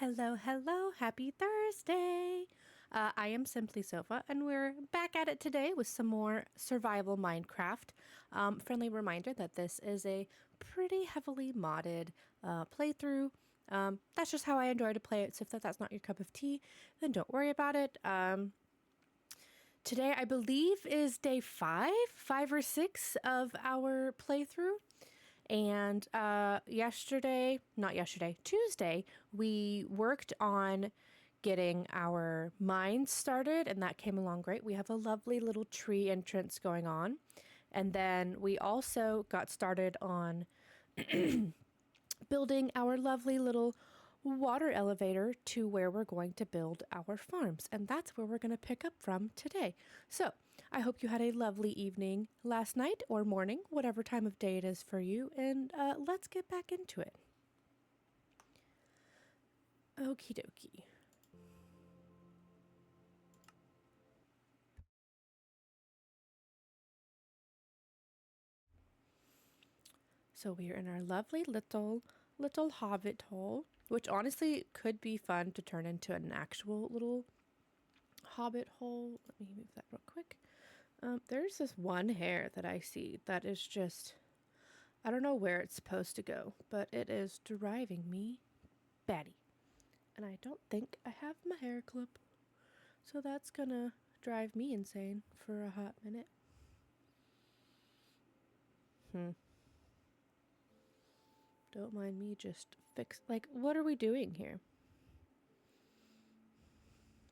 Hello, hello, happy Thursday! I am Simply Sofa, and we're back at it today with some more survival Minecraft. Friendly reminder that this is a pretty heavily modded playthrough. That's just how I enjoy to play it, so if that's not your cup of tea, then don't worry about it. Today, I believe, is day 5 or 6 of our playthrough. And Tuesday, we worked on getting our mines started, and that came along great. We have a lovely little tree entrance going on. And then we also got started on building our lovely little water elevator to where we're going to build our farms. And that's where we're going to pick up from today. So I hope you had a lovely evening last night or morning, whatever time of day it is for you. And let's get back into it. Okie dokie. So we are in our lovely little hobbit hole, which honestly could be fun to turn into an actual little hobbit hole. Let me move that real quick. There's this one hair that I see that is just, I don't know where it's supposed to go, but it is driving me batty. And I don't think I have my hair clip, so that's gonna drive me insane for a hot minute. Don't mind me just what are we doing here?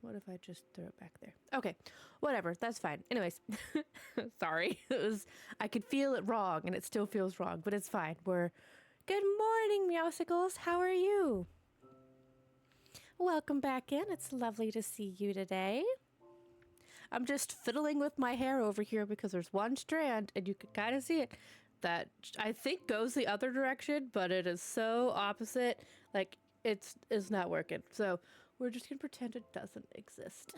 What if I just throw it back there? Okay, whatever, that's fine. Anyways, sorry. I could feel it wrong, and it still feels wrong, but it's fine. Good morning, Meowsicles. How are you? Welcome back in. It's lovely to see you today. I'm just fiddling with my hair over here because there's one strand, and you can kind of see it, that I think goes the other direction, but it is so opposite. Like, it's not working. So we're just gonna pretend it doesn't exist.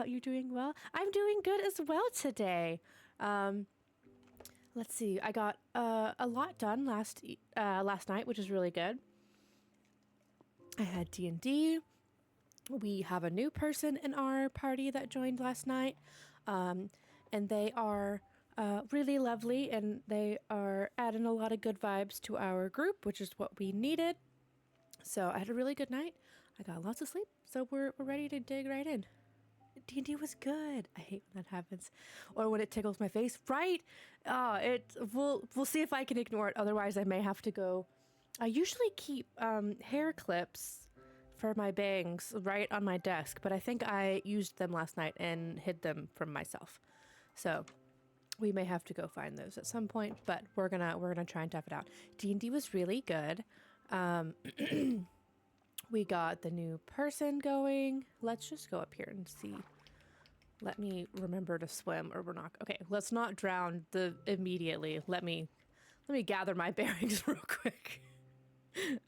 You doing well? I'm doing good as well today. Let's see. I got a lot done last night, which is really good. I had D&D. We have a new person in our party that joined last night, and they are really lovely, and they are adding a lot of good vibes to our group, which is what we needed. So I had a really good night. I got lots of sleep, so we're ready to dig right in. D&D was good. I hate when that happens, or when it tickles my face. Right? We'll see if I can ignore it. Otherwise, I may have to go. I usually keep hair clips for my bangs right on my desk, but I think I used them last night and hid them from myself. So we may have to go find those at some point, but we're gonna try and tough it out. D&D was really good. We got the new person going. Let's just go up here and see. Let me remember to swim, or we're not. Okay, let's not drown immediately. Let me gather my bearings real quick.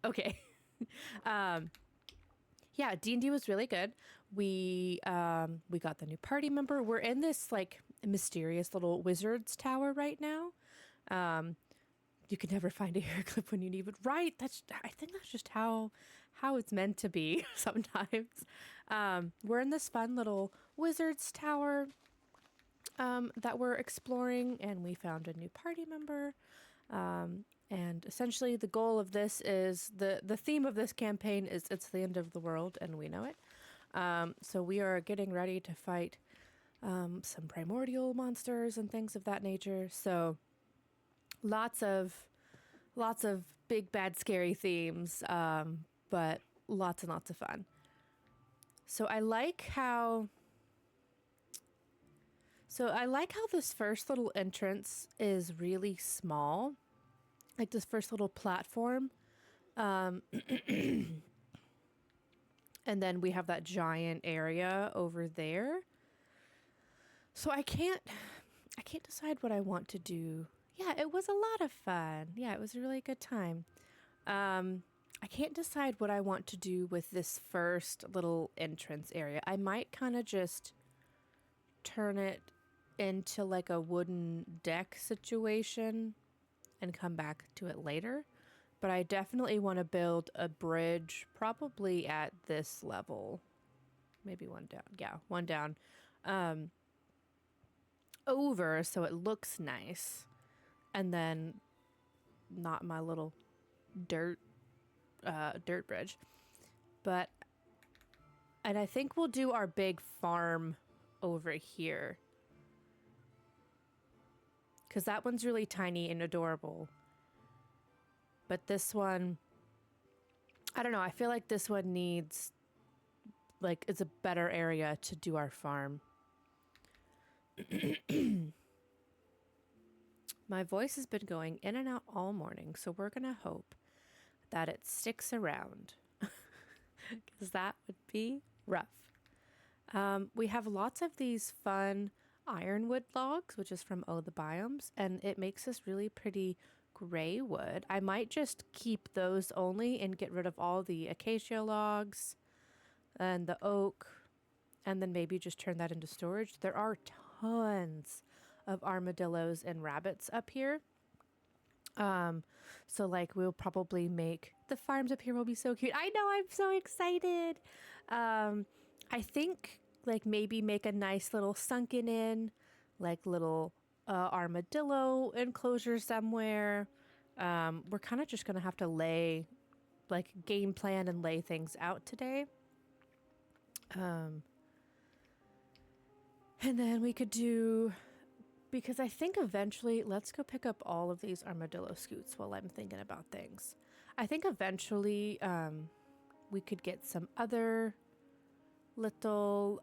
Okay. Yeah, D&D was really good. We got the new party member. We're in this like mysterious little wizard's tower right now. You can never find a hair clip when you need it. Right? I think that's just how it's meant to be sometimes. We're in this fun little wizard's tower that we're exploring, and we found a new party member. And essentially the goal of this is, the theme of this campaign is it's the end of the world, and we know it. So we are getting ready to fight some primordial monsters and things of that nature. So lots of big, bad, scary themes, but lots and lots of fun. So I like how this first little entrance is really small. Like this first little platform. And then we have that giant area over there. So I can't decide what I want to do. Yeah, it was a lot of fun. Yeah, it was a really good time. I can't decide what I want to do with this first little entrance area. I might kind of just turn it into like a wooden deck situation and come back to it later. But I definitely want to build a bridge probably at this level. Maybe one down. Yeah, one down. Over so it looks nice. And then not my little dirt bridge. But and I think we'll do our big farm over here. Cuz that one's really tiny and adorable. But this one, I don't know, I feel like this one needs, like, it's a better area to do our farm. My voice has been going in and out all morning, so we're going to hope that it sticks around. Because that would be rough. We have lots of these fun ironwood logs, which is from Oh the Biomes, and it makes this really pretty gray wood. I might just keep those only and get rid of all the acacia logs and the oak, and then maybe just turn that into storage. There are tons of armadillos and rabbits up here. So like we'll probably make the farms up here will be so cute. I know, I'm so excited. I think like maybe make a nice little sunken in, like little armadillo enclosure somewhere. We're kind of just gonna have to lay like game plan and lay things out today. And then we could do, because I think eventually, let's go pick up all of these armadillo scoots while I'm thinking about things. I think eventually we could get some other little,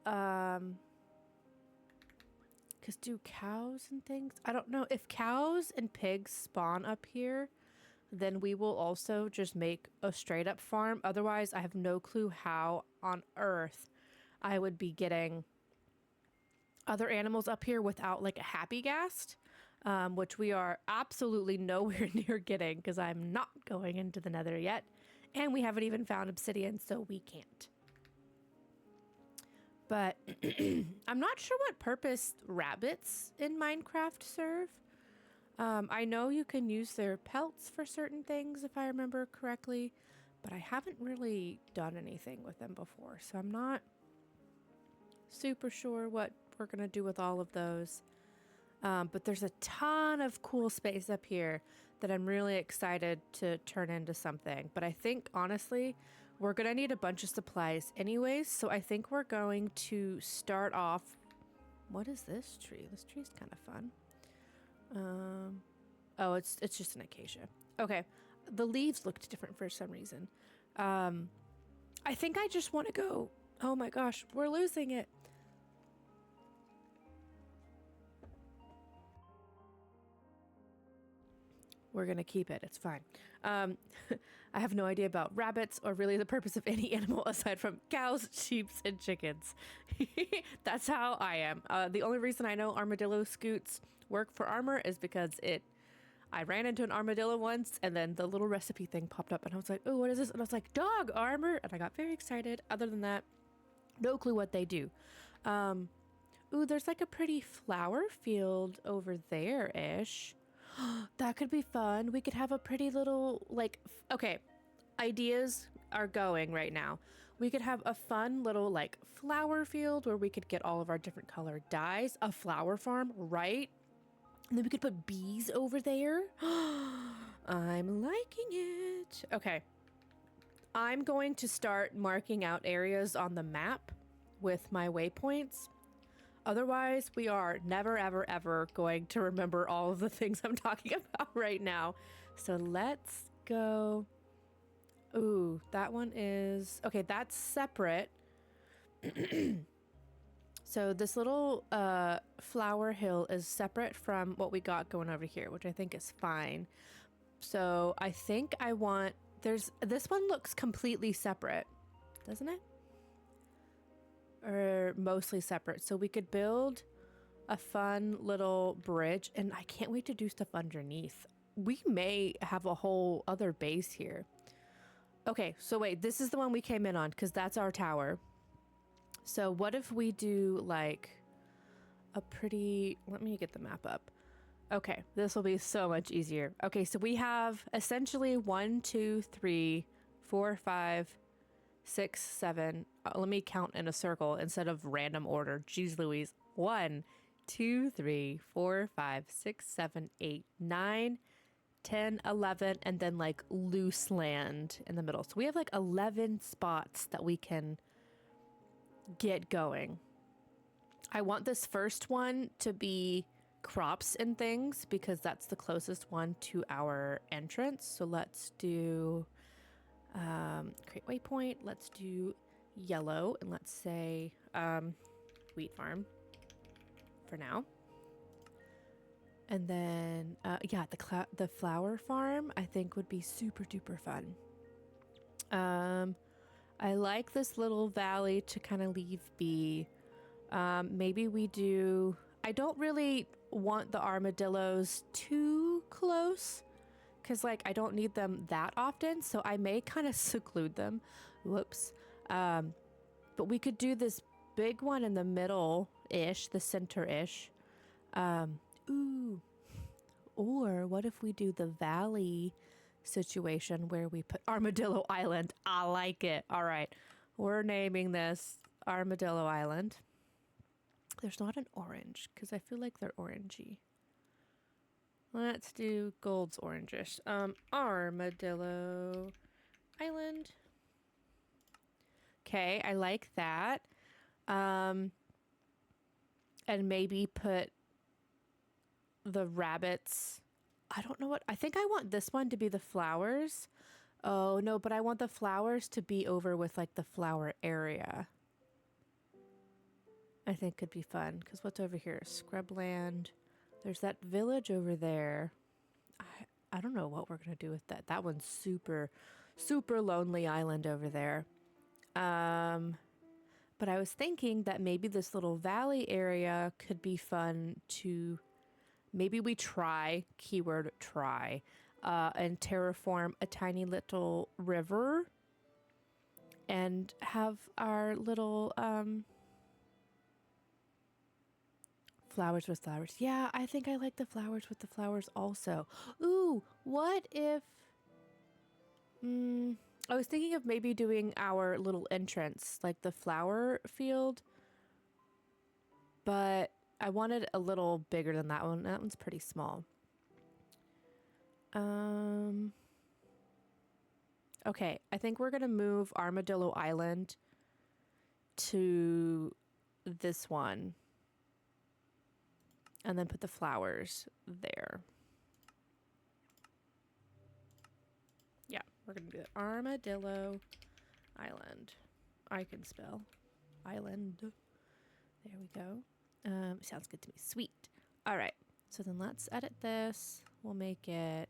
because do cows and things? I don't know. If cows and pigs spawn up here, then we will also just make a straight up farm. Otherwise, I have no clue how on earth I would be getting other animals up here without like a happy ghast, which we are absolutely nowhere near getting because I'm not going into the nether yet. And we haven't even found obsidian, so we can't. But I'm not sure what purpose rabbits in Minecraft serve. I know you can use their pelts for certain things, if I remember correctly, but I haven't really done anything with them before, so I'm not super sure what we're gonna do with all of those. But there's a ton of cool space up here that I'm really excited to turn into something. But I think, honestly, we're gonna need a bunch of supplies anyways, so I think we're going to start off... What is this tree? This tree's kind of fun. Oh, it's just an acacia. Okay, the leaves looked different for some reason. I think I just want to go... Oh my gosh, we're losing it. We're gonna keep it. It's fine. I have no idea about rabbits or really the purpose of any animal aside from cows, sheep, and chickens. That's how I am. The only reason I know armadillo scoots work for armor is because I ran into an armadillo once and then the little recipe thing popped up and I was like, oh, what is this? And I was like, dog armor. And I got very excited. Other than that, no clue what they do. Ooh, there's like a pretty flower field over there-ish. That could be fun. We could have a pretty little, like, okay, ideas are going right now. We could have a fun little, like, flower field where we could get all of our different colored dyes. A flower farm, right? And then we could put bees over there. I'm liking it. Okay. I'm going to start marking out areas on the map with my waypoints. Otherwise, we are never, ever, ever going to remember all of the things I'm talking about right now. So let's go. Ooh, that one is... Okay, that's separate. So this little flower hill is separate from what we got going over here, which I think is fine. So I think I want... This one looks completely separate, doesn't it? Or mostly separate. So we could build a fun little bridge, and I can't wait to do stuff underneath. We may have a whole other base here. Okay, so wait, this is the one we came in on because that's our tower. So what if we do like a pretty... Let me get the map up. Okay, this will be so much easier. Okay, so we have essentially 1, 2, 3, 4, 5, 6, 7. Let me count in a circle instead of random order. Jeez Louise. 1, 2, 3, 4, 5, 6, 7, 8, 9, 10, 11, and then like loose land in the middle. So we have like 11 spots that we can get going. I want this first one to be crops and things because that's the closest one to our entrance. So let's do create waypoint. Let's do yellow and let's say wheat farm for now. And then yeah, the flower farm I think would be super duper fun. I like this little valley to kind of leave be. Maybe we do. I don't really want the armadillos too close because like I don't need them that often, so I may kind of seclude them. Whoops. But we could do this big one in the middle-ish, the center-ish. Ooh. Or what if we do the valley situation where we put Armadillo Island? I like it. All right. We're naming this Armadillo Island. There's not an orange because I feel like they're orangey. Let's do gold's orangish. Armadillo Island. Okay, I like that. And maybe put the rabbits. I don't know what. I think I want this one to be the flowers. Oh, no, but I want the flowers to be over with like the flower area. I think could be fun because what's over here? Scrubland. There's that village over there. I don't know what we're going to do with that. That one's super, super lonely island over there. But I was thinking that maybe this little valley area could be fun to maybe we try, keyword try, and terraform a tiny little river and have our little flowers with flowers. Yeah, I think I like the flowers with the flowers also. Ooh, what if... I was thinking of maybe doing our little entrance, like the flower field. But I wanted a little bigger than that one. That one's pretty small. Okay, I think we're going to move Armadillo Island to this one. And then put the flowers there. Yeah, we're going to do it. Armadillo Island. I can spell. Island. There we go. Sounds good to me. Sweet. All right. So then let's edit this. We'll make it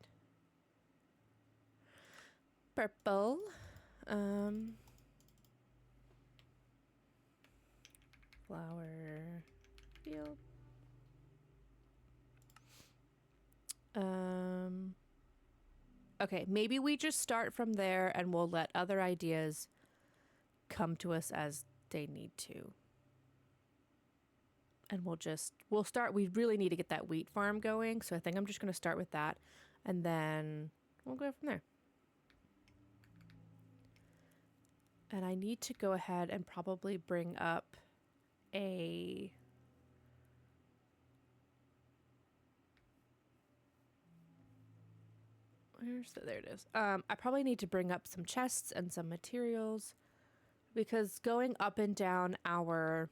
purple. Flower field. Okay, maybe we just start from there and we'll let other ideas come to us as they need to. And we'll start, we really need to get that wheat farm going. So I think I'm just going to start with that and then we'll go from there. And I need to go ahead and probably bring up a... There it is. I probably need to bring up some chests and some materials because going up and down our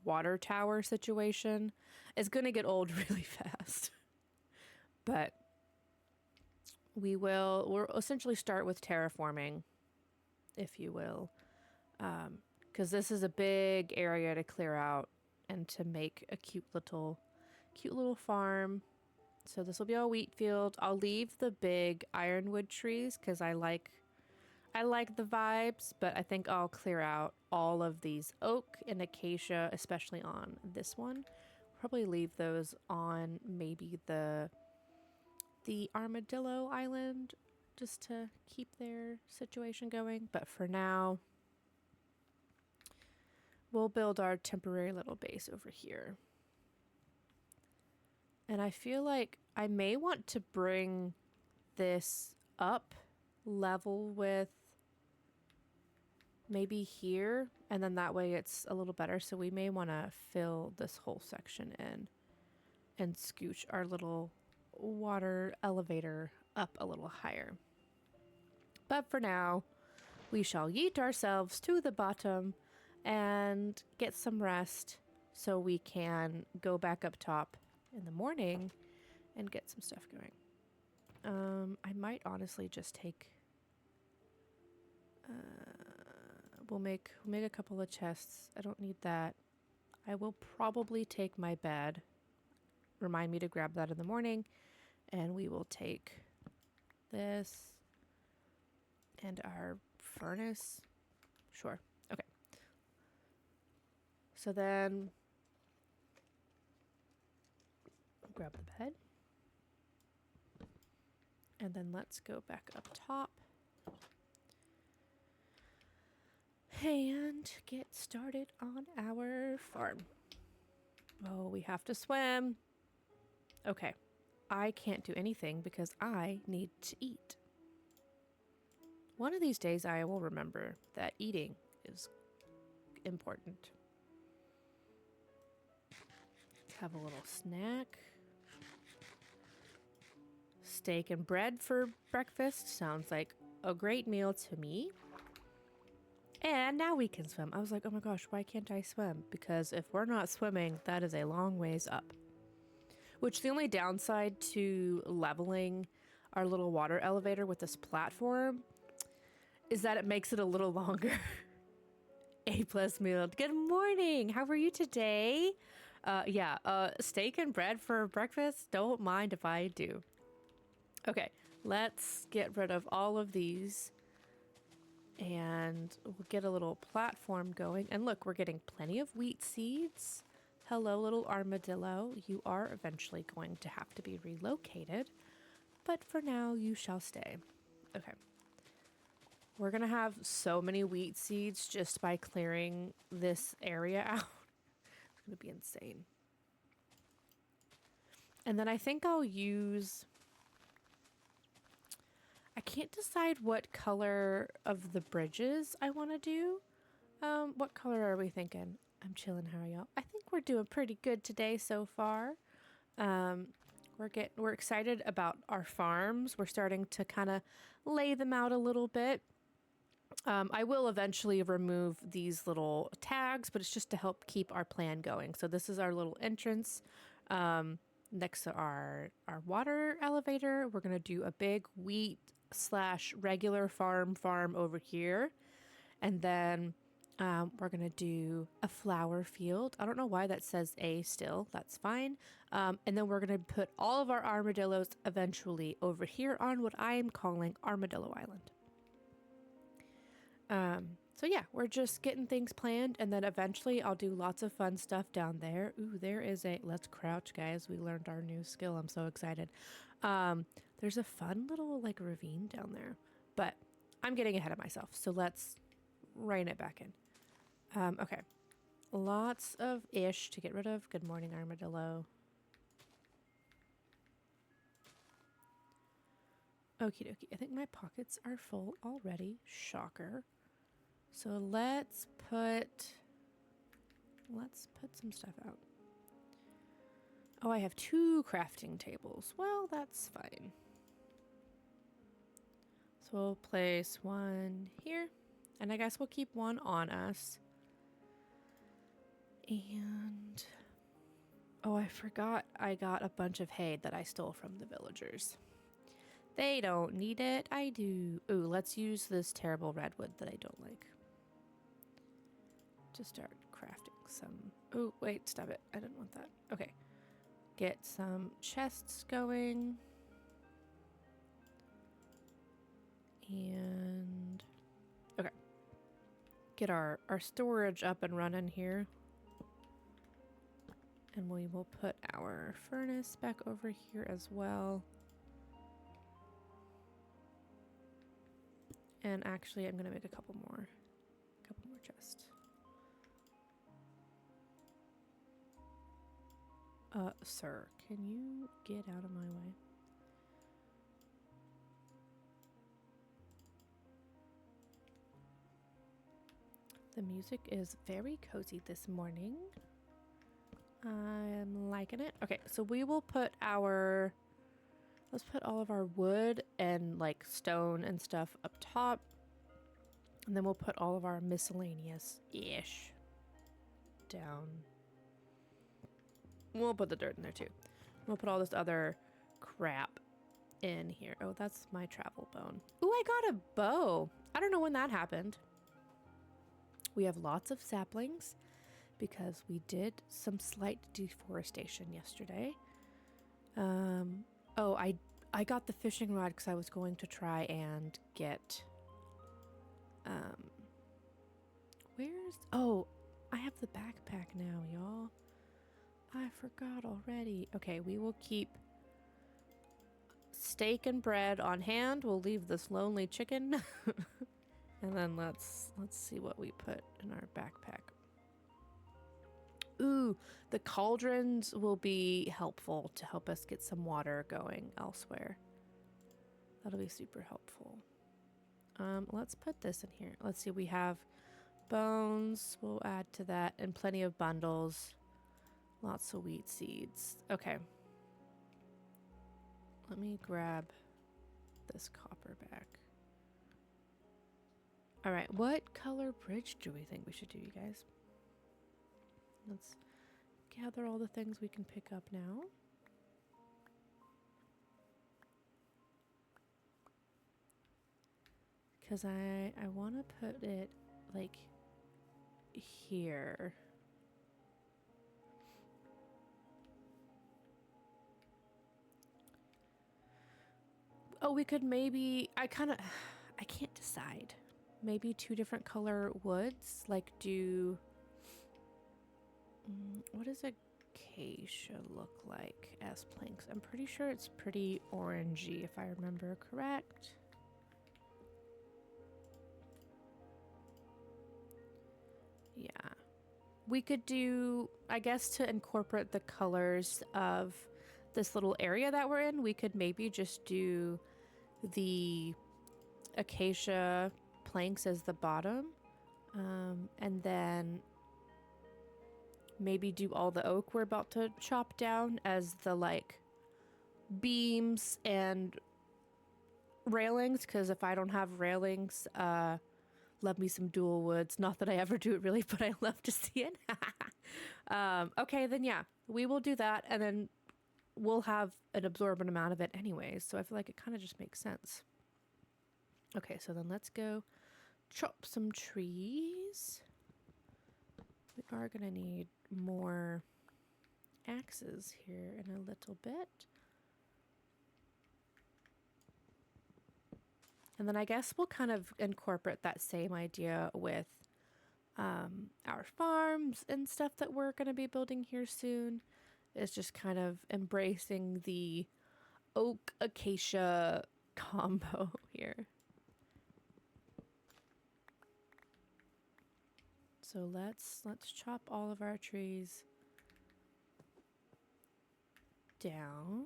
water tower situation is going to get old really fast. But we'll essentially start with terraforming, if you will, because this is a big area to clear out and to make a cute little farm. So this will be our wheat field. I'll leave the big ironwood trees because I like the vibes, but I think I'll clear out all of these oak and acacia, especially on this one. Probably leave those on maybe the Armadillo Island just to keep their situation going. But for now, we'll build our temporary little base over here. And I feel like I may want to bring this up level with maybe here, and then that way it's a little better. So we may want to fill this whole section in and scooch our little water elevator up a little higher. But for now, we shall yeet ourselves to the bottom and get some rest so we can go back up top in the morning and get some stuff going. I might honestly just take... we'll make a couple of chests. I don't need that. I will probably take my bed. Remind me to grab that in the morning. And we will take this and our furnace. Sure. Okay. So then grab the bed. And then let's go back up top. And get started on our farm. Oh, we have to swim. Okay. I can't do anything because I need to eat. One of these days I will remember that eating is important. Let's have a little snack. Steak and bread for breakfast sounds like a great meal to me. And now we can swim. I was like, oh my gosh, why can't I swim? Because if we're not swimming, that is a long ways up. Which the only downside to leveling our little water elevator with this platform is that it makes it a little longer. A+ meal. Good morning. How are you today? Steak and bread for breakfast. Don't mind if I do. Okay, let's get rid of all of these. And we'll get a little platform going. And look, we're getting plenty of wheat seeds. Hello, little armadillo. You are eventually going to have to be relocated. But for now, you shall stay. Okay. We're going to have so many wheat seeds just by clearing this area out. It's going to be insane. And then I think I'll use... I can't decide what color of the bridges I want to do. What color are we thinking? I'm chilling. How are y'all? I think we're doing pretty good today so far. We're excited about our farms. We're starting to kind of lay them out a little bit. I will eventually remove these little tags, but it's just to help keep our plan going. So this is our little entrance. Next to our water elevator, we're going to do a big wheat / regular farm over here. And then we're going to do a flower field. I don't know why that says A still. That's fine. And then we're going to put all of our armadillos eventually over here on what I am calling Armadillo Island. So yeah, we're just getting things planned, and then eventually I'll do lots of fun stuff down there. Ooh, there is a... Let's crouch, guys. We learned our new skill. I'm so excited. There's a fun little, like, ravine down there. But I'm getting ahead of myself, so let's rein it back in. Okay. Lots of ish to get rid of. Good morning, armadillo. Okie dokie. I think my pockets are full already. Shocker. So let's put some stuff out. Oh, I have 2 crafting tables. Well, that's fine. So we'll place one here, and I guess we'll keep one on us. And oh, I forgot I got a bunch of hay that I stole from the villagers. They don't need it. I do. Ooh, let's use this terrible redwood that I don't like. To start crafting some... Oh, wait, stop it. I didn't want that. Okay. Get some chests going. And... Okay. Get our storage up and running here. And we will put our furnace back over here as well. And actually, I'm going to make a couple more chests. Sir, can you get out of my way? The music is very cozy this morning. I'm liking it. Okay, so we will put our... Let's put all of our wood and like stone and stuff up top. And then we'll put all of our miscellaneous-ish down. We'll put the dirt in there too. We'll put all this other crap in here. Oh, that's my travel bone. Ooh, I got a bow. I don't know when that happened. We have lots of saplings because we did some slight deforestation yesterday. Oh, I got the fishing rod because I was going to try and get... Where's... Oh, I have the backpack now, y'all. I forgot already. Okay, we will keep steak and bread on hand. We'll leave this lonely chicken. And then let's see what we put in our backpack. Ooh, the cauldrons will be helpful to help us get some water going elsewhere. That'll be super helpful. Let's put this in here. Let's see, we have bones. We'll add to that, and plenty of bundles. Lots of wheat seeds. Okay. Let me grab this copper back. All right, what color bridge do we think we should do, you guys? Let's gather all the things we can pick up now. Because I want to put it, like, here. Oh, we could maybe... I can't decide. Maybe 2 different color woods. Like, do... what does acacia look like as planks? I'm pretty sure it's pretty orangey, if I remember correct. Yeah. We could do, I guess, to incorporate the colors of this little area that we're in, we could maybe just do the acacia planks as the bottom. And then maybe do all the oak we're about to chop down as the, like, beams and railings. Because if I don't have railings, love me some dual woods. Not that I ever do it really, but I love to see it. Okay, then yeah, we will do that, and then we'll have an absorbent amount of it anyways, so I feel like it kind of just makes sense. Okay, so then let's go chop some trees. We are gonna need more axes here in a little bit. And then I guess we'll kind of incorporate that same idea with our farms and stuff that we're going to be building here soon. It's just kind of embracing the oak acacia combo here. So let's chop all of our trees down.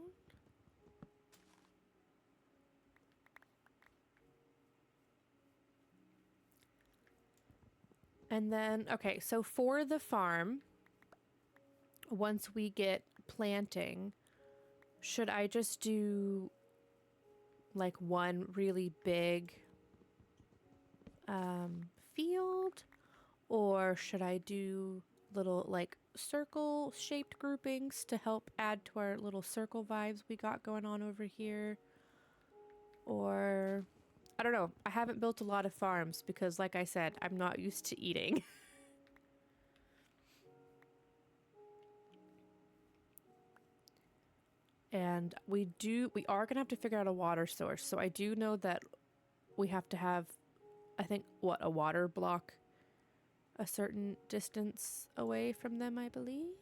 And then, okay, so for the farm, once we get planting, should I just do like one really big field? Or should I do little like circle shaped groupings to help add to our little circle vibes we got going on over here? Or I don't know. I haven't built a lot of farms because, like I said, I'm not used to eating. And we are going to have to figure out a water source. So I do know that we have to have, I think, what, a water block a certain distance away from them, I believe.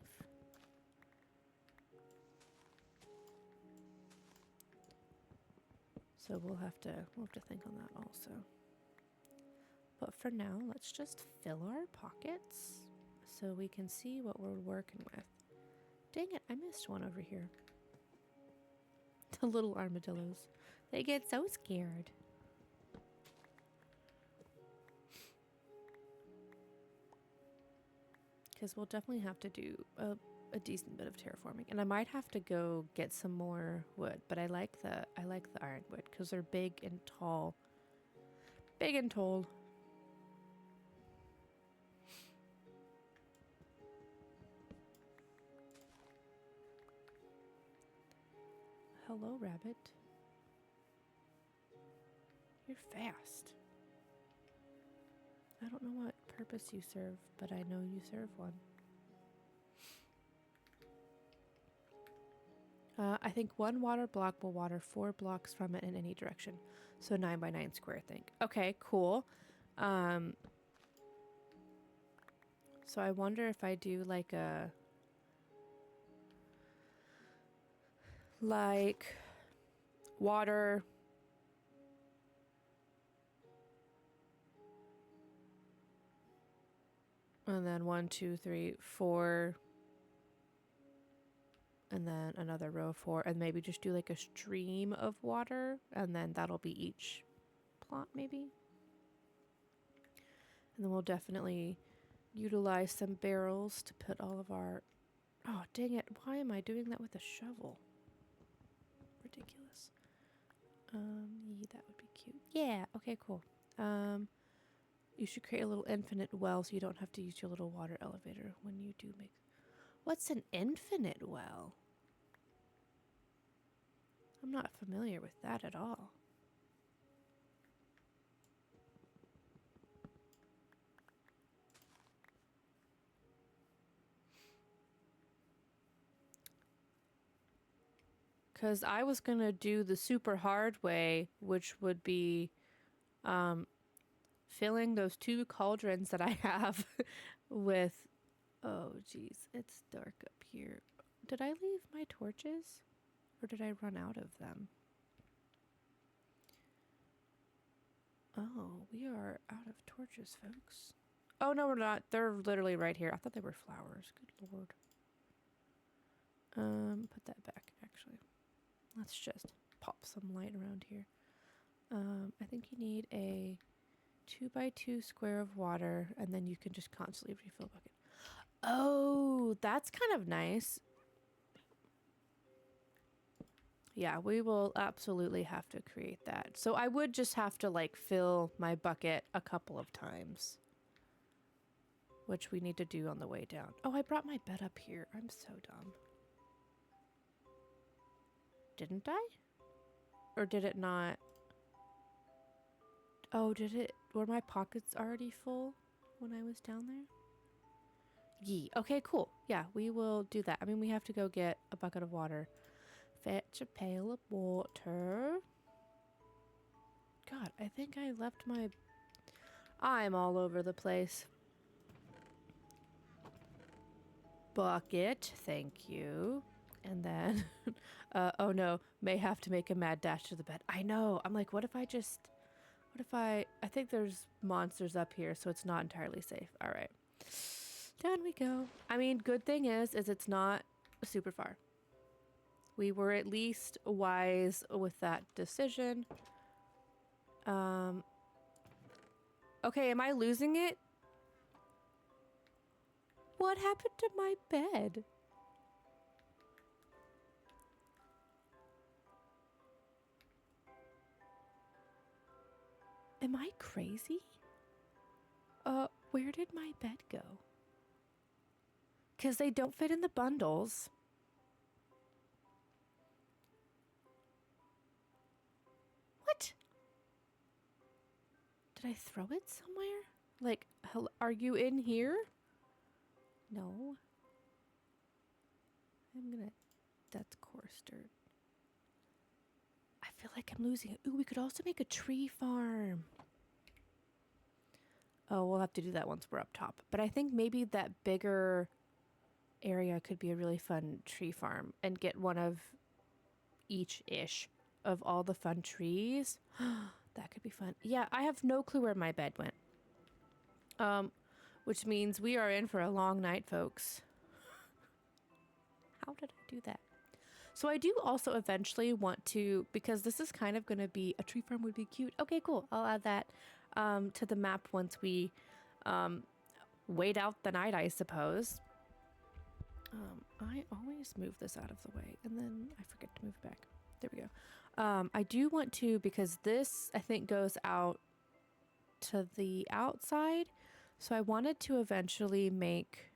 So we'll have to think on that also. But for now, let's just fill our pockets so we can see what we're working with. dang it, I missed one over here. The little armadillos. They get so scared. Because we'll definitely have to do a decent bit of terraforming. And I might have to go get some more wood, but I like the ironwood because they're big and tall. Big and tall. Hello, rabbit. You're fast. I don't know what purpose you serve, but I know you serve one. I think one water block will water 4 blocks from it in any direction. So 9 by 9 square thing. Okay, cool. So I wonder if I do like water. And then 1, 2, 3, 4. And then another row of 4. And maybe just do like a stream of water. And then that'll be each plot maybe. And then we'll definitely utilize some barrels to put all of our... Oh, dang it. Why am I doing that with a shovel? Ridiculous. Yeah, that would be cute. Yeah, okay, cool. You should create a little infinite well so you don't have to use your little water elevator when you do make... What's an infinite well? I'm not familiar with that at all. Because I was going to do the super hard way, which would be filling those 2 cauldrons that I have with... Oh, geez. It's dark up here. Did I leave my torches? Or did I run out of them? Oh, we are out of torches, folks. Oh, no, we're not. They're literally right here. I thought they were flowers. Good lord. Put that back, actually. Let's just pop some light around here. I think you need a 2 by 2 square of water, and then you can just constantly refill a bucket. Oh, that's kind of nice. Yeah, we will absolutely have to create that. So I would just have to like fill my bucket a couple of times, which we need to do on the way down. Oh, I brought my bed up here. I'm so dumb. Didn't I? Or did it not? Oh, did it? Were my pockets already full when I was down there? Yee. Okay, cool. Yeah, we will do that. I mean, we have to go get a bucket of water. Fetch a pail of water. God, I think I left my... I'm all over the place. Bucket, thank you. And then... oh no, may have to make a mad dash to the bed. I know. I'm like, what if I just... What if I think there's monsters up here, so it's not entirely safe. All right. Down we go. I mean, good thing is it's not super far. We were at least wise with that decision. Okay, am I losing it? What happened to my bed? Am I crazy? Where did my bed go? Because they don't fit in the bundles. What? Did I throw it somewhere? Like, are you in here? No. That's coarse dirt. I feel like I'm losing it. Ooh, we could also make a tree farm. Oh, we'll have to do that once we're up top. But I think maybe that bigger area could be a really fun tree farm and get one of each-ish of all the fun trees. That could be fun. Yeah, I have no clue where my bed went. Which means we are in for a long night, folks. How did I do that? So I do also eventually want to, because this is kind of going to be, a tree farm would be cute. Okay, cool. I'll add that to the map once we wait out the night, I suppose. I always move this out of the way and then I forget to move it back. There we go. I do want to, because this I think goes out to the outside. So I wanted to eventually make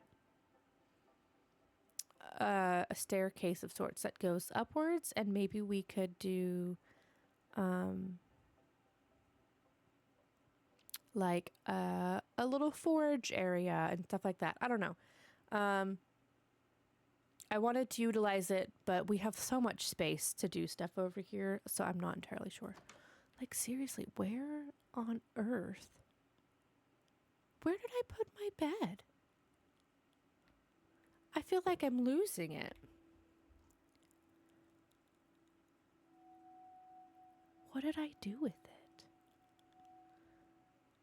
a staircase of sorts that goes upwards, and maybe we could do like a little forge area and stuff like that. I don't know. I wanted to utilize it, but we have so much space to do stuff over here, so I'm not entirely sure. Like, seriously, where on earth? Where did I put my bed? I feel like I'm losing it. What did I do with it?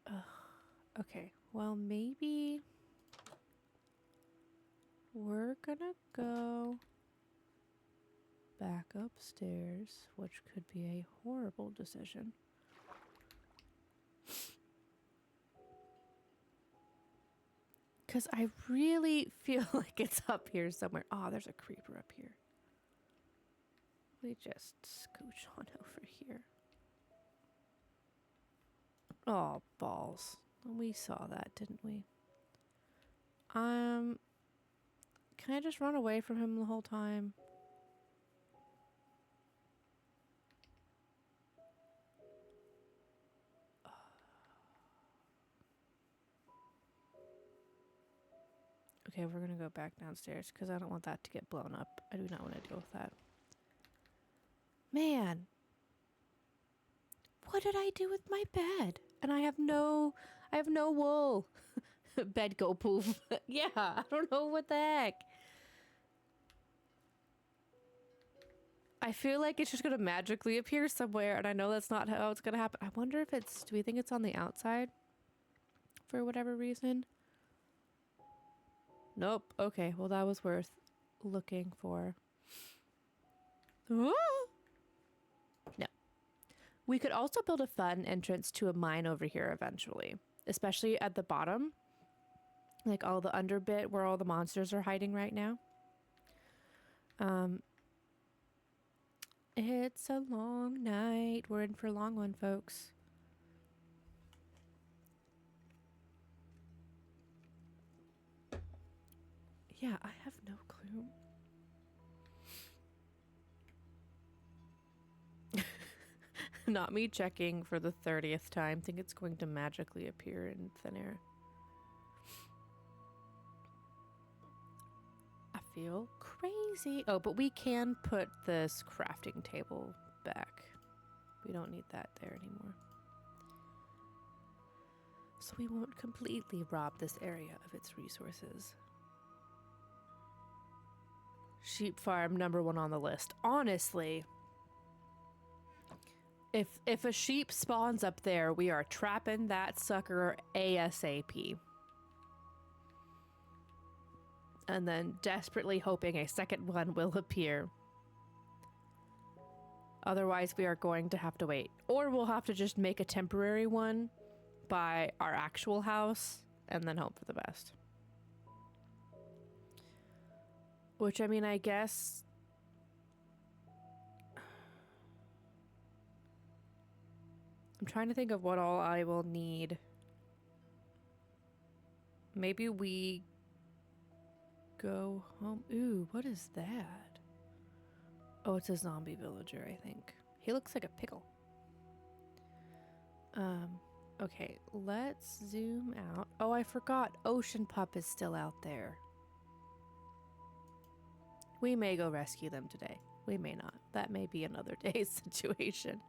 Ugh. Okay, well, maybe we're gonna go back upstairs, which could be a horrible decision. Because I really feel like it's up here somewhere. Oh, there's a creeper up here. We just scooch on over here. Oh, balls. We saw that, didn't we? Can I just run away from him the whole time? Okay, we're gonna go back downstairs because I don't want that to get blown up. I do not want to deal with that. Man, what did I do with my bed? And I have no wool. Bed go poof. Yeah, I don't know what the heck. I feel like it's just gonna magically appear somewhere, and I know that's not how it's gonna happen. I wonder if it's, do we think it's on the outside? For whatever reason? Nope. Okay, well that was worth looking for. No. We could also build a fun entrance to a mine over here eventually, especially at the bottom. Like all the underbit where all the monsters are hiding right now. It's a long night. We're in for a long one, folks. Yeah, I have no clue. Not me checking for the 30th time. Think it's going to magically appear in thin air. I feel crazy. Oh, but we can put this crafting table back. We don't need that there anymore. So we won't completely rob this area of its resources. Sheep farm, #1 on the list. Honestly, if a sheep spawns up there, we are trapping that sucker ASAP. And then desperately hoping a second one will appear. Otherwise, we are going to have to wait. Or we'll have to just make a temporary one by our actual house and then hope for the best. Which, I mean, I guess... I'm trying to think of what all I will need. Maybe we go home. Ooh, what is that? Oh, it's a zombie villager, I think. He looks like a pickle. Okay, let's zoom out. Oh, I forgot. Ocean Pup is still out there. We may go rescue them today. We may not. That may be another day's situation.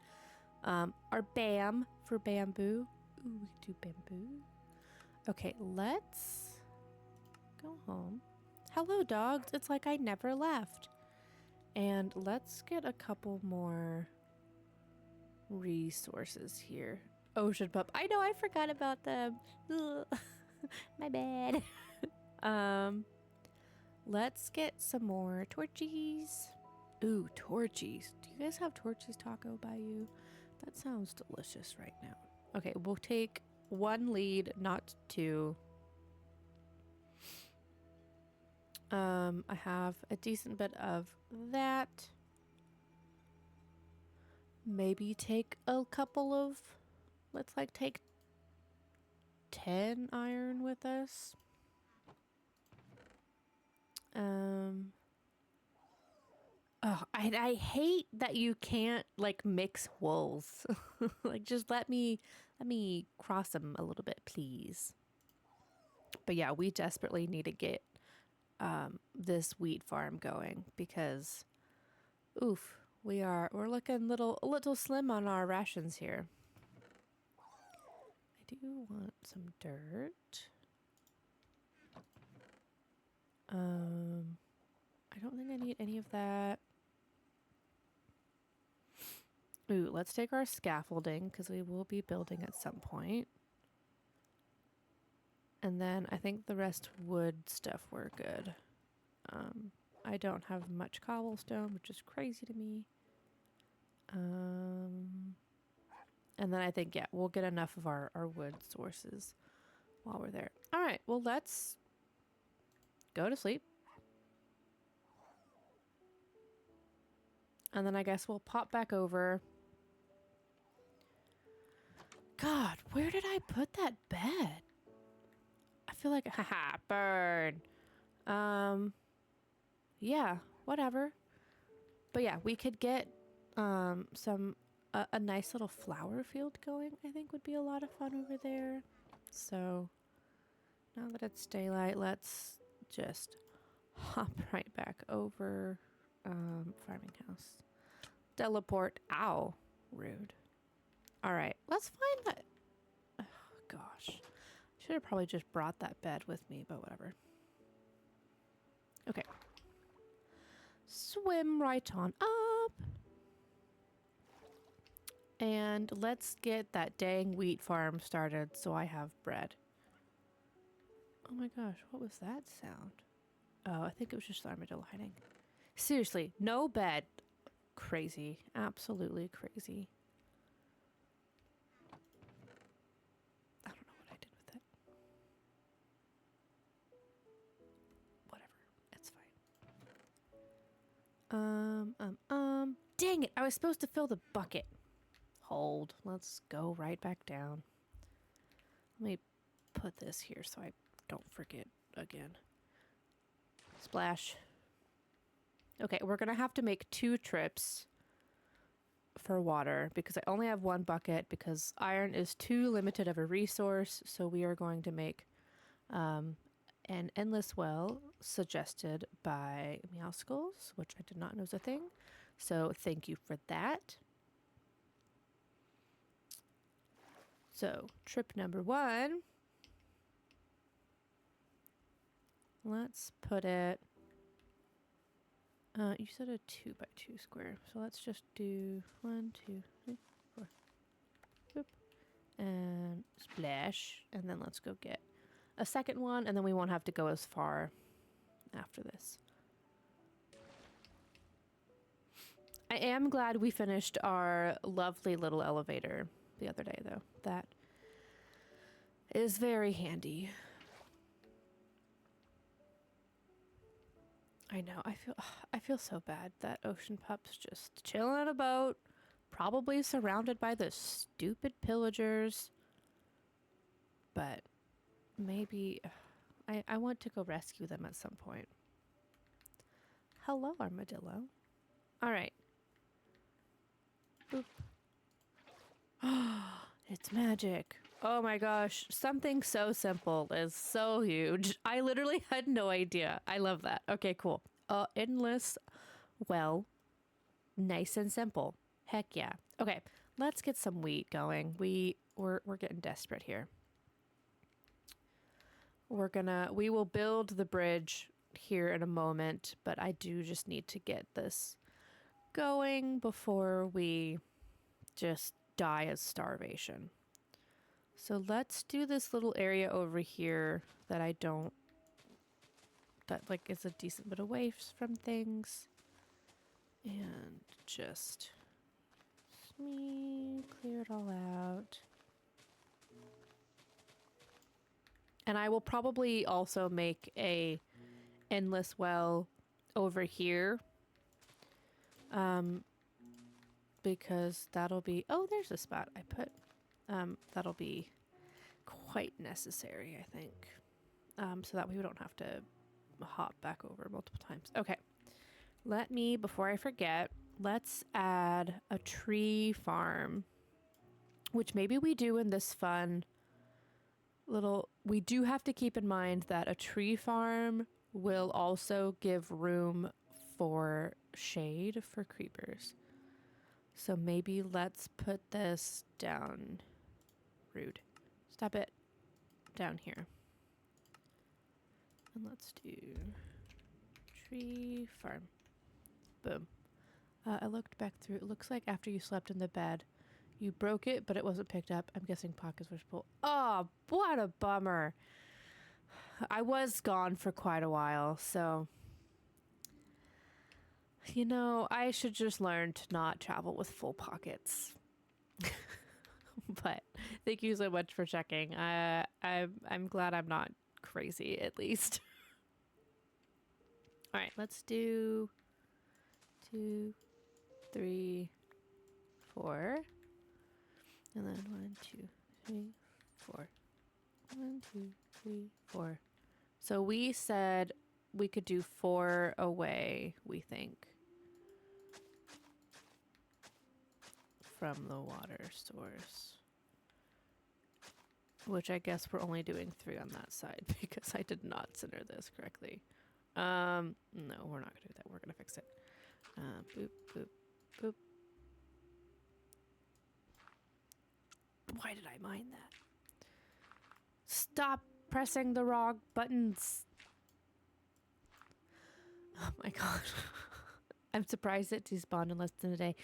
Our BAM for bamboo. Ooh, we can do bamboo. Okay, let's go home. Hello, dogs. It's like I never left. And let's get a couple more resources here. Ocean Pup. I know, I forgot about them. My bad. Let's get some more torchies. Ooh, torchies. Do you guys have torchies taco by you? That sounds delicious right now. Okay, we'll take 1 lead, not 2. I have a decent bit of that. Maybe take a couple of, let's like take 10 iron with us. Oh, I hate that you can't like mix wools. Like just let me cross them a little bit, please. But yeah, we desperately need to get this wheat farm going because oof, we're looking a little slim on our rations here. I do want some dirt. I don't think I need any of that. Ooh, let's take our scaffolding because we will be building at some point. And then I think the rest wood stuff we're good. I don't have much cobblestone, which is crazy to me. And then I think, yeah, we'll get enough of our wood sources while we're there. All right, well, let's go to sleep. And then I guess we'll pop back over. God, where did I put that bed? I feel like, haha, burn. Yeah, whatever. But yeah, we could get a nice little flower field going. I think would be a lot of fun over there. So now that it's daylight, let's just hop right back over. Farming house. Teleport. Ow. Rude. All right, let's find that. Oh, gosh. Should have probably just brought that bed with me, but whatever. Okay. Swim right on up. And let's get that dang wheat farm started so I have bread. Oh my gosh, what was that sound? Oh, I think it was just the armadillo hiding. Seriously, no bed. Crazy. Absolutely crazy. I don't know what I did with it. Whatever. It's fine. Dang it. I was supposed to fill the bucket. Hold. Let's go right back down. Let me put this here so I don't forget again. Splash. Okay, we're going to have to make 2 trips for water because I only have 1 bucket because iron is too limited of a resource. So we are going to make an endless well suggested by Meowskulls, which I did not know was a thing. So thank you for that. So trip number 1. Let's put it... you said a 2x2 square, so let's just do 1, 2, 3, 4. Boop. And splash, and then let's go get a second one, and then we won't have to go as far after this. I am glad we finished our lovely little elevator the other day, though. That is very handy. I know. I feel so bad that Ocean Pup's just chilling in a boat, probably surrounded by the stupid pillagers. But maybe I want to go rescue them at some point. Hello, armadillo. All right. Boop. It's magic. Oh my gosh, something so simple is so huge. I literally had no idea. I love that. Okay, cool. Endless well, nice and simple. Heck yeah. Okay, let's get some wheat going. We're getting desperate here. We will build the bridge here in a moment, but I do just need to get this going before we just die of starvation. So let's do this little area over here that I don't that like is a decent bit away from things. And just clear it all out. And I will probably also make a endless well over here. Because that'll be, oh, there's a spot I put. That'll be quite necessary, I think. So that we don't have to hop back over multiple times. Okay. Let me, before I forget, let's add a tree farm, which maybe we do in this fun little, we do have to keep in mind that a tree farm will also give room for shade for creepers. So maybe let's put this down. Rude. Stop it. Down here. And let's do tree farm. Boom. I looked back through. It looks like after you slept in the bed, you broke it, but it wasn't picked up. I'm guessing pockets were pulled. Oh, what a bummer. I was gone for quite a while, so... You know, I should just learn to not travel with full pockets. But thank you so much for checking. I'm glad I'm not crazy, at least. All right, let's do 2, 3, 4. And then 1, 2, 3, 4. 1, 2, 3, 4. So we said we could do 4 away, we think. From the water source. Which I guess we're only doing 3 on that side because I did not center this correctly. No, we're not gonna do that. We're gonna fix it. Boop, boop, boop. Why did I mind that? Stop pressing the wrong buttons. Oh my god. I'm surprised it despawned in less than a day.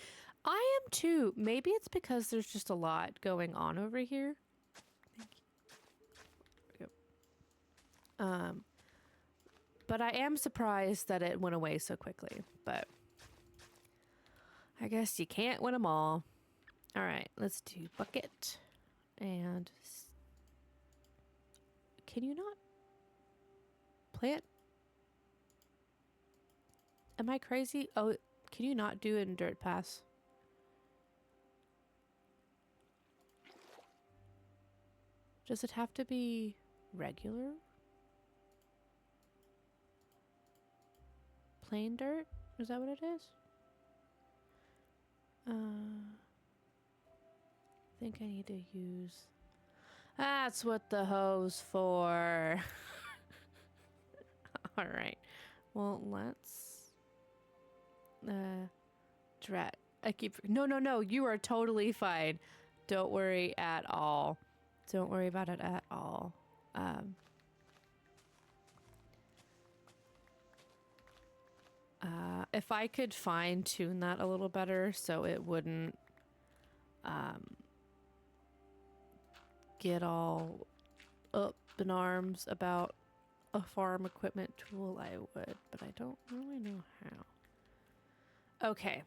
I am too. Maybe it's because there's just a lot going on over here. Thank you. There we go. But I am surprised that it went away so quickly. But I guess you can't win them all. All right, let's do bucket. And can you not plant? Am I crazy? Oh, can you not do it in dirt pass? Does it have to be regular? Plain dirt? Is that what it is? I think I need to use... That's what the hoe's for. Alright. Well, let's... Drat. I keep... No. You are totally fine. Don't worry at all. Don't worry about it at all. If I could fine tune that a little better so it wouldn't get all up in arms about a farm equipment tool, I would, but I don't really know how. Okay.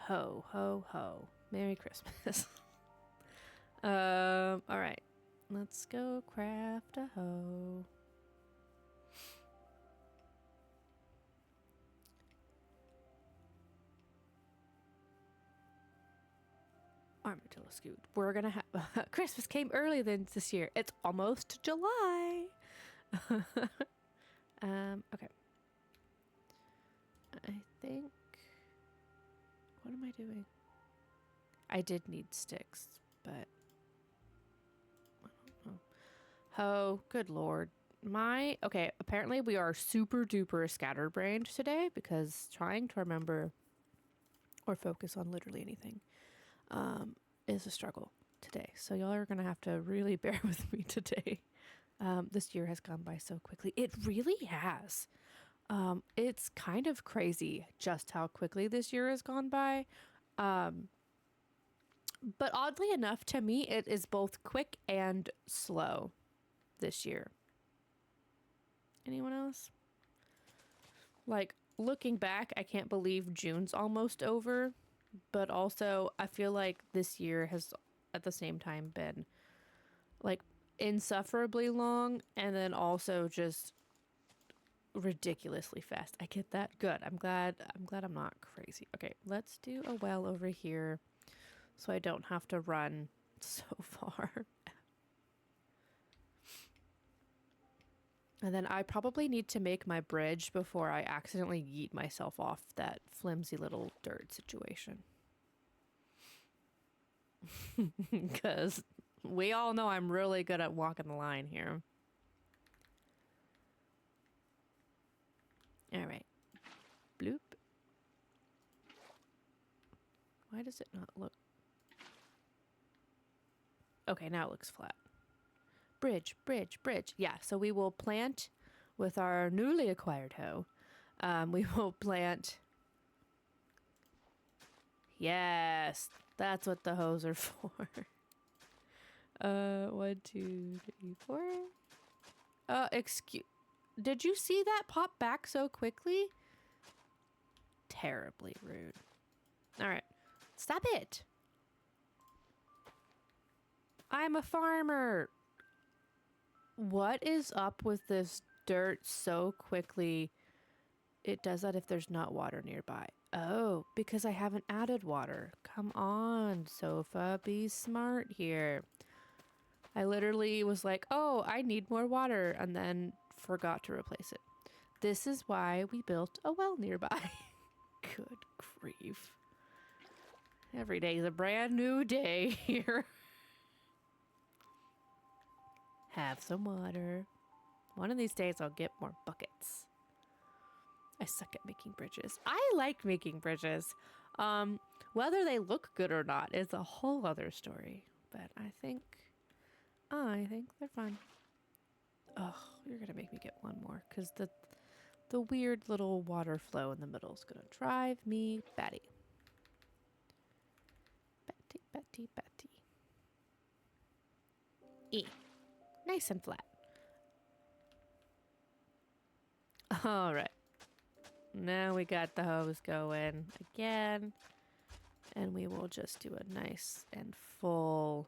Ho, ho, ho. Merry Christmas. All right. Let's go craft a hoe. Armadillo scoot. We're gonna have Christmas came earlier than this year. It's almost July. Okay. I think. What am I doing? I did need sticks, but I don't know. Oh, good lord. Okay, apparently we are super duper scatterbrained today because trying to remember or focus on literally anything is a struggle today. So y'all are gonna have to really bear with me today. This year has gone by so quickly. It really has. It's kind of crazy just how quickly this year has gone by. But oddly enough, to me, it is both quick and slow this year. Anyone else? Like, looking back, I can't believe June's almost over. But also, I feel like this year has, at the same time, been, like, insufferably long. And then also just ridiculously fast. I get that. Good. I'm glad I'm not crazy. Okay, let's do a well over here so I don't have to run so far. And then I probably need to make my bridge before I accidentally yeet myself off that flimsy little dirt situation. Because we all know I'm really good at walking the line here. All right. Bloop. Why does it not look? Okay, now it looks flat. Bridge, bridge, bridge. Yeah, so we will plant with our newly acquired hoe. We will plant. Yes, that's what the hoes are for. 1, 2, 3, 4. Excuse. Did you see that pop back so quickly? Terribly rude. All right, stop it. I'm a farmer. What is up with this dirt so quickly? It does that if there's not water nearby. Oh, because I haven't added water. Come on, Sofa, be smart here. I literally was like, oh, I need more water, and then forgot to replace it. This is why we built a well nearby. Good grief. Every day is a brand new day here. Have some water. One of these days I'll get more buckets. I suck at making bridges. I like making bridges. Whether they look good or not is a whole other story. But I think they're fun. Oh, you're gonna make me get one more because the weird little water flow in the middle is gonna drive me batty. Batty, batty, batty. E. Nice and flat. All right. Now we got the hose going again. And we will just do a nice and full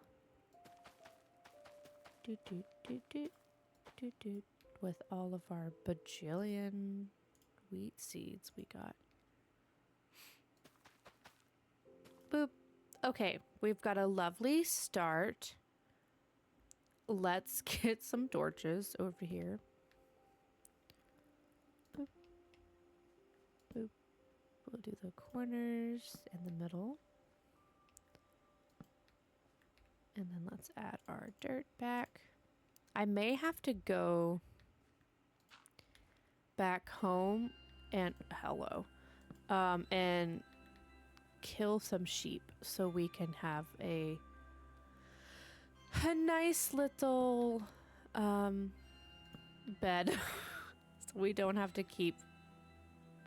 with all of our bajillion wheat seeds we got. Boop. Okay, we've got a lovely start. Let's get some torches over here. Boop. Boop. We'll do the corners in the middle. And then let's add our dirt back. I may have to go back home and and kill some sheep so we can have a nice little bed so we don't have to keep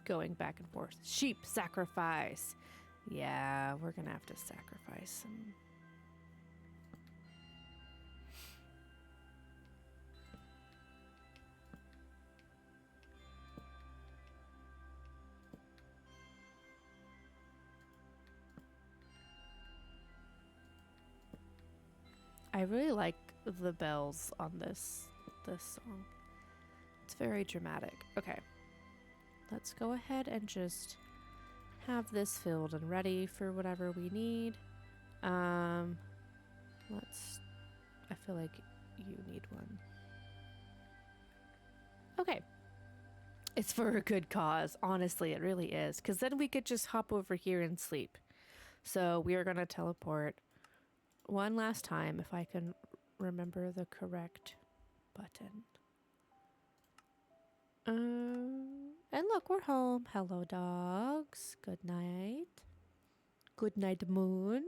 going back and forth. Sheep sacrifice. Yeah, we're gonna have to sacrifice some. I really like the bells on this song. It's very dramatic. Okay. Let's go ahead and just have this filled and ready for whatever we need. I feel like you need one. Okay. It's for a good cause. Honestly, it really is. Because then we could just hop over here and sleep. So we are going to teleport one last time if I can remember the correct button. And look, we're home. Hello, dogs. Good night. Good night, moon.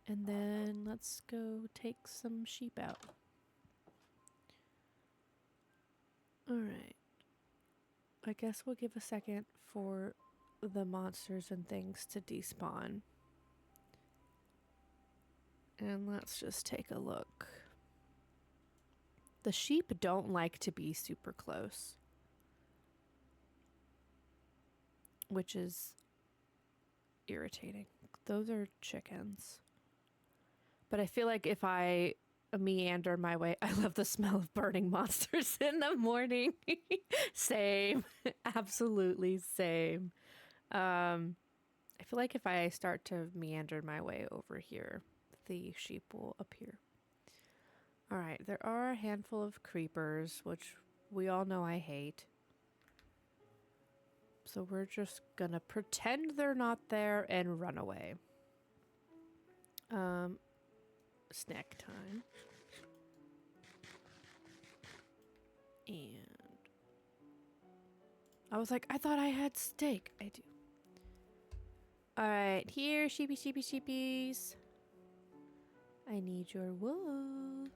And then let's go take some sheep out. All right. I guess we'll give a second for the monsters and things to despawn. And let's just take a look. The sheep don't like to be super close, which is irritating. Those are chickens. But I feel like if I meander my way, I love the smell of burning monsters in the morning. Same. Absolutely same. I feel like if I start to meander my way over here, the sheep will appear. All right, there are a handful of creepers, which we all know I hate. So we're just gonna pretend they're not there and run away. Snack time. And I was like, I thought I had steak. I do. All right, here, sheepy, sheepy, sheepies. I need your wool.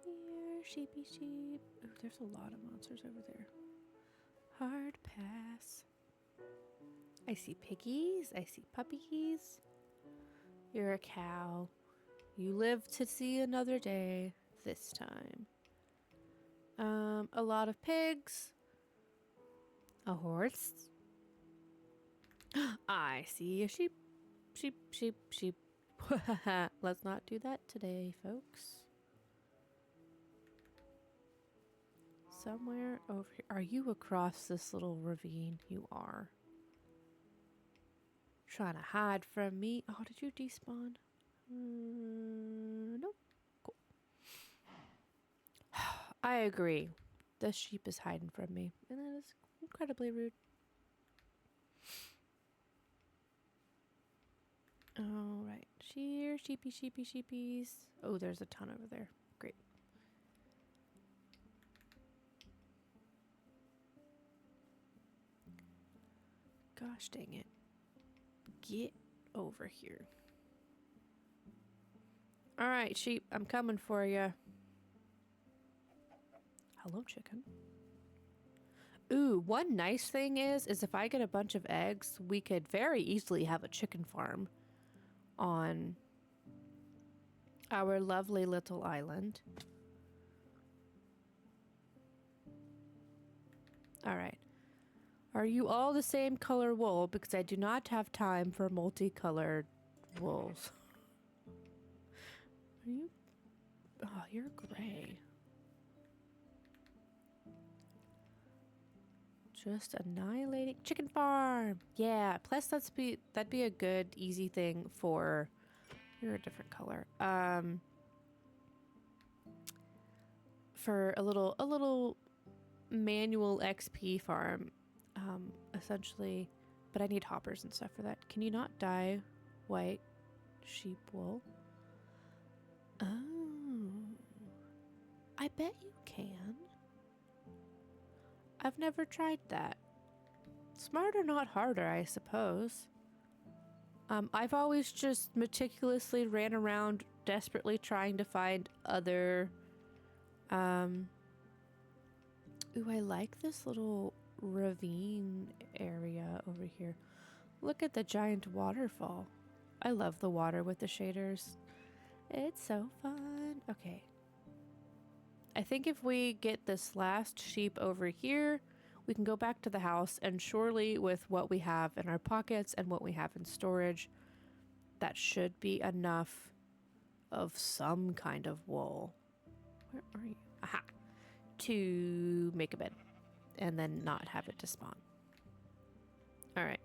Here, sheepy, sheep. Oh, there's a lot of monsters over there. Hard pass. I see piggies. I see puppies. You're a cow. You live to see another day this time. A lot of pigs. A horse. I see a sheep. Sheep, sheep, sheep. Let's not do that today, folks. Somewhere over here. Are you across this little ravine? You are. Trying to hide from me. Oh, did you despawn? Nope. Cool. I agree. This sheep is hiding from me, and that is incredibly rude. All right. Here, sheepy, sheepy, sheepies. Oh, there's a ton over there. Great. Gosh dang it. Get over here. All right, sheep. I'm coming for you. Hello, chicken. Ooh, one nice thing is if I get a bunch of eggs, we could very easily have a chicken farm on our lovely little island. All right. Are you all the same color wool? Because I do not have time for multicolored wools. Are you? Oh, you're gray. Just annihilating chicken farm. Yeah. Plus, that'd be a good easy thing for. You're a different color. For a little manual XP farm, essentially. But I need hoppers and stuff for that. Can you not dye white sheep wool? Oh, I bet you can. I've never tried that. Smarter, not harder, I suppose. I've always just meticulously ran around desperately trying to find other... Ooh, I like this little ravine area over here. Look at the giant waterfall. I love the water with the shaders. It's so fun. Okay. I think if we get this last sheep over here, we can go back to the house, and surely with what we have in our pockets and what we have in storage, that should be enough of some kind of wool. Where are you? Aha! To make a bed and then not have it to spawn. All right.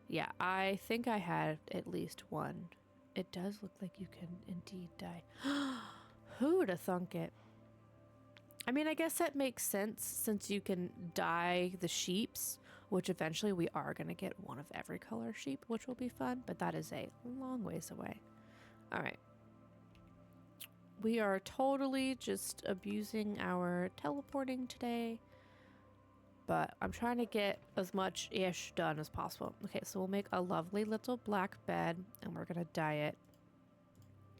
Yeah, I think I had at least one. It does look like you can indeed die. Who'd have thunk it? I mean, I guess that makes sense since you can dye the sheeps, which eventually we are going to get one of every color sheep, which will be fun, but that is a long ways away. All right. We are totally just abusing our teleporting today, but I'm trying to get as much-ish done as possible. Okay, so we'll make a lovely little black bed, and we're going to dye it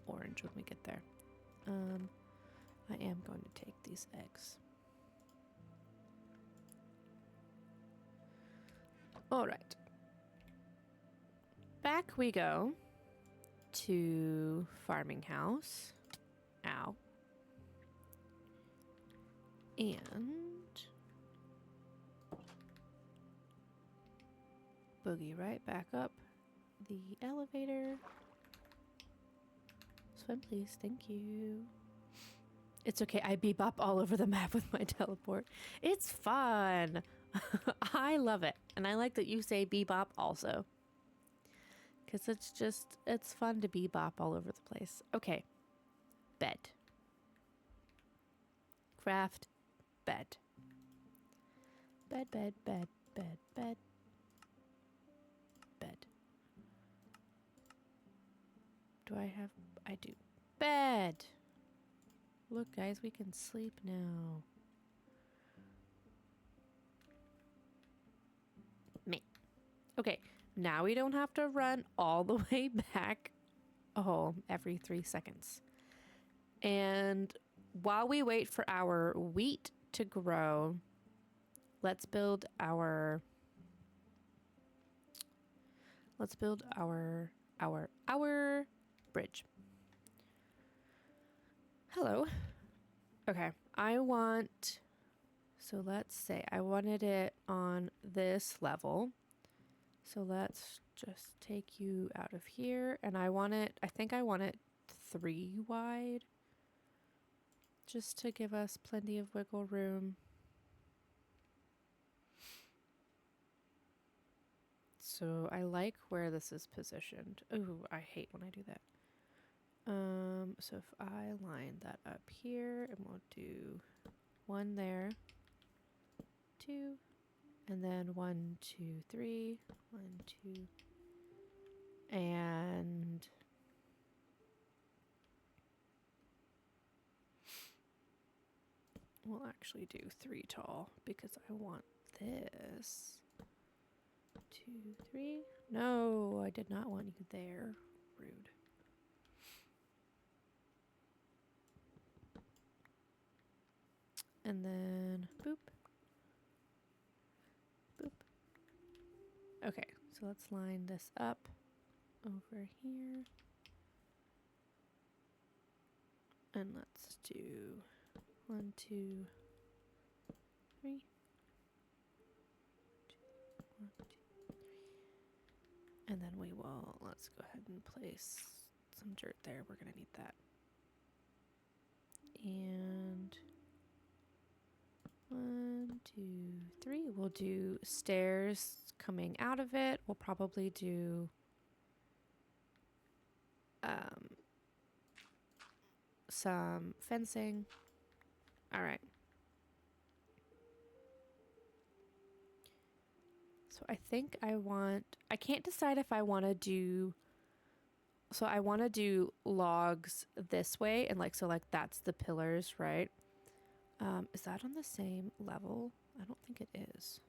orange when we get there. I am going to take these eggs. All right. Back we go to farming house. Ow. And boogie right back up the elevator. Swim, please. Thank you. It's okay. I bebop all over the map with my teleport. It's fun. I love it. And I like that you say bebop also. Because it's fun to bebop all over the place. Okay. Bed. Craft. Bed. Bed, bed, bed, bed, bed. Bed. Do I have... I do. Bed! Look, guys, we can sleep now. Me. Okay, now we don't have to run all the way back home every 3 seconds. And while we wait for our wheat to grow, let's build our bridge. Hello. Okay, so let's say I wanted it on this level. So let's just take you out of here, and I think I want it 3 wide, just to give us plenty of wiggle room. So I like where this is positioned. Ooh, I hate when I do that. So if I line that up here, and we'll do 1 there, 2, and then 1, 2, 3, 1, 2, and we'll actually do 3 tall because I want this. 2, 3. No, I did not want you there. Rude. And then boop. Boop. Okay, so let's line this up over here. And let's do 1, 2, 3. 1, 2, 3. And then let's go ahead and place some dirt there. We're going to need that. And 1, 2, 3. We'll do stairs coming out of it. We'll probably do some fencing. All right. So I think I can't decide if I want to do, so I want to do logs this way, and so that's the pillars, right? Is that on the same level? I don't think it is.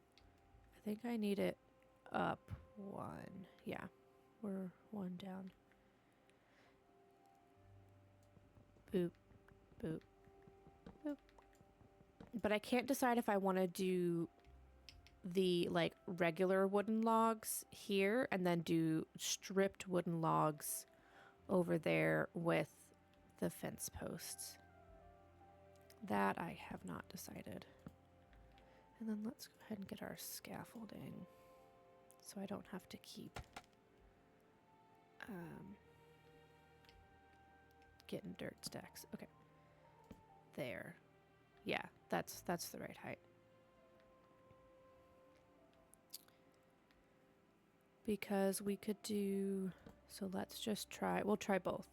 I think I need it up 1. Yeah, we're 1 down. Boop, boop, boop. But I can't decide if I want to do the regular wooden logs here and then do stripped wooden logs over there with the fence posts. That I have not decided. And then let's go ahead and get our scaffolding so I don't have to keep getting dirt stacks. Okay. There. Yeah, that's the right height. Because we could do, so let's just try, we'll try both.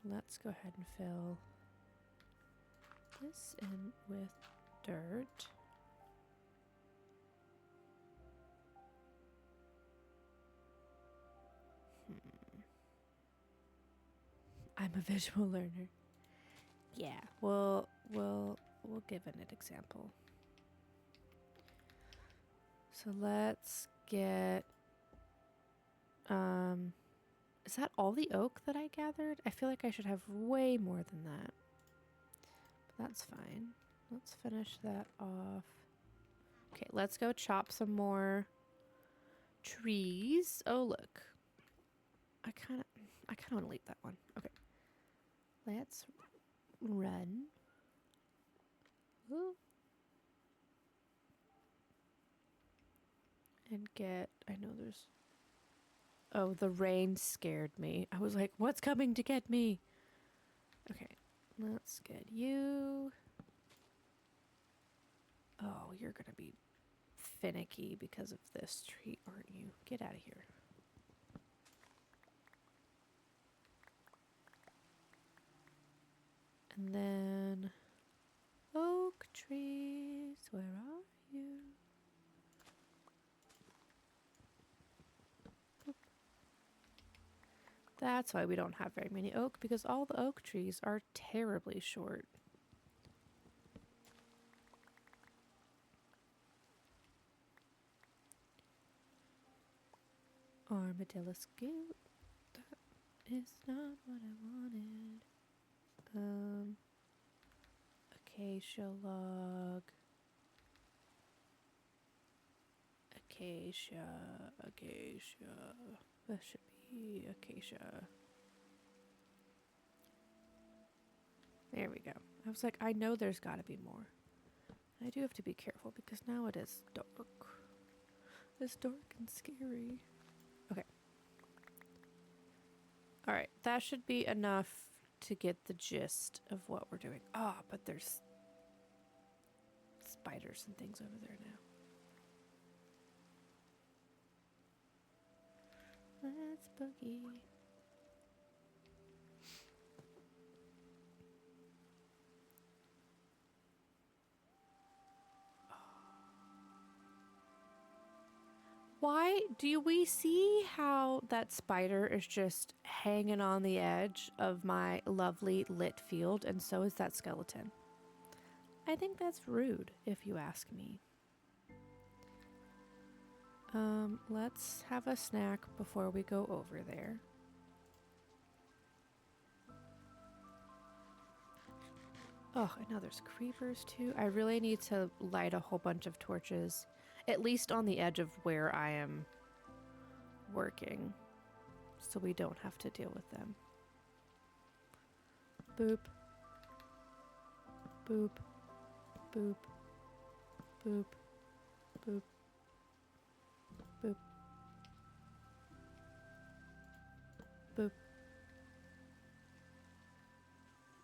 Let's go ahead and fill this in with dirt. I'm a visual learner. Yeah, we'll give an example. So let's get is that all the oak that I gathered? I feel like I should have way more than that. But that's fine. Let's finish that off. Okay, let's go chop some more trees. Oh, look. I kind of want to leave that one. Okay. Let's run. Ooh. And get, I know there's, oh, the rain scared me. I was like, what's coming to get me? Okay, let's get you. Oh, you're gonna be finicky because of this tree, aren't you? Get out of here. And then oak trees, where are you? Boop. That's why we don't have very many oak, because all the oak trees are terribly short. Armadillo scoot. That is not what I wanted. Acacia log. Acacia. That should be acacia. There we go. I was like, I know there's gotta be more. I do have to be careful because now it is dark. It's dark and scary. Okay. Alright, that should be enough to get the gist of what we're doing. Ah, but there's spiders and things over there now. Let's boogie. Why do we see how that spider is just hanging on the edge of my lovely lit field, and so is that skeleton? I think that's rude, if you ask me. Let's have a snack before we go over there. Oh, and now there's creepers too. I really need to light a whole bunch of torches, at least on the edge of where I am working, so we don't have to deal with them. Boop. Boop. Boop. Boop. Boop. Boop. Boop.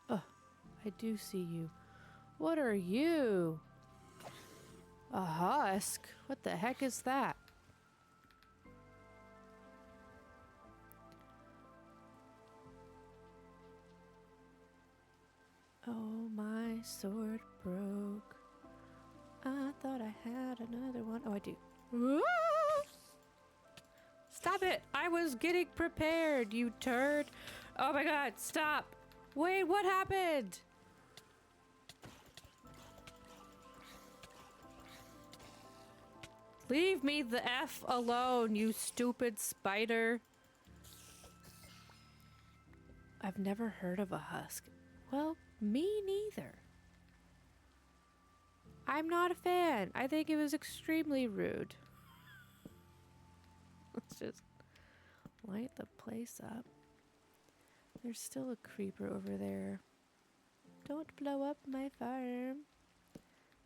Oh, I do see you. What are you? A husk? What the heck is that? Oh, my sword broke. I thought I had another one. Oh, I do. Stop it! I was getting prepared, you turd! Oh my god, stop! Wait, what happened? Leave me the F alone, you stupid spider. I've never heard of a husk. Well, me neither. I'm not a fan. I think it was extremely rude. Let's just light the place up. There's still a creeper over there. Don't blow up my farm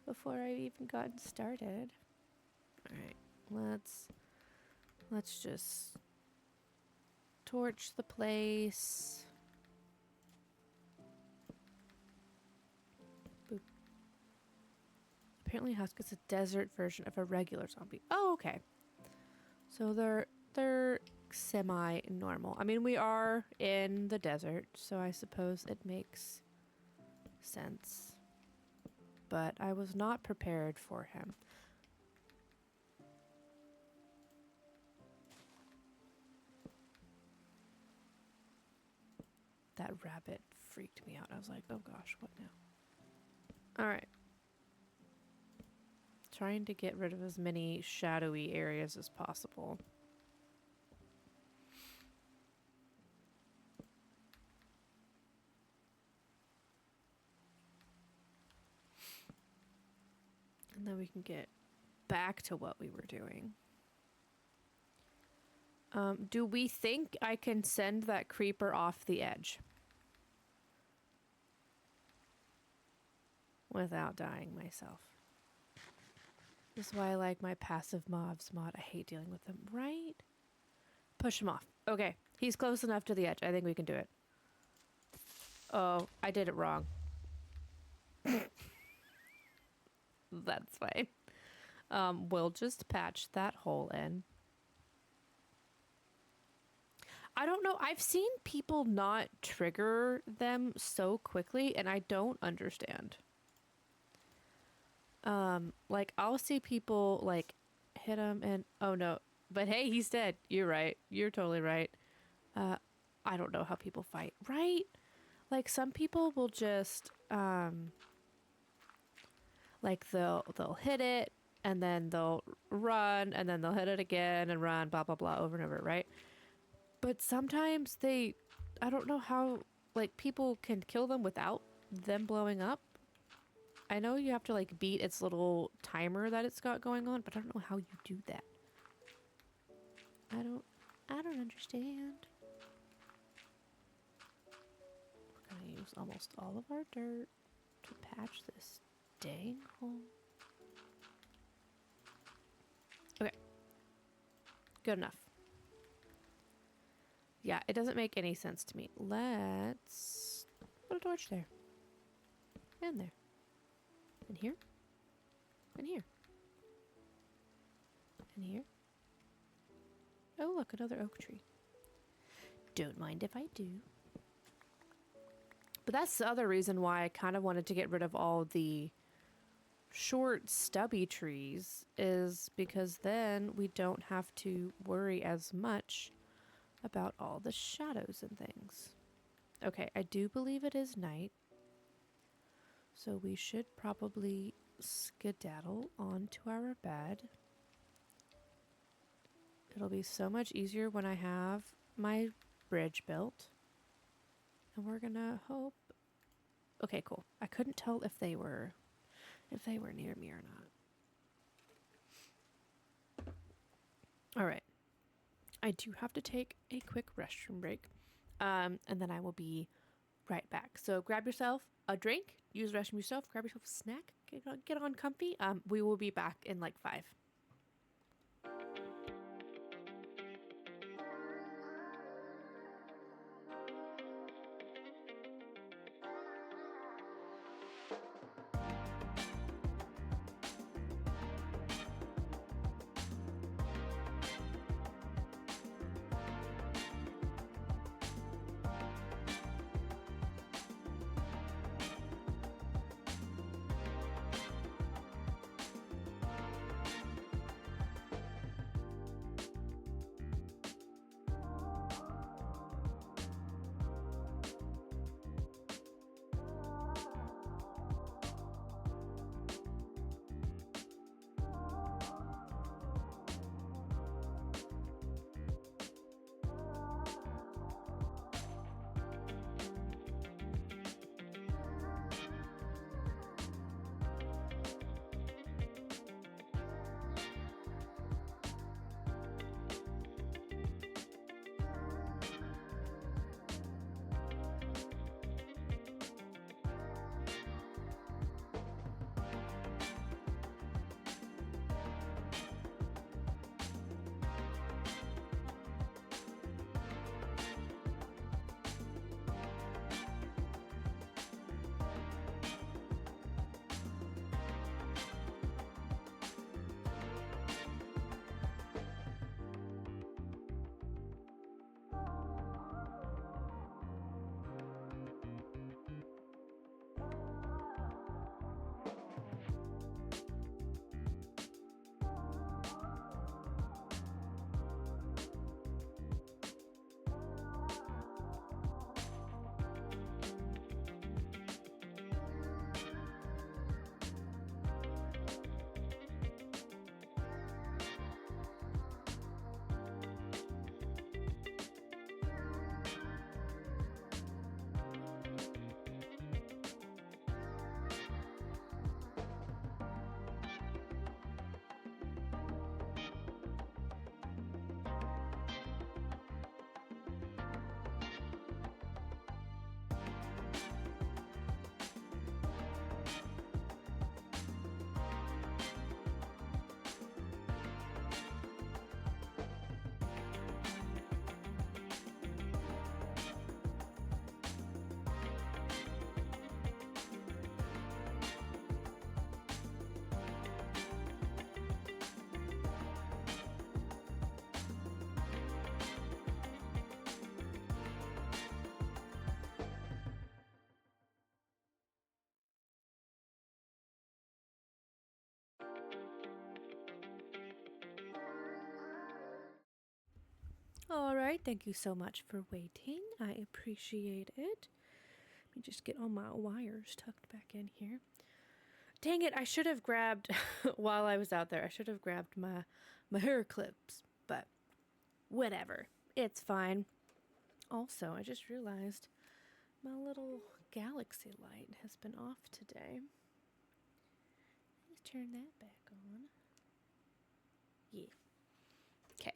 before I've even gotten started. Alright, let's just torch the place. Boop. Apparently husk is a desert version of a regular zombie. Oh, okay. So they're semi-normal. I mean, we are in the desert, so I suppose it makes sense. But I was not prepared for him. That rabbit freaked me out. I was like, oh gosh, what now? Alright. Trying to get rid of as many shadowy areas as possible. And then we can get back to what we were doing. Do we think I can send that creeper off the edge without dying myself? This is why I like my passive mobs mod. I hate dealing with them, right? Push him off. Okay, he's close enough to the edge. I think we can do it. Oh, I did it wrong. That's fine. We'll just patch that hole in. I don't know. I've seen people not trigger them so quickly, and I don't understand. Like, I'll see people, like, hit him and, oh no. But hey, he's dead. You're right. You're totally right. I don't know how people fight, right? Like, some people will just, like, they'll hit it, and then they'll run, and then they'll hit it again and run, blah, blah, blah, over and over, right? But sometimes I don't know how, like, people can kill them without them blowing up. I know you have to, like, beat its little timer that it's got going on, but I don't know how you do that. I don't understand. We're gonna use almost all of our dirt to patch this dang hole. Okay. Good enough. Yeah, it doesn't make any sense to me. Let's put a torch there. And there. And here. And here. And here. Oh, look, another oak tree. Don't mind if I do. But that's the other reason why I kind of wanted to get rid of all the short, stubby trees, is because then we don't have to worry as much about all the shadows and things. Okay, I do believe it is night. So we should probably skedaddle onto our bed. It'll be so much easier when I have my bridge built. And we're gonna hope. Okay, cool. I couldn't tell if they were near me or not. All right. I do have to take a quick restroom break. And then I will be right back. So grab yourself a drink, use the restroom yourself, grab yourself a snack, get on comfy. We will be back in like 5. right, thank you so much for waiting. I appreciate it. Let me just get all my wires tucked back in here. Dang it, I should have grabbed, while I was out there, I should have grabbed my hair clips, but whatever. It's fine. Also, I just realized my little galaxy light has been off today. Let's turn that back on. Yeah. Okay.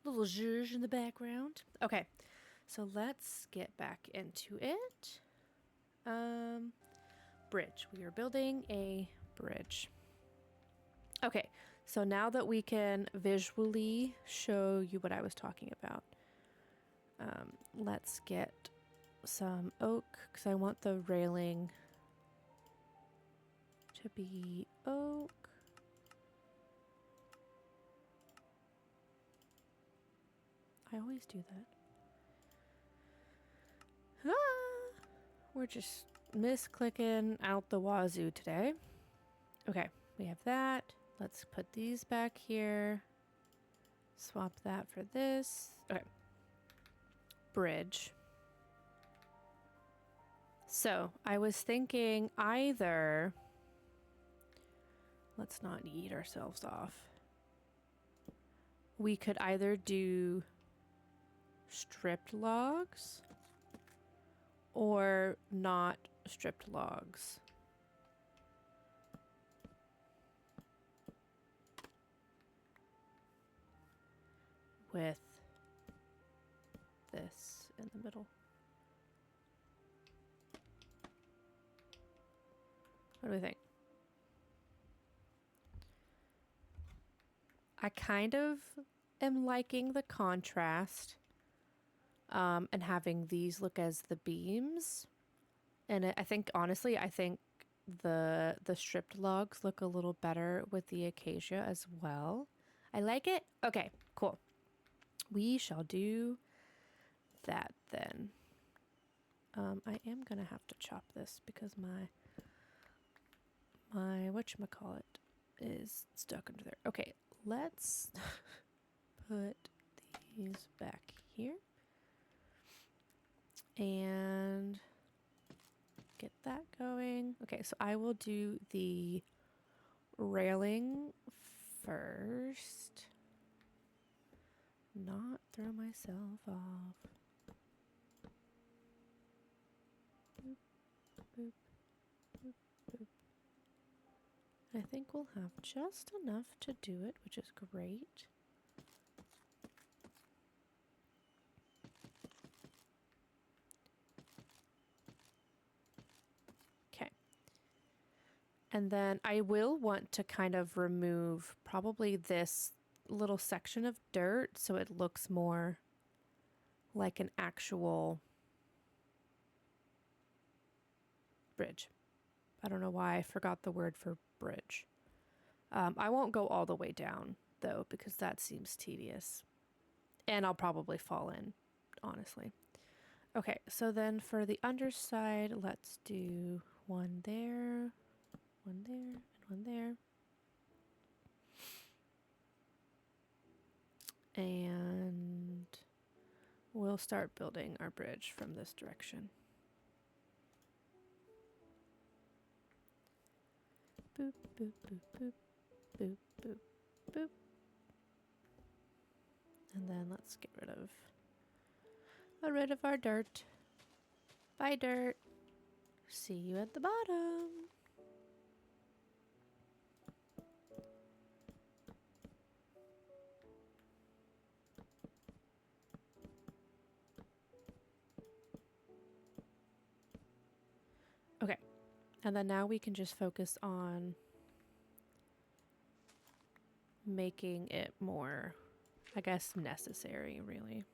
Little zhuzh in the background. Okay. So let's get back into it. Bridge. We are building a bridge. Okay. So now that we can visually show you what I was talking about, let's get some oak because I want the railing to be oak. I always do that. Ah, we're just misclicking out the wazoo today. Okay, we have that. Let's put these back here. Swap that for this. Okay. Bridge. So I was thinking either, let's not eat ourselves off. We could either do stripped logs or not stripped logs. With this in the middle. What do we think? I kind of am liking the contrast and having these look as the beams. And I think, honestly, I think the stripped logs look a little better with the acacia as well. I like it. Okay, cool. We shall do that then. I am going to have to chop this because my whatchamacallit is stuck under there. Okay, let's put these back here and get that going. Okay, so I will do the railing first. Not throw myself off. Boop, boop, boop, boop. I think we'll have just enough to do it, which is great. Okay. And then I will want to kind of remove probably this little section of dirt so it looks more like an actual bridge. I don't know why I forgot the word for bridge. I won't go all the way down though because that seems tedious. And I'll probably fall in, honestly. Okay, so then for the underside, let's do one there, and one there. And we'll start building our bridge from this direction. Boop, boop, boop, boop, boop, boop, boop. And then let's get rid of our dirt. Bye, dirt. See you at the bottom. Okay, and then now we can just focus on making it more, I guess, necessary, really.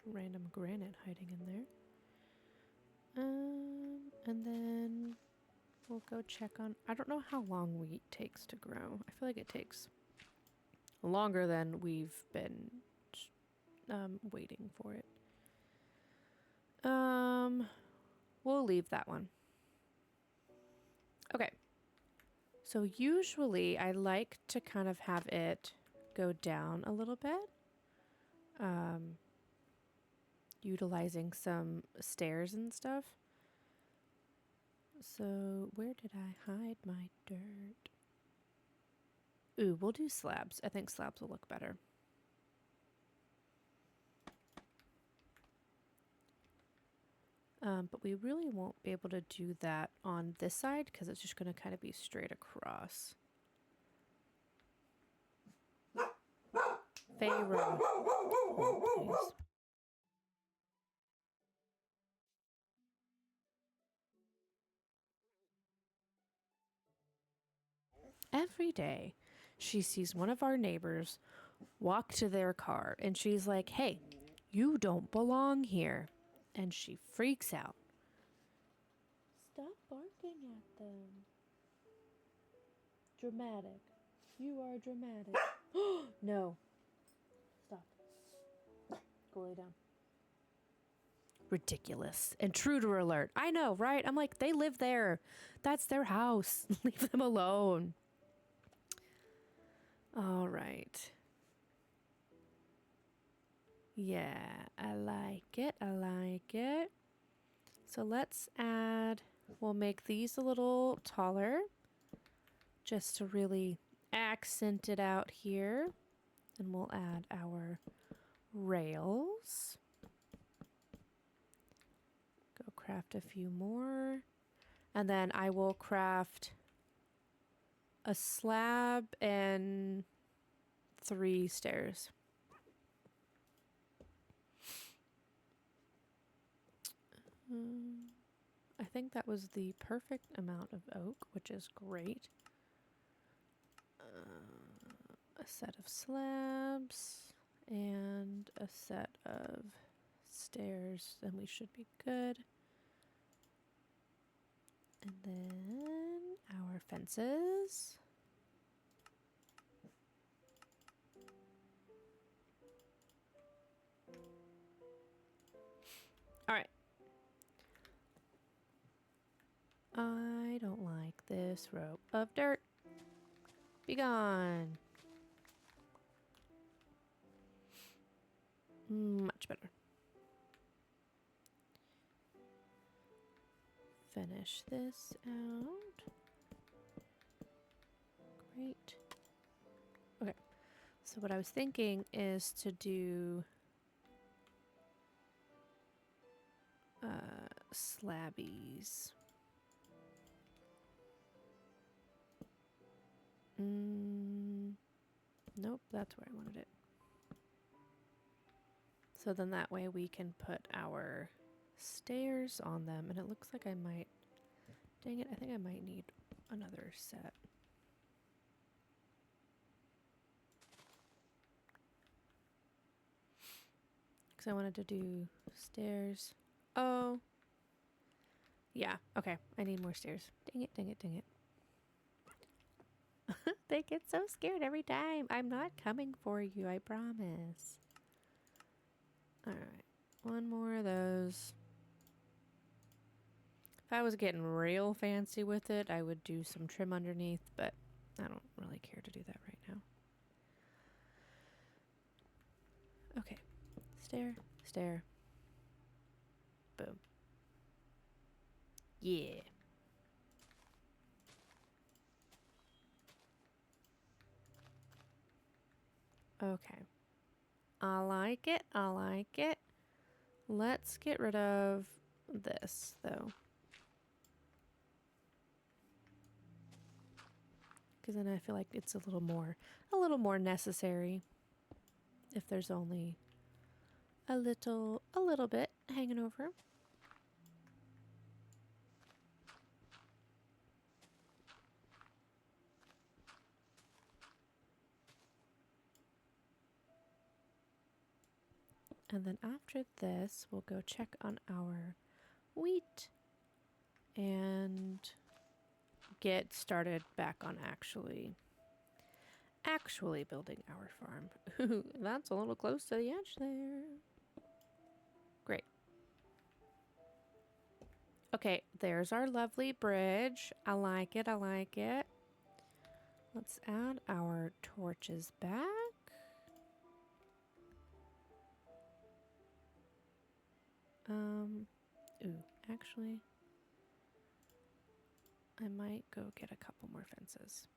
Random granite hiding in there. And then we'll go check on, I don't know how long wheat takes to grow. I feel like it takes longer than we've been waiting for it. We'll leave that one. Okay. So usually I like to kind of have it go down a little bit. Utilizing some stairs and stuff. So where did I hide my dirt? Ooh, we'll do slabs. I think slabs will look better. But we really won't be able to do that on this side because it's just going to kind of be straight across. Pharaoh. Oh, every day, she sees one of our neighbors walk to their car and she's like, "Hey, you don't belong here." And she freaks out. Stop barking at them. Dramatic. You are dramatic. No. Stop. Go lay down. Ridiculous. Intruder alert. I know, right? I'm like, they live there. That's their house. Leave them alone. All right. Yeah, I like it. I like it. So let's add, we'll make these a little taller just to really accent it out here. And we'll add our rails. Go craft a few more. And then I will craft a slab and 3 stairs. I think that was the perfect amount of oak, which is great. A set of slabs and a set of stairs, and we should be good. And then our fences. All right. I don't like this row of dirt. Be gone. Much better. Finish this out. Great. Okay. So what I was thinking is to do slabbies. Nope, that's where I wanted it. So then that way we can put our stairs on them, and it looks like I might, dang it, I think I might need another set. Because I wanted to do stairs. Oh. Yeah, okay, I need more stairs. Dang it, dang it, dang it. They get so scared every time. I'm not coming for you, I promise. Alright, one more of those. If I was getting real fancy with it, I would do some trim underneath, but I don't really care to do that right now. Okay, stair, stair. Boom. Yeah. Okay. I like it. I like it. Let's get rid of this, though. Because then I feel like it's a little more necessary if there's only a little bit hanging over. And then after this, we'll go check on our wheat and get started back on actually building our farm. That's a little close to the edge there. Great. Okay, there's our lovely bridge. I like it, I like it. Let's add our torches back. Ooh, actually, I might go get a couple more fences.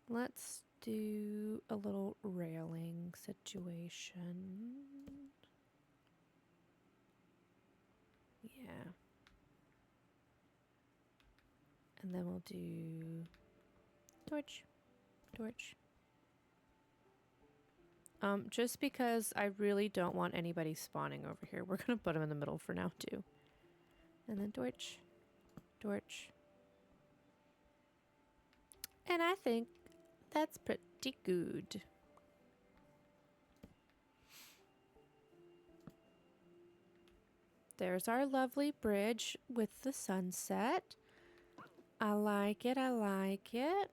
Let's do a little railing situation. Yeah. And then we'll do torch, torch. Just because I really don't want anybody spawning over here. We're gonna put them in the middle for now too. And then torch, torch. And I think that's pretty good. There's our lovely bridge with the sunset. I like it, I like it.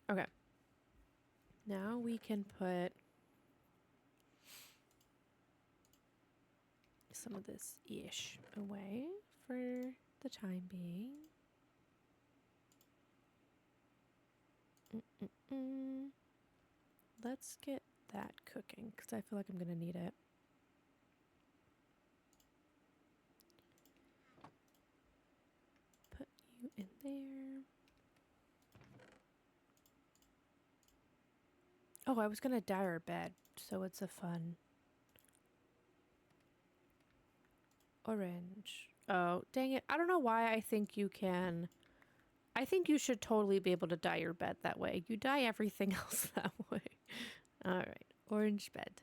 Okay. Now we can put some of this ish away for the time being. Let's get that cooking because I feel like I'm going to need it. Put you in there. Oh, I was going to dye our bed, so it's a fun orange. Oh, dang it. I don't know why I think you can. I think you should totally be able to dye your bed that way. You dye everything else that way. All right, orange bed.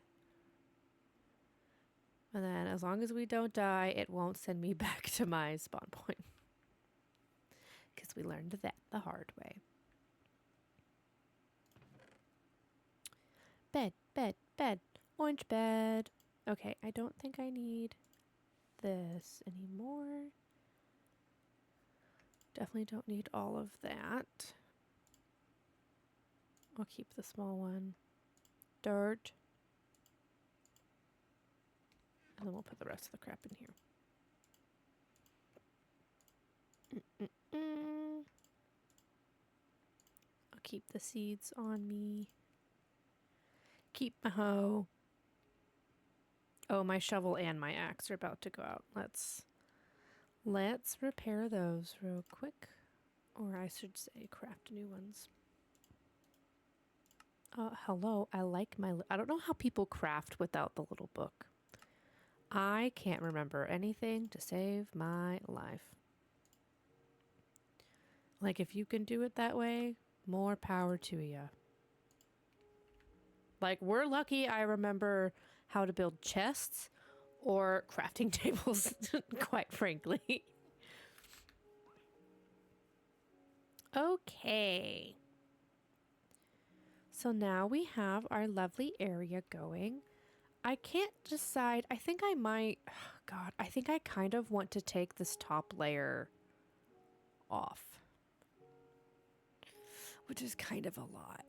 And then as long as we don't die, it won't send me back to my spawn point. Because we learned that the hard way. Bed, bed, bed. Orange bed. Okay, I don't think I need this anymore. Definitely don't need all of that. I'll keep the small one. Dirt. And then we'll put the rest of the crap in here. I'll keep the seeds on me. Keep my hoe. Oh, my shovel and my axe are about to go out. Let's repair those real quick. Or I should say craft new ones. Hello, I like my... I don't know how people craft without the little book. I can't remember anything to save my life. Like, if you can do it that way, more power to you. Like, we're lucky I remember how to build chests or crafting tables, quite frankly. Okay. So now we have our lovely area going. I can't decide. I think I might... God, I think I kind of want to take this top layer off. Which is kind of a lot.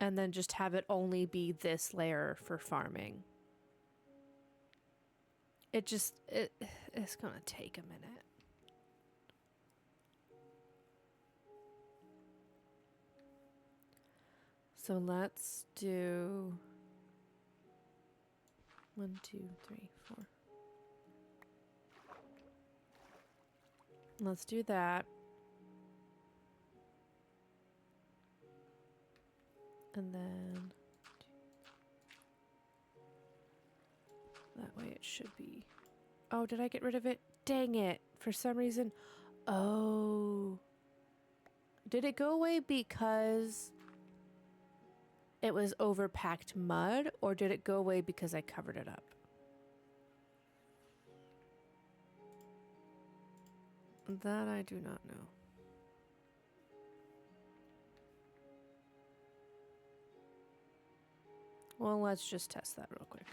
And then just have it only be this layer for farming. It's gonna take a minute. So let's do 1, 2, 3, 4. Let's do that. And then that way it should be. Oh, did I get rid of it? Dang it. For some reason. Oh. Did it go away because it was overpacked mud, or did it go away because I covered it up? That I do not know. Well, let's just test that real quick.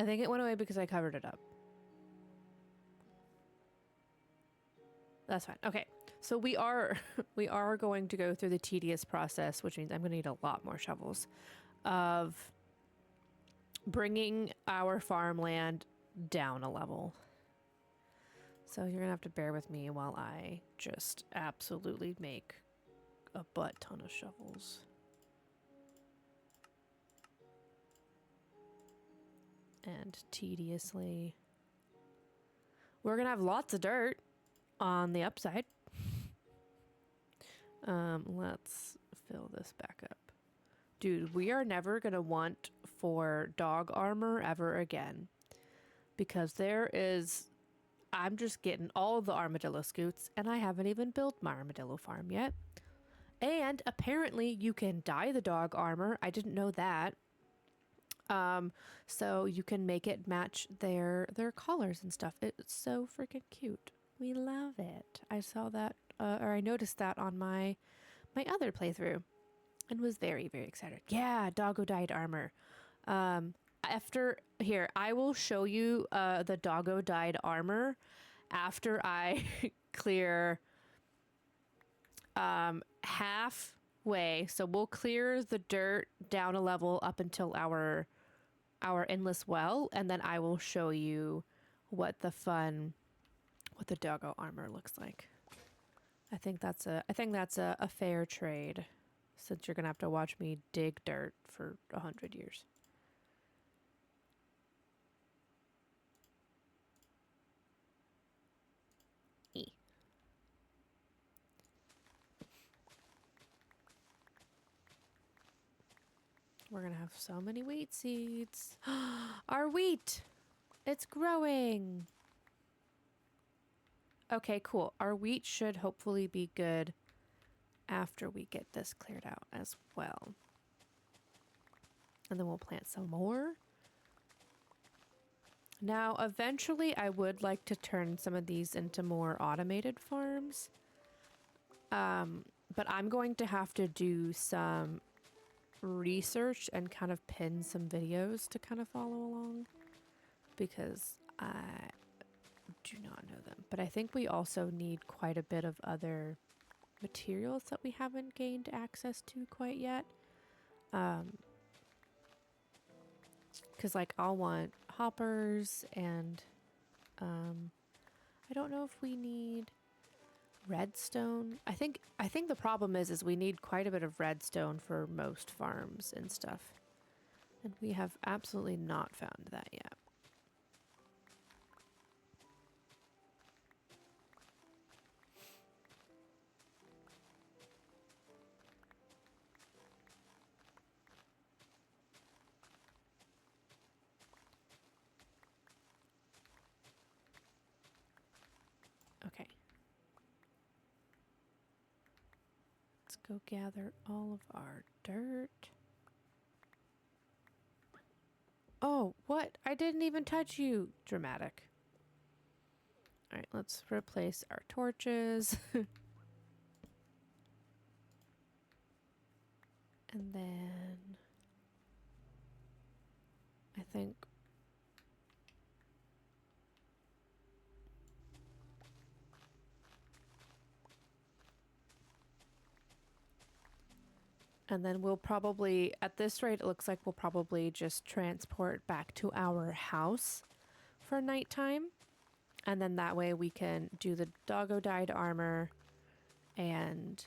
I think it went away because I covered it up. That's fine. Okay. So we are we are going to go through the tedious process, which means I'm going to need a lot more shovels, of bringing our farmland down a level. So you're going to have to bear with me while I just absolutely make a butt ton of shovels. And tediously, we're going to have lots of dirt on the upside. Let's fill this back up. Dude, we are never going to want for dog armor ever again. Because I'm just getting all of the armadillo scoots, and I haven't even built my armadillo farm yet. And apparently you can dye the dog armor. I didn't know that. So you can make it match their collars and stuff. It's so freaking cute. We love it. I saw that, or I noticed that on my other playthrough, and was very, very excited. Yeah, doggo dyed armor. After here, I will show you the doggo dyed armor after I clear halfway. So we'll clear the dirt down a level up until our endless well, and then I will show you what the doggo armor looks like. I think that's a fair trade, since you're gonna have to watch me dig dirt for 100 years. We're gonna have so many wheat seeds. Our wheat! It's growing! Okay, cool. Our wheat should hopefully be good after we get this cleared out as well. And then we'll plant some more. Now, eventually I would like to turn some of these into more automated farms. But I'm going to have to do some research and kind of pin some videos to kind of follow along, because I do not know them. But I think we also need quite a bit of other materials that we haven't gained access to quite yet. Because like I'll want hoppers, and I don't know if we need redstone. I think the problem is we need quite a bit of redstone for most farms and stuff. And we have absolutely not found that yet. Okay. Let's go gather all of our dirt. Oh, what? I didn't even touch you. Dramatic. All right, let's replace our torches. And then I think and then we'll probably, at this rate, it looks like we'll probably just transport back to our house for nighttime. And then that way we can do the doggo dyed armor and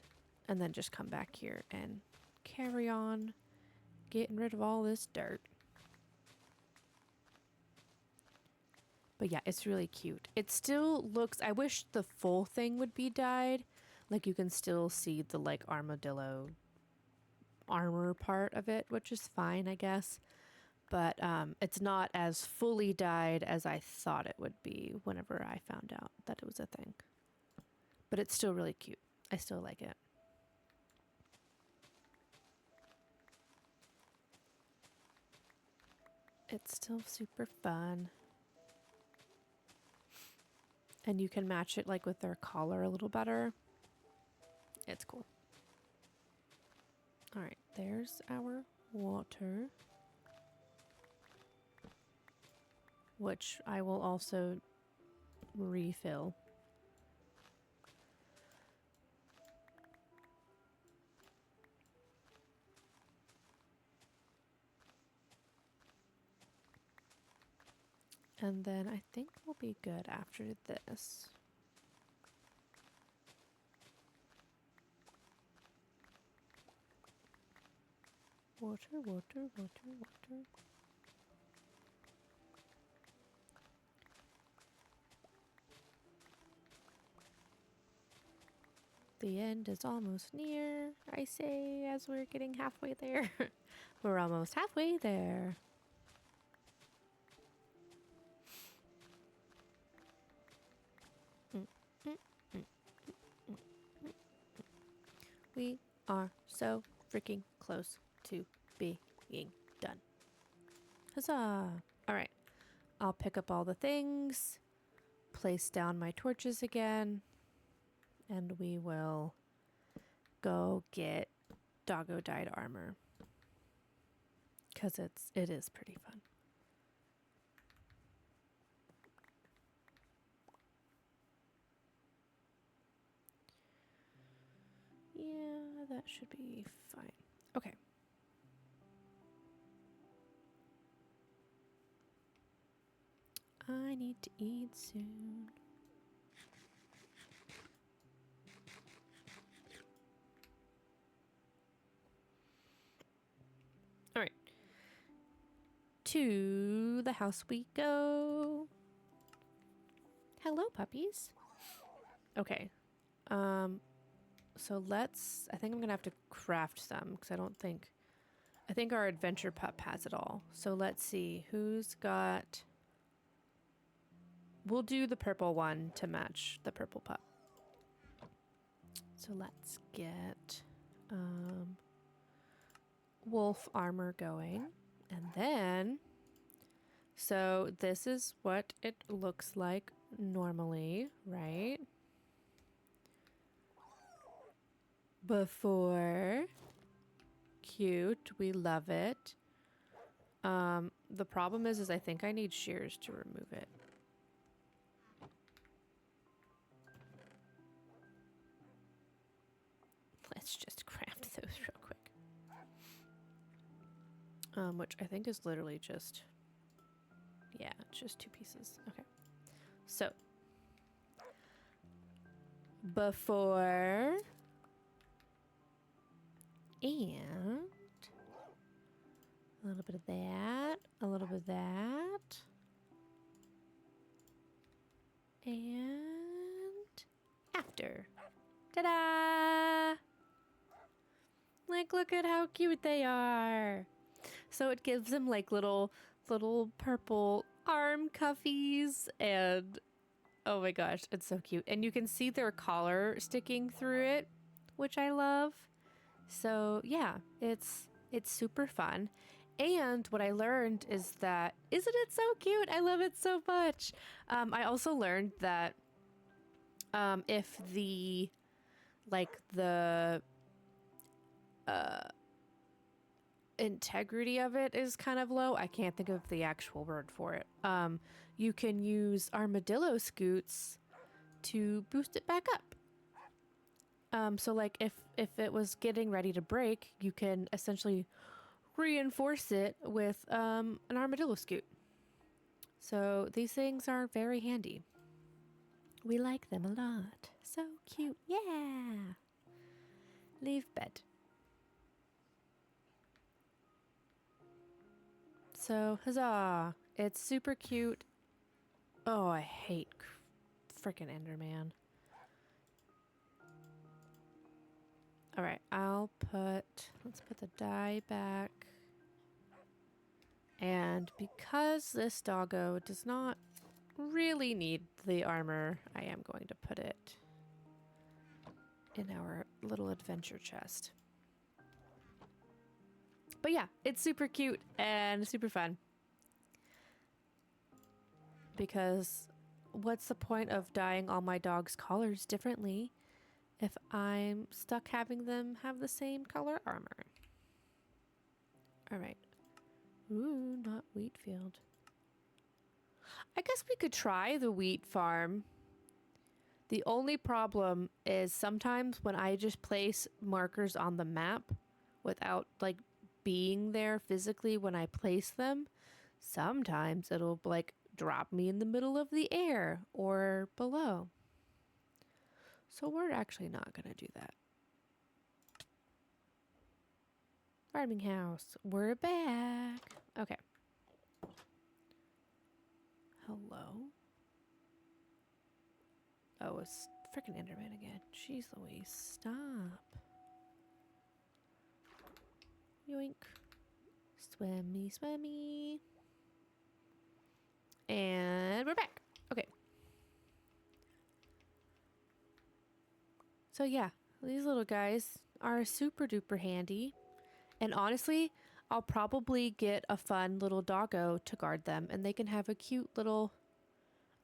then just come back here and carry on getting rid of all this dirt. But yeah, it's really cute. It still looks, I wish the full thing would be dyed. Like you can still see the like armadillo armor part of it, which is fine, I guess. But it's not as fully dyed as I thought it would be whenever I found out that it was a thing. But it's still really cute. I still like it. It's still super fun. And you can match it like with their collar a little better. It's cool. All right, there's our water. which I will also refill. And then I think we'll be good after this. Water, water, water, water. The end is almost near, I say, as we're getting halfway there. We're almost halfway there. We are so freaking close to being done. Huzzah! All right, I'll pick up all the things, place down my torches again, and we will go get doggo dyed armor, because it is pretty fun. Yeah, that should be fine. Okay. I need to eat soon. All right. To the house we go. Hello, puppies. Okay. So I think I'm gonna have to craft some because I think our adventure pup has it all. So let's see who's got. We'll do the purple one to match the purple pup. So let's get wolf armor going. And then, so this is what it looks like normally, right? Before. Cute. We love it. The problem is I think I need shears to remove it. Let's just craft those real quick. Which I think is literally just, yeah, just 2 pieces. Okay. So, before and a little bit of that, a little bit of that, and after. Ta-da! Like, look at how cute they are. So it gives them like little purple arm cuffies, and oh my gosh, it's so cute. And you can see their collar sticking through it, which I love. So yeah, it's super fun. And what I learned is that, isn't it so cute? I love it so much. I also learned that if the integrity of it is kind of low, I can't think of the actual word for it. You can use armadillo scoots to boost it back up. So like if it was getting ready to break, you can essentially reinforce it with an armadillo scoot. So these things are very handy. We like them a lot. So cute. Yeah. Leave bed. So, huzzah. It's super cute. Oh, I hate frickin' Enderman. All right, let's put the dye back. And because this doggo does not really need the armor, I am going to put it in our little adventure chest. But yeah, it's super cute and super fun. Because what's the point of dyeing all my dog's collars differently if I'm stuck having them have the same color armor? All right. Ooh, not wheat field. I guess we could try the wheat farm. The only problem is sometimes when I just place markers on the map without like being there physically when I place them, sometimes it'll like drop me in the middle of the air or below. So we're actually not going to do that. Farming house, we're back. Okay. Hello? Oh, it's freaking Enderman again. Jeez Louise, stop. Yoink. Swimmy, swimmy. And we're back. Okay. So yeah, these little guys are super duper handy. And honestly, I'll probably get a fun little doggo to guard them, and they can have a cute little...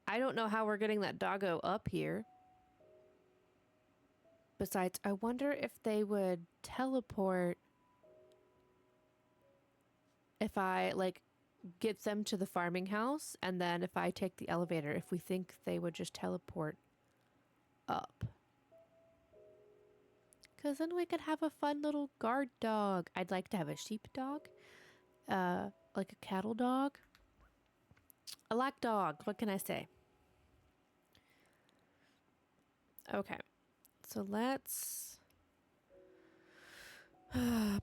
I don't know how we're getting that doggo up here. Besides, I wonder if they would teleport if I, like, get them to the farming house, and then if I take the elevator, if we think they would just teleport up. Because then we could have a fun little guard dog. I'd like to have a sheep dog. Like a cattle dog. I like dogs. What can I say? Okay. So let's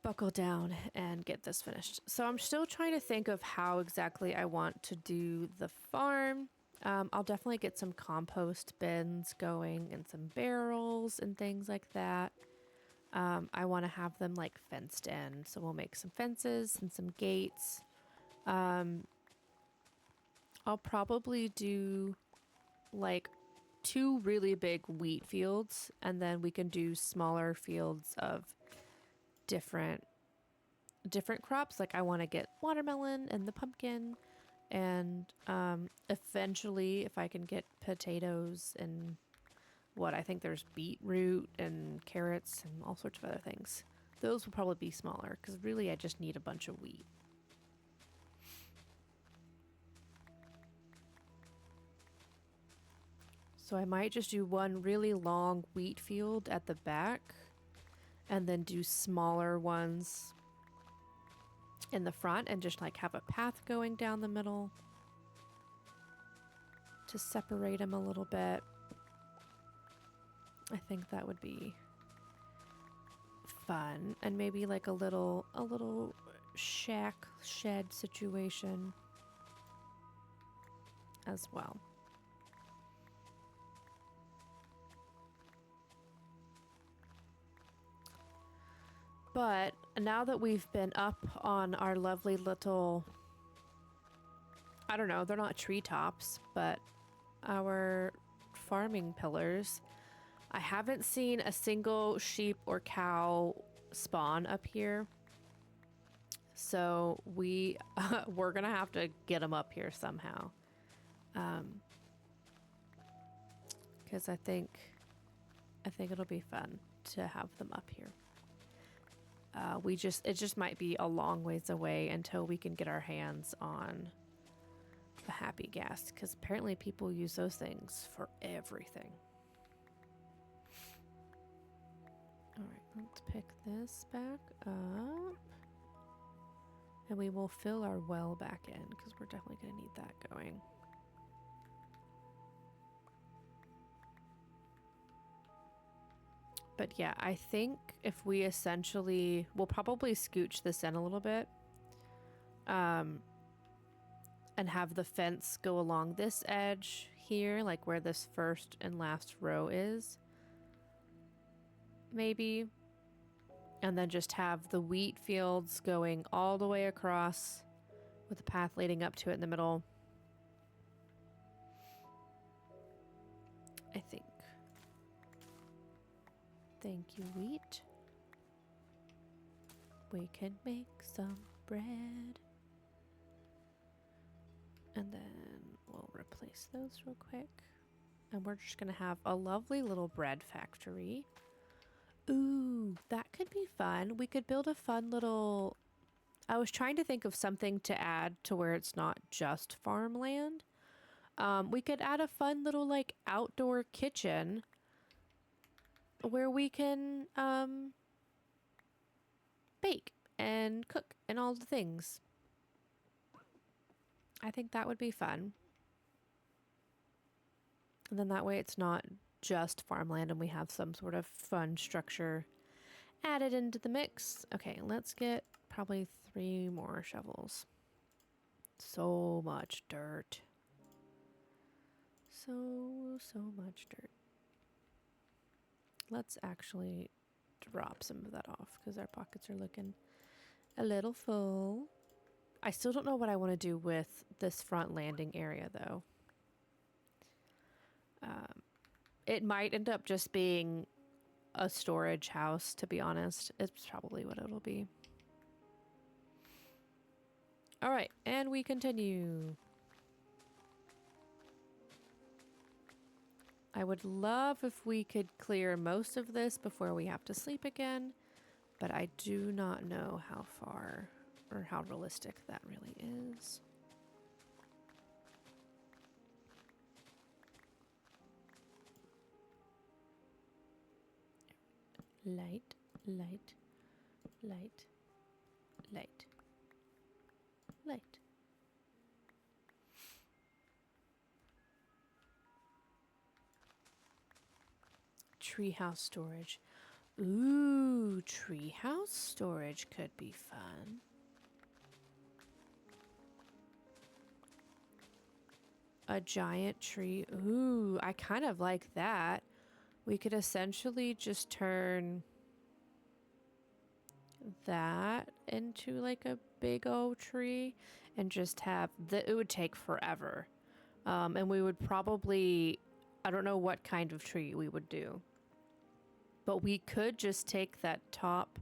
buckle down and get this finished. So I'm still trying to think of how exactly I want to do the farm. I'll definitely get some compost bins going and some barrels and things like that. I want to have them like fenced in. So we'll make some fences and some gates. I'll probably do like 2 really big wheat fields, and then we can do smaller fields of different crops. Like I want to get watermelon and the pumpkin, and eventually if I can get potatoes and what I think there's beetroot and carrots and all sorts of other things. Those will probably be smaller because really I just need a bunch of wheat. So I might just do one really long wheat field at the back and then do smaller ones in the front and just like have a path going down the middle to separate them a little bit. I think that would be fun. And maybe like a little shack shed situation as well. But now that we've been up on our lovely little, I don't know, they're not treetops, but our farming pillars, I haven't seen a single sheep or cow spawn up here. So we're gonna have to get them up here somehow. Because I think it'll be fun to have them up here. It just might be a long ways away until we can get our hands on the happy gas, because apparently people use those things for everything. All right, let's pick this back up, and we will fill our well back in because we're definitely going to need that going. But yeah, I think if we essentially, we'll probably scooch this in a little bit, and have the fence go along this edge here, like where this first and last row is, maybe, and then just have the wheat fields going all the way across with a path leading up to it in the middle. I think. Thank you, wheat. We can make some bread. And then we'll replace those real quick. And we're just going to have a lovely little bread factory. Ooh, that could be fun. We could build a fun little... I was trying to think of something to add to where it's not just farmland. We could add a fun little like outdoor kitchen where we can bake and cook and all the things. I think that would be fun. And then that way it's not just farmland and we have some sort of fun structure added into the mix. Okay, let's get probably 3 more shovels. So much dirt. So much dirt. Let's actually drop some of that off because our pockets are looking a little full. I still don't know what I want to do with this front landing area though. It might end up just being a storage house, to be honest. It's probably what it'll be. All right, and we continue. I would love if we could clear most of this before we have to sleep again, but I do not know how far or how realistic that really is. Light, light, light, light, light. Treehouse storage. Ooh, treehouse storage could be fun. A giant tree. Ooh, I kind of like that. We could essentially just turn that into like a big old tree and just have it would take forever. And we would probably, I don't know what kind of tree we would do, but we could just take that top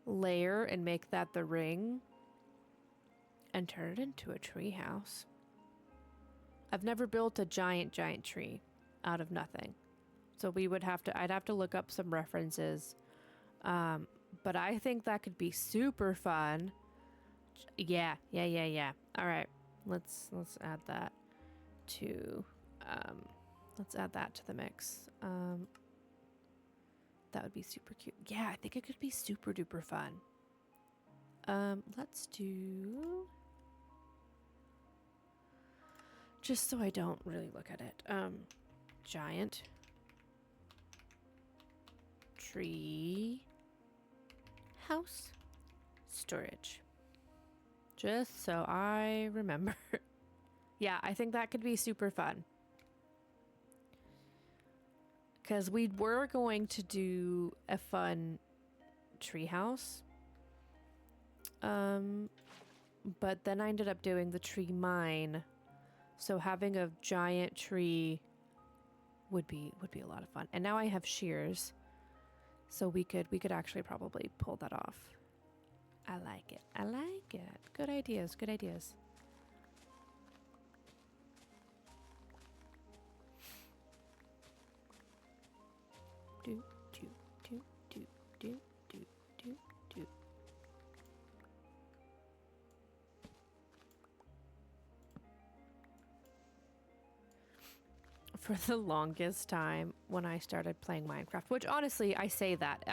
layer and make that the ring and turn it into a tree house. I've never built a giant tree out of nothing. So I'd have to look up some references. But I think that could be super fun. Yeah. All right. Let's add that to, the mix. That would be super cute. Yeah, I think it could be super duper fun. Let's do, just so I don't really look at it. Giant tree house storage. Just so I remember. Yeah, I think that could be super fun. Because we were going to do a fun treehouse. But then I ended up doing the tree mine. So having a giant tree would be a lot of fun. And now I have shears. So we could actually probably pull that off. I like it. I like it. Good ideas. Good ideas. Do, do, do, do, do, do, do, do. For the longest time when I started playing Minecraft, which honestly, I say that,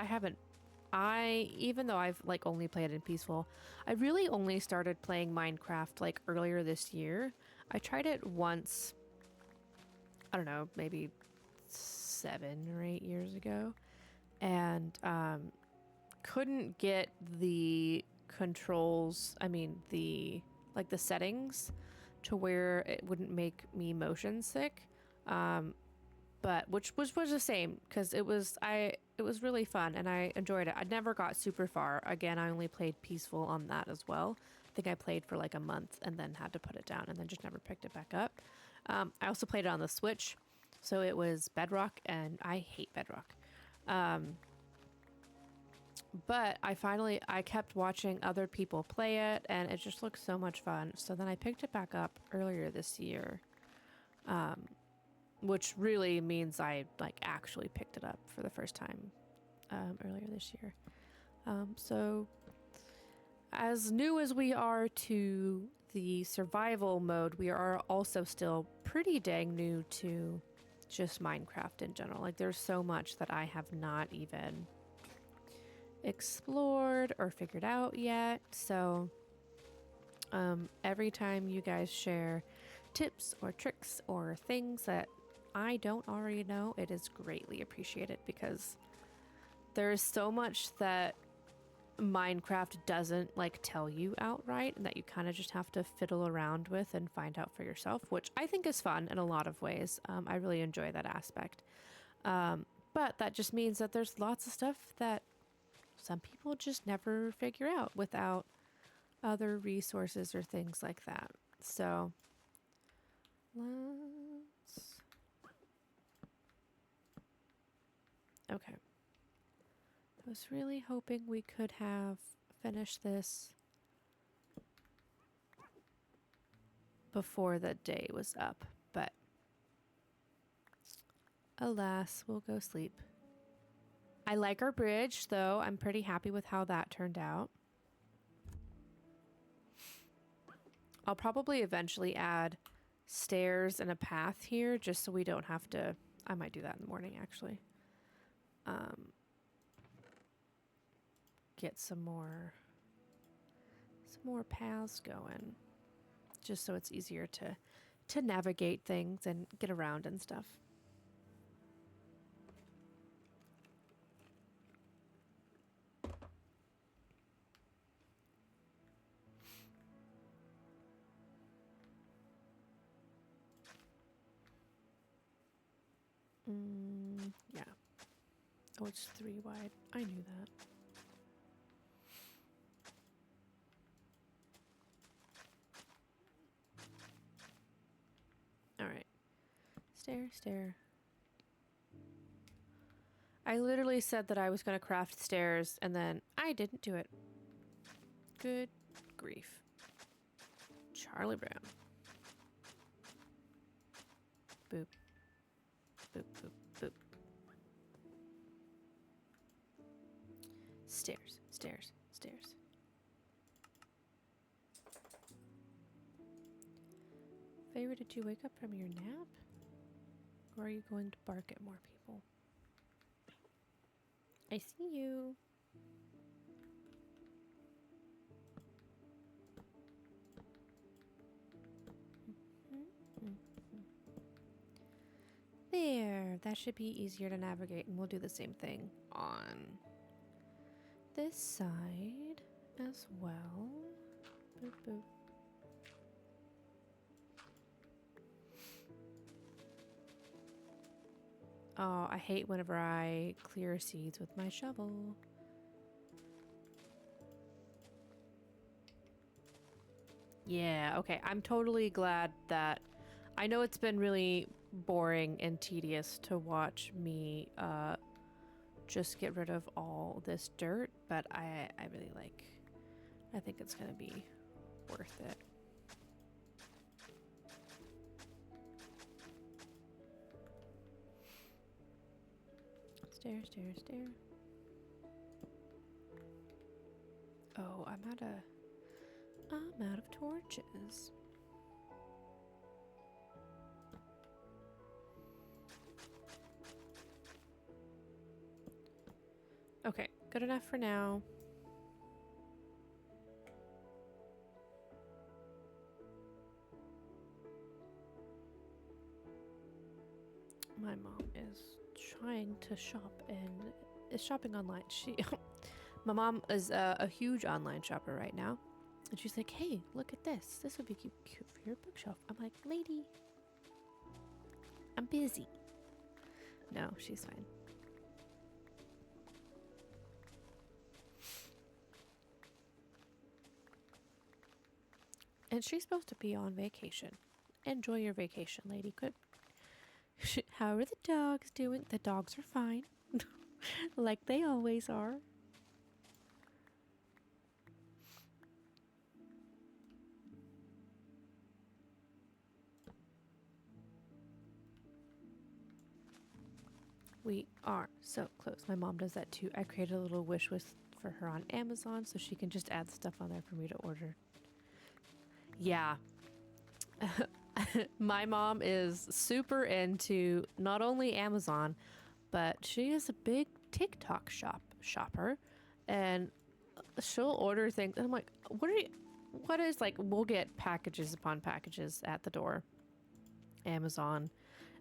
even though I've like only played in peaceful, I really only started playing Minecraft like earlier this year. I tried it once, I don't know, maybe 7 or 8 years ago, and couldn't get the controls, the settings to where it wouldn't make me motion sick. But which was the same because it was really fun and I enjoyed it. I never got super far. Again, I only played peaceful on that as well. I think I played for like a month and then had to put it down and then just never picked it back up. I also played it on the Switch, so it was Bedrock, and I hate Bedrock. But I kept watching other people play it, and it just looked so much fun. So then I picked it back up earlier this year. Which really means I like actually picked it up for the first time earlier this year. So as new as we are to the survival mode, we are also still pretty dang new to just Minecraft in general. Like, there's so much that I have not even explored or figured out yet. So every time you guys share tips or tricks or things that I don't already know, it is greatly appreciated, because there is so much that Minecraft doesn't like tell you outright, and that you kind of just have to fiddle around with and find out for yourself, which I think is fun in a lot of ways. I really enjoy that aspect. But that just means that there's lots of stuff that some people just never figure out without other resources or things like that. So let's... Okay. I was really hoping we could have finished this before the day was up, but alas, we'll go sleep. I like our bridge, though. I'm pretty happy with how that turned out. I'll probably eventually add stairs and a path here, just so we don't have to... I might do that in the morning, actually. Get some more paths going, just so it's easier to navigate things and get around and stuff. Yeah. Oh, it's 3 wide. I knew that. All right. Stair, stair. I literally said that I was going to craft stairs, and then I didn't do it. Good grief. Charlie Brown. Boop. Boop, boop, boop. Stairs, stairs, stairs. Favor, did you wake up from your nap? Or are you going to bark at more people? I see you. There, that should be easier to navigate, and we'll do the same thing on this side as well. Boop, boop. Oh, I hate whenever I clear seeds with my shovel. Yeah, okay. I'm totally glad that... I know it's been really boring and tedious to watch me just get rid of all this dirt, but I really like... I think it's gonna be worth it. Stair, stair, stair. Oh, I'm out of torches. Okay, good enough for now. My mom is trying to shop and is shopping online. My mom is a huge online shopper right now, and she's like, "Hey, look at this. This would be cute for your bookshelf." I'm like, "Lady, I'm busy." No, she's fine. And she's supposed to be on vacation. Enjoy your vacation, lady. Good. How are the dogs doing? The dogs are fine. Like they always are. We are so close. My mom does that too. I created a little wish list for her on Amazon so she can just add stuff on there for me to order. Yeah. My mom is super into not only Amazon, but she is a big TikTok shopper, and she'll order things. And I'm like, what is like? We'll get packages upon packages at the door. Amazon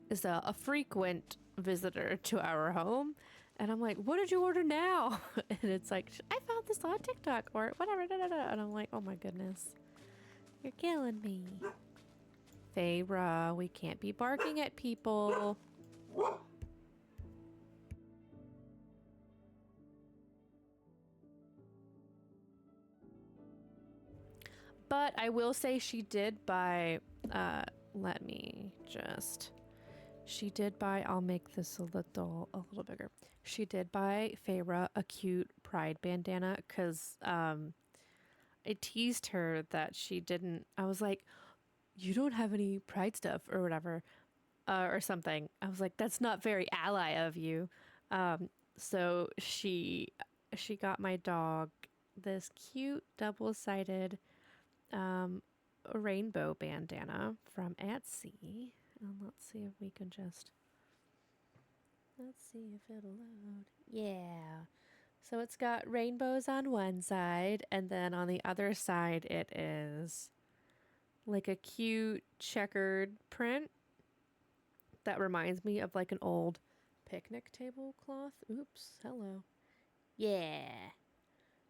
is a frequent visitor to our home, and I'm like, what did you order now? And it's like, I found this on TikTok or whatever. Da, da, da. And I'm like, oh my goodness, you're killing me. Feyre, we can't be barking at people. But I will say she did buy, let me just, she did buy, I'll make this a little bigger. She did buy Feyre a cute pride bandana because I teased her that she didn't, I was like, you don't have any pride stuff or whatever, or something. I was like, that's not very ally of you. So she got my dog this cute double-sided rainbow bandana from Etsy. And let's see if we can just, let's see if it'll load. Yeah. So it's got rainbows on one side, and then on the other side it is like a cute checkered print that reminds me of like an old picnic tablecloth. Oops, hello. Yeah.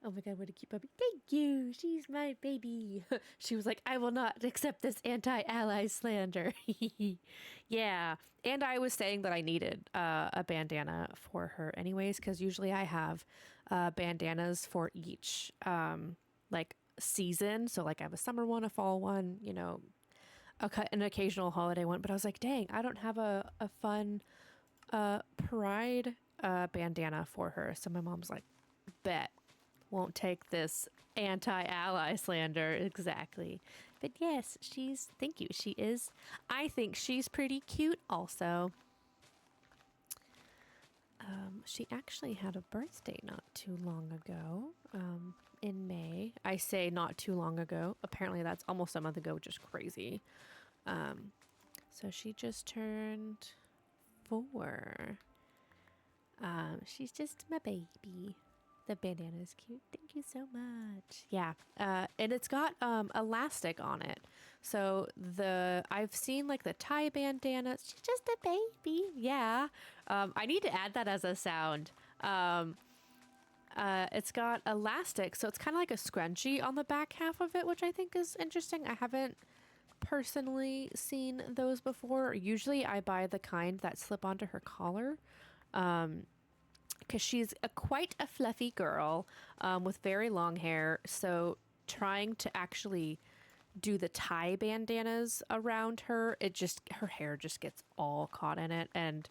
Oh my god, what a cute puppy. Thank you. She's my baby. She was like, I will not accept this anti-ally slander. Yeah. And I was saying that I needed a bandana for her anyways, because usually I have bandanas for each like season. So like I have a summer one, a fall one, you know, an occasional holiday one. But I was like, dang, I don't have a fun pride bandana for her. So my mom's like, bet. Won't take this anti-ally slander exactly. But yes, thank you. She is, I think she's pretty cute also. She actually had a birthday not too long ago, in May. I say not too long ago. Apparently that's almost a month ago, which is crazy. So she just turned 4. She's just my baby. The bandana is cute. Thank you so much. Yeah. And it's got elastic on it. So I've seen like the tie bandana. She's just a baby. Yeah. I need to add that as a sound. It's got elastic, so it's kind of like a scrunchie on the back half of it, which I think is interesting. I haven't personally seen those before. Usually I buy the kind that slip onto her collar. Because she's quite a fluffy girl with very long hair. So trying to actually do the tie bandanas around her, her hair just gets all caught in it, and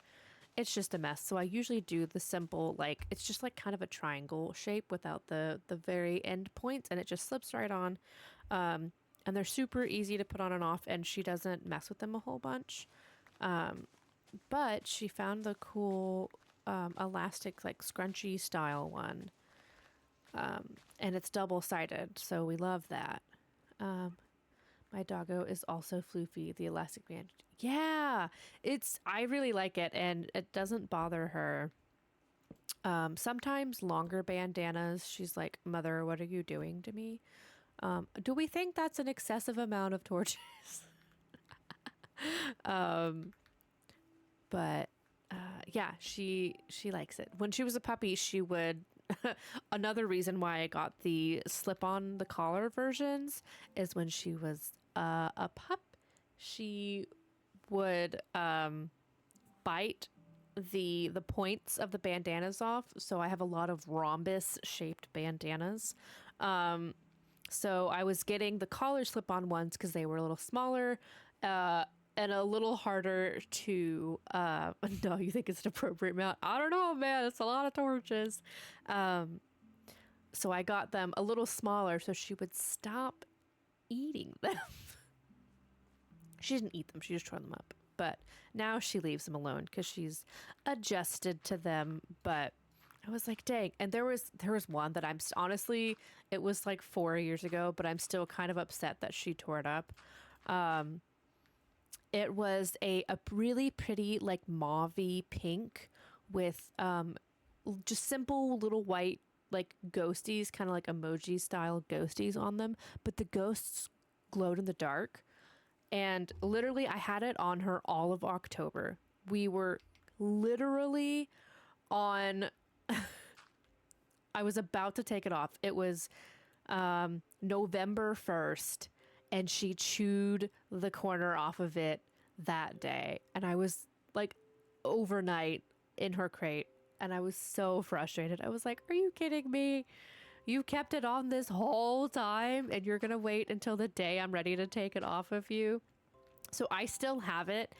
it's just a mess. So I usually do the simple, like, it's just like kind of a triangle shape without the very end points, and it just slips right on. And they're super easy to put on and off, and she doesn't mess with them a whole bunch. But she found the cool elastic like scrunchy style one, and it's double-sided, so we love that. My doggo is also floofy, the elastic band. Yeah, I really like it, and it doesn't bother her. Sometimes longer bandanas, she's like, mother, what are you doing to me? Do we think that's an excessive amount of torches? But yeah, she likes it. When she was a puppy, she would. Another reason why I got the slip-on the collar versions is when she was a pup, she would bite the points of the bandanas off. So I have a lot of rhombus shaped bandanas. So I was getting the collar slip-on ones because they were a little smaller. And a little harder to, no, you think it's an appropriate amount? I don't know, man. It's a lot of torches. So I got them a little smaller so she would stop eating them. She didn't eat them. She just tore them up. But now she leaves them alone because she's adjusted to them. But I was like, dang. And there was one that honestly, it was like 4 years ago, but I'm still kind of upset that she tore it up. Um, it was a really pretty like mauvey pink with just simple little white like ghosties, kind of like emoji style ghosties on them, but the ghosts glowed in the dark. And literally, I had it on her all of October. We were literally on. I was about to take it off. It was November 1st, and she chewed the corner off of it that day. And I was like overnight in her crate, and I was so frustrated. I was like, are you kidding me? You kept it on this whole time, and you're going to wait until the day I'm ready to take it off of you? So I still have it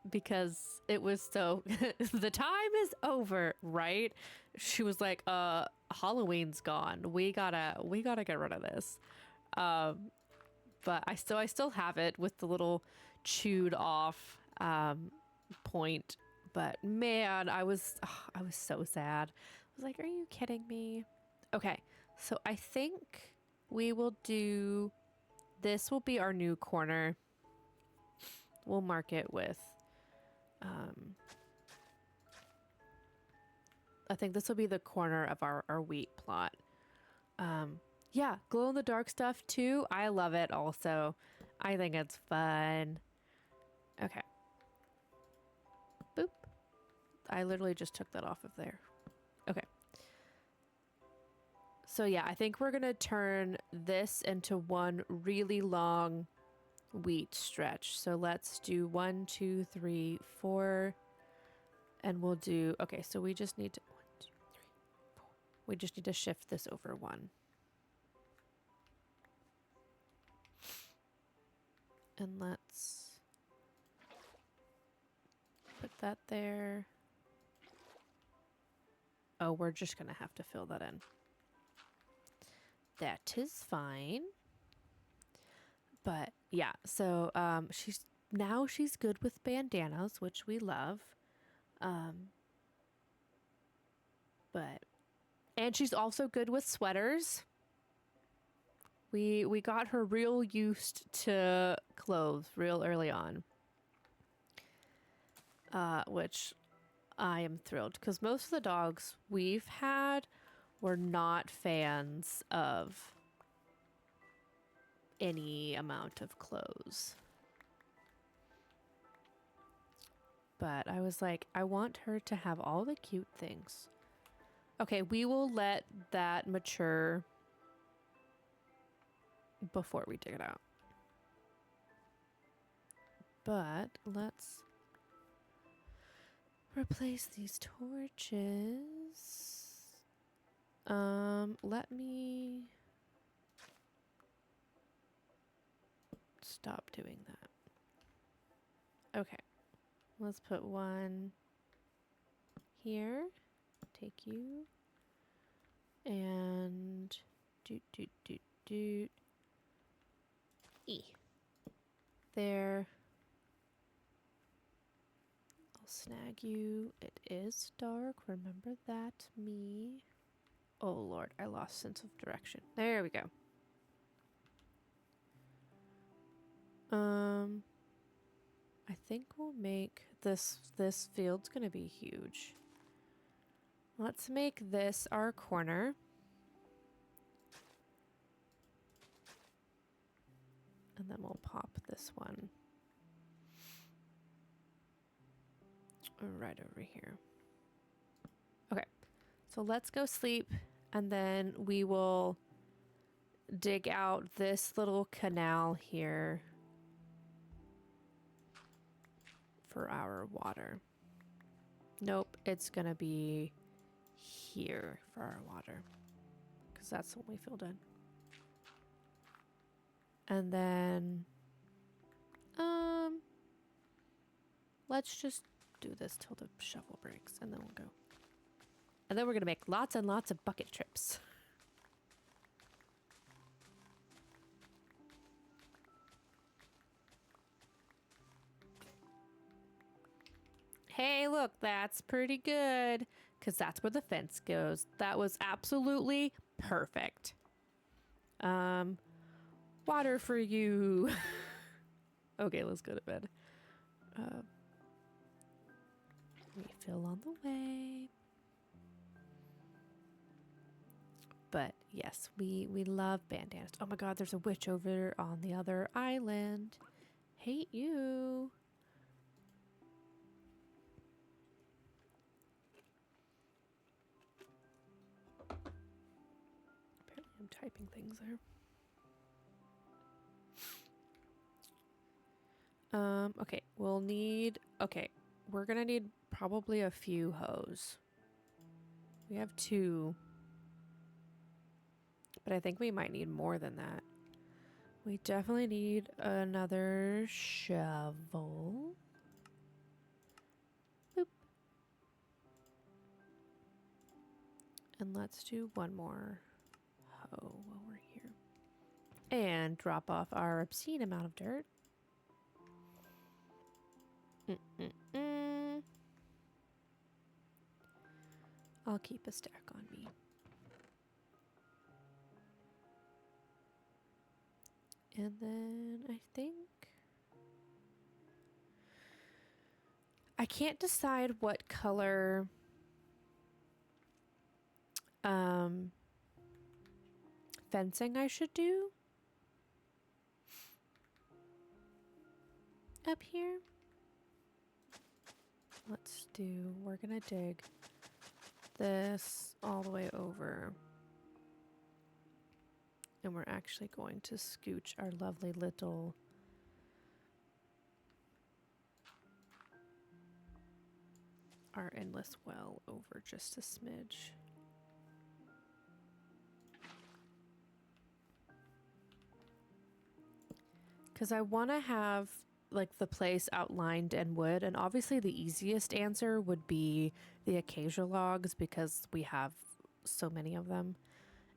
because it was so the time is over, right? She was like, Halloween's gone. We gotta get rid of this. But I still have it with the little chewed off point. But man, I was so sad. I was like, are you kidding me? Okay, so I think we will do, this will be our new corner. We'll mark it with, I think this will be the corner of our wheat plot. Yeah, glow in the dark stuff too. I love it also. I think it's fun. Okay. Boop. I literally just took that off of there. Okay. So yeah, I think we're going to turn this into one really long wheat stretch. So let's do 1, 2, 3, 4, and we'll do, okay, so we just need to, 1, 2, 3, 4. We just need to shift this over 1. And let's put that there. Oh, we're just gonna have to fill that in. That is fine. But yeah, so she's good with bandanas, which we love. And she's also good with sweaters. We got her real used to clothes real early on. Which I am thrilled, because most of the dogs we've had were not fans of any amount of clothes. But I was like, I want her to have all the cute things. Okay, we will let that mature before we dig it out. But let's replace these torches. Let me stop doing that. Okay. Let's put one here. Take you. And doot. There. I'll snag you. It is dark. Remember that, me. Oh Lord, I lost sense of direction. There we go. I think we'll make this field's gonna be huge. Let's make this our corner. And then we'll pop this one right over here. Okay, so let's go sleep, and then we will dig out this little canal here for our water. Nope, it's gonna be here for our water, because that's what we filled in. And then let's just do this till the shovel breaks, and then we'll go. And then we're gonna make lots and lots of bucket trips. Hey, look, that's pretty good. Because that's where the fence goes. That was absolutely perfect. Water for you. Okay, let's go to bed. Refill on the way. But yes, we love bandanas. Oh my god, there's a witch over on the other island. Hate you. Apparently I'm typing things there. Okay, we're gonna need probably a few hoes. We have 2. But I think we might need more than that. We definitely need another shovel. Boop. And let's do one more hoe while we're here. And drop off our obscene amount of dirt. I'll keep a stack on me. And then I think I can't decide what color fencing I should do up here. We're gonna dig this all the way over. And we're actually going to scooch our lovely little our endless well over just a smidge. Because I want to have like the place outlined in wood, and obviously the easiest answer would be the acacia logs because we have so many of them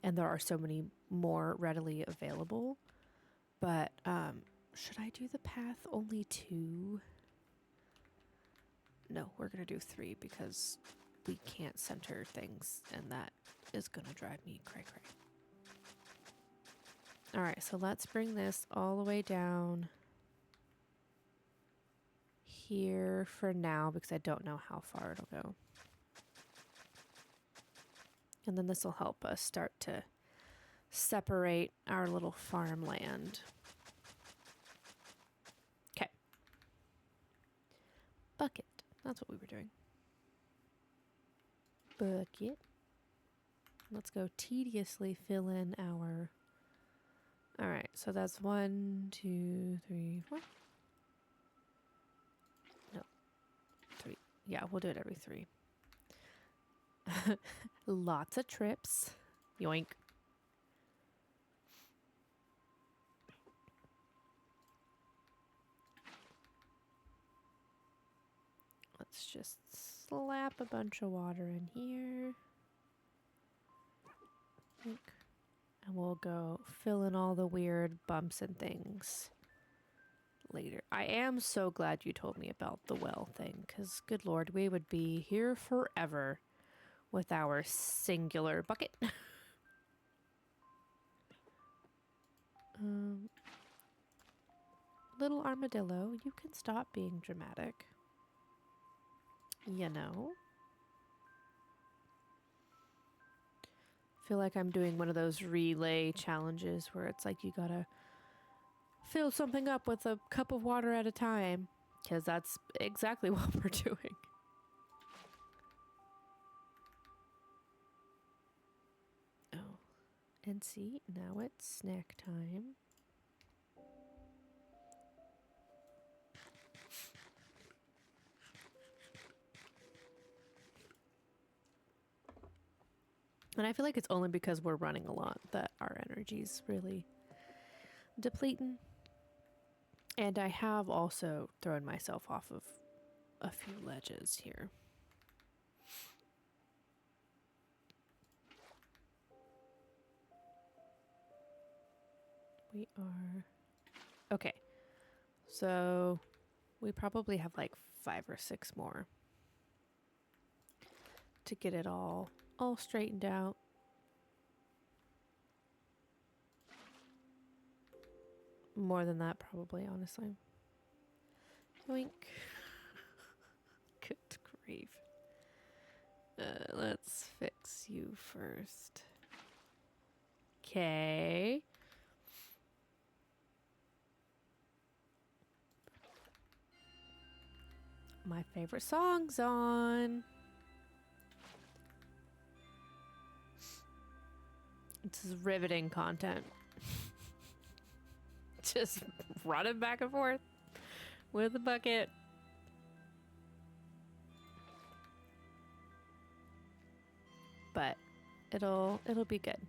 and there are so many more readily available. But should I do the path only 2? No, we're gonna do 3 because we can't center things and that is gonna drive me cray cray. All right, so let's bring this all the way down here for now because I don't know how far it'll go. And then this will help us start to separate our little farmland. Okay. Bucket. That's what we were doing. Bucket. Let's go tediously fill in our... All right, so that's 1, 2, 3, 4. No, 3. Yeah, we'll do it every 3. Lots of trips. Yoink. Let's just slap a bunch of water in here. And we'll go fill in all the weird bumps and things later. I am so glad you told me about the well thing, because good lord, we would be here forever with our singular bucket. Little armadillo, you can stop being dramatic. You know? Feel like I'm doing one of those relay challenges where it's like you gotta fill something up with a cup of water at a time, because that's exactly what we're doing. Oh, and see, now it's snack time. And I feel like it's only because we're running a lot that our energy's really depleting. And I have also thrown myself off of a few ledges here. We are... Okay. So we probably have like 5 or 6 more. to get it all straightened out. More than that, probably, honestly. Yoink. Good grief. Let's fix you first. Okay. My favorite song's on. This is riveting content. Just running back and forth with the bucket. But it'll be good.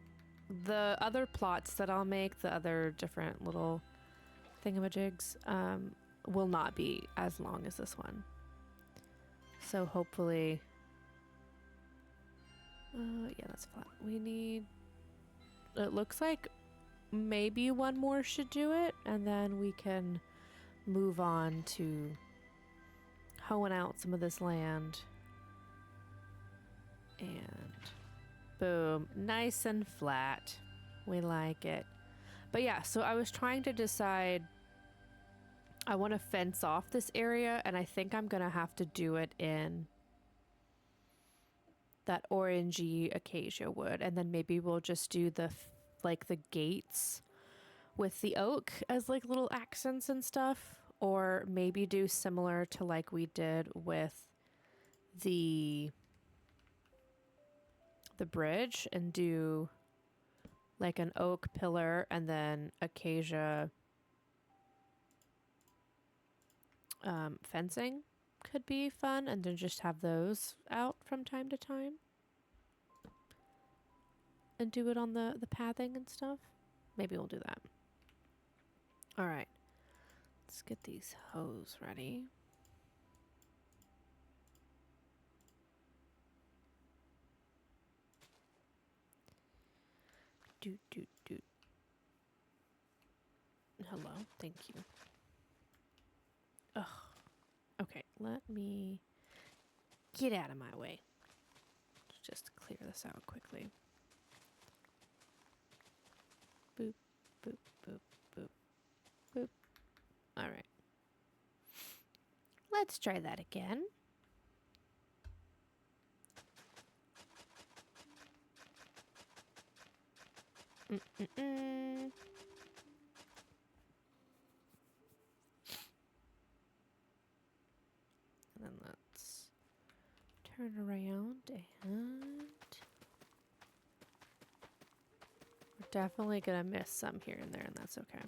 The other plots that I'll make, the other different little thingamajigs, will not be as long as this one. So hopefully, yeah, that's flat. We need, it looks like maybe one more should do it, and then we can move on to hoeing out some of this land. And boom, nice and flat. We like it. But yeah, so I was trying to decide, I want to fence off this area, and I think I'm gonna have to do it in that orangey acacia wood, and then maybe we'll just do the like the gates with the oak as like little accents and stuff, or maybe do similar to like we did with the bridge and do like an oak pillar and then acacia fencing could be fun, and then just have those out from time to time and do it on the pathing and stuff. Maybe we'll do that. All right, let's get these hoes ready. Doot, doot, doot. Hello, thank you. Ugh. Okay, let me get out of my way. Just clear this out quickly. Boop, boop, boop, boop, boop. All right. Let's try that again. Mm-mm-mm. And then let's turn around, and we're definitely gonna miss some here and there, and that's okay.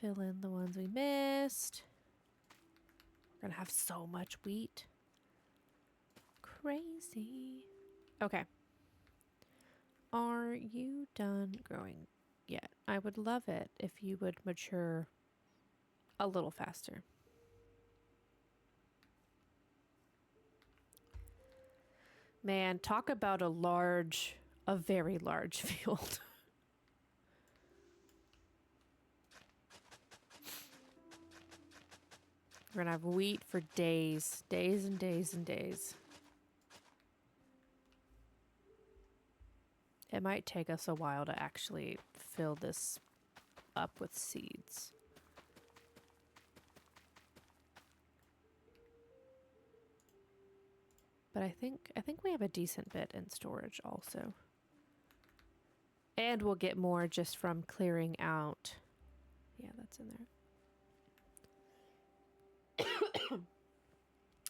Fill in the ones we missed. We're gonna have so much wheat. Crazy. Okay. Are you done growing yet? I would love it if you would mature a little faster. Man, talk about a very large field. We're gonna have wheat for days and days and days. It might take us a while to actually fill this up with seeds. But I think we have a decent bit in storage also. And we'll get more just from clearing out. Yeah, that's in there.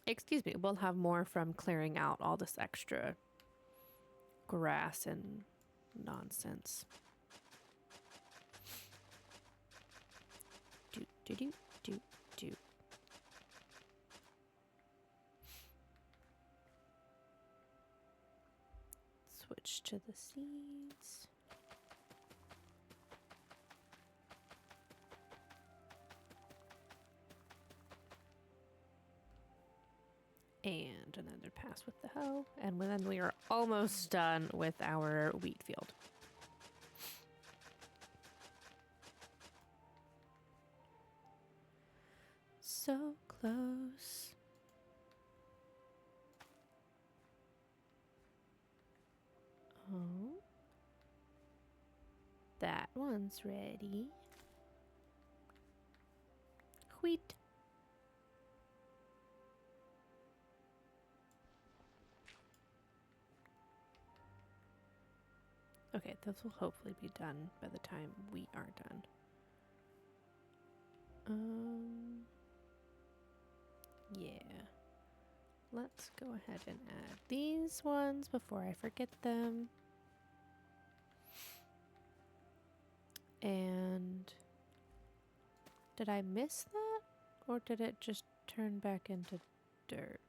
Excuse me, we'll have more from clearing out all this extra grass and nonsense. Do do do do do. Switch to the seeds. And another pass with the hoe. And then we are almost done with our wheat field. So close. one's ready. Wheat. Okay, this will hopefully be done by the time we are done. Yeah. Let's go ahead and add these ones before I forget them. And did I miss that? Or did it just turn back into dirt?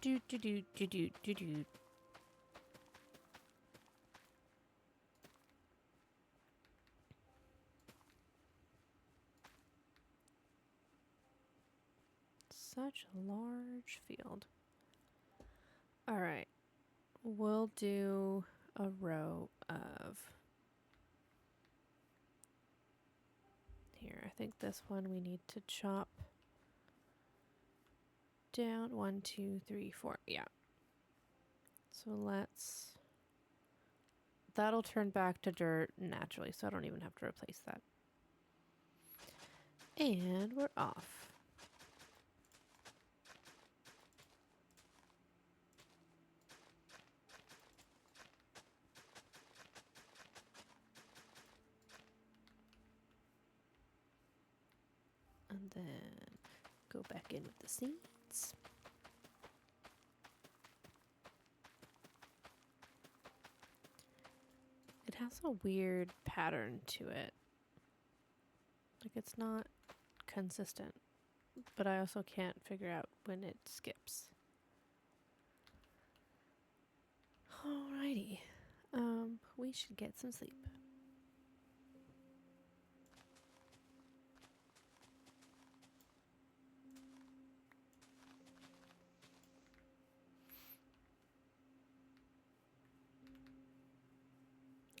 Do do do do do do do. Such a large field. All right. We'll do a row of... Here, I think this one we need to chop down. 1, 2, 3, 4. Yeah. So let's... That'll turn back to dirt naturally, so I don't even have to replace that. And we're off. And then go back in with the seeds. It has a weird pattern to it. Like it's not consistent, but I also can't figure out when it skips. Alrighty. We should get some sleep.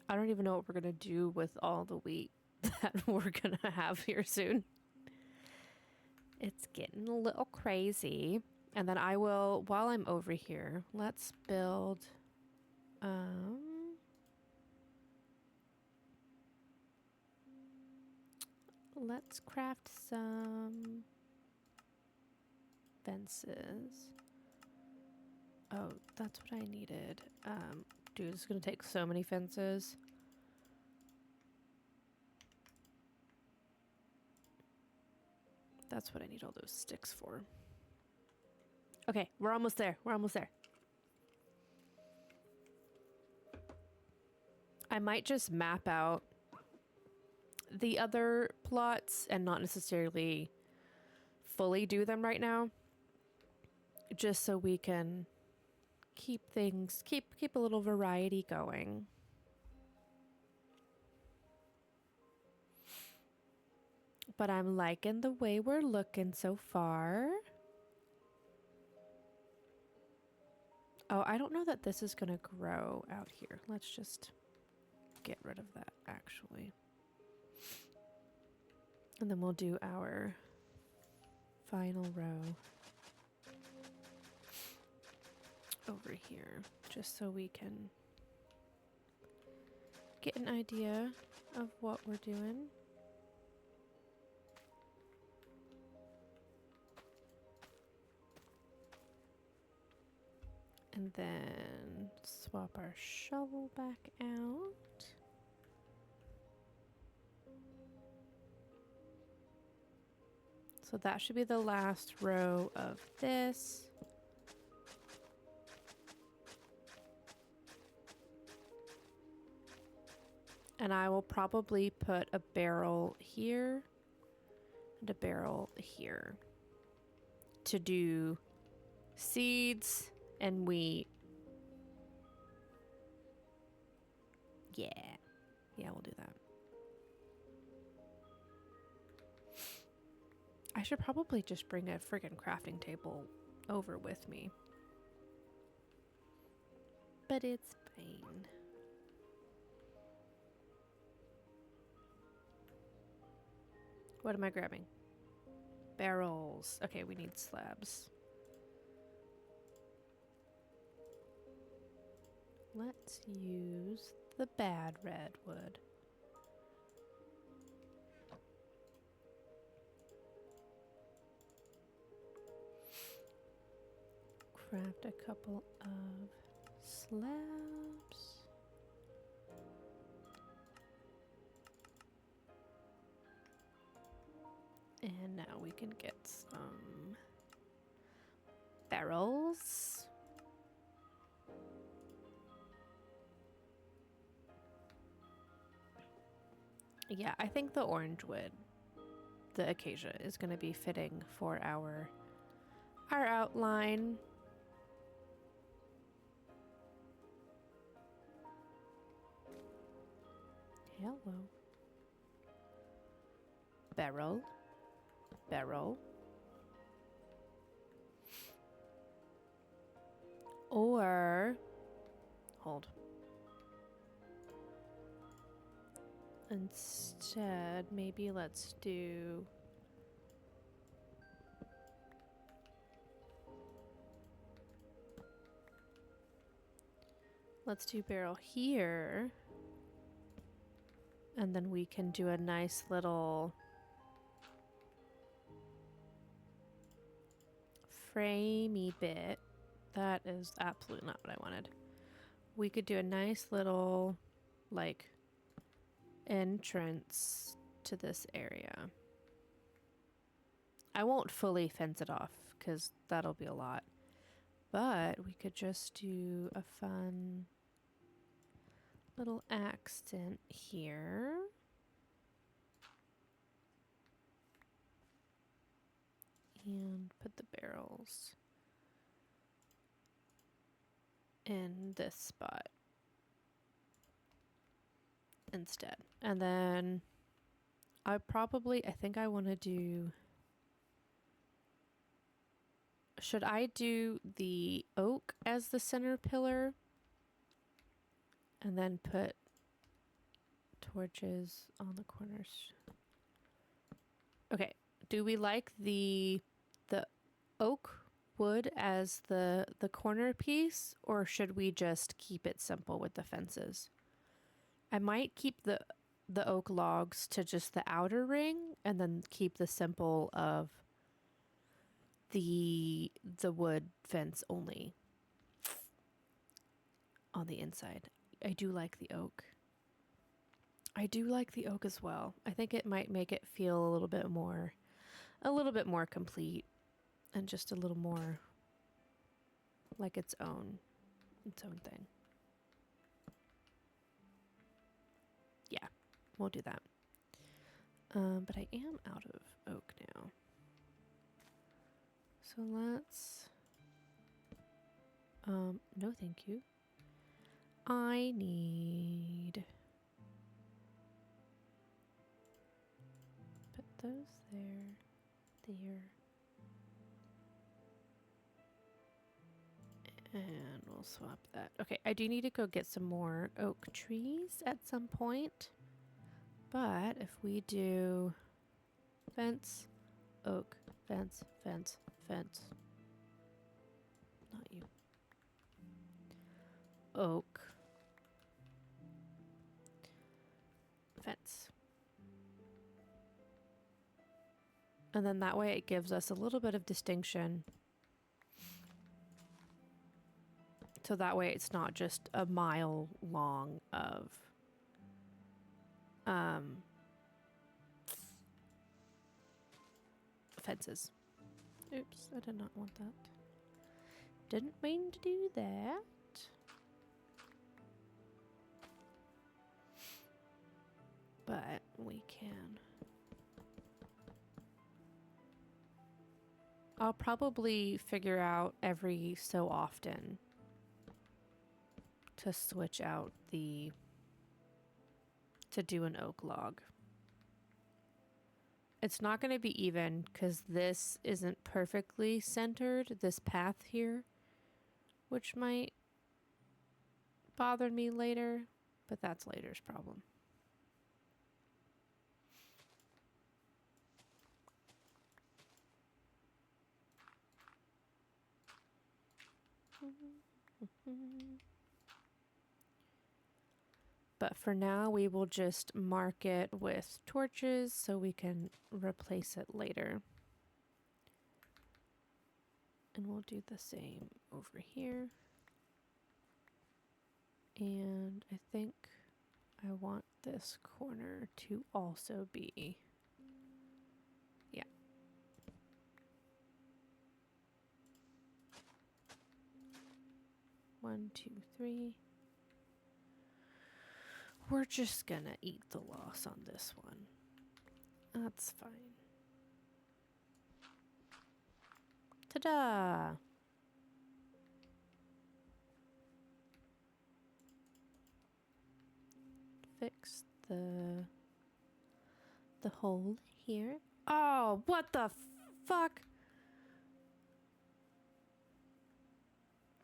I don't even know what we're gonna do with all the wheat that we're gonna have here soon. It's getting a little crazy. And then I will, while I'm over here, let's build, let's craft some fences. Oh, that's what I needed. Dude, it's gonna take so many fences. That's what I need all those sticks for. Okay, we're almost there. We're almost there. I might just map out the other plots and not necessarily fully do them right now. Just so we can keep things, keep a little variety going. But I'm liking the way we're looking so far. Oh, I don't know that this is gonna grow out here. Let's just get rid of that, actually. And then we'll do our final row over here, just so we can get an idea of what we're doing. And then swap our shovel back out. So that should be the last row of this. And I will probably put a barrel here and a barrel here to do seeds and wheat. Yeah. Yeah, we'll do that. I should probably just bring a friggin' crafting table over with me. But it's fine. What am I grabbing? Barrels. Okay, we need slabs. let's use the bad redwood. Craft a couple of slabs. And now we can get some barrels. Yeah, I think the orange wood, the acacia, is going to be fitting for our outline. Hello. Barrel. Barrel. Or, hold. Instead, maybe let's do barrel here. And then we can do a nice little framey bit. That is absolutely not what I wanted. We could do a nice little, like, entrance to this area. I won't fully fence it off because that'll be a lot. But we could just do a fun little accent here. And put the barrels in this spot instead. And then I think I want to do, should I do the oak as the center pillar and then put torches on the corners? Okay, do we like the oak wood as the corner piece, or should we just keep it simple with the fences? I might keep the oak logs to just the outer ring and then keep the simple of the wood fence only on the inside. I do like the oak. I do like the oak as well. I think it might make it feel a little bit more complete and just a little more like its own thing. Yeah, we'll do that. But I am out of oak now. So let's, no thank you. I need, put those there. And we'll swap that. Okay, I do need to go get some more oak trees at some point. But if we do fence, oak, fence, fence, fence. Not you. Oak. Fence. And then that way it gives us a little bit of distinction. So that way it's not just a mile long of fences. Oops, I did not want that. Didn't mean to do that. But we can. I'll probably figure out every so often to switch out to do an oak log. It's not going to be even because this isn't perfectly centered, this path here, which might bother me later, but that's later's problem. But for now, we will just mark it with torches so we can replace it later. And we'll do the same over here. And I think I want this corner to also be, yeah. One, two, three. We're just gonna eat the loss on this one. That's fine. Ta-da! Fix the hole here. Oh, what the fuck?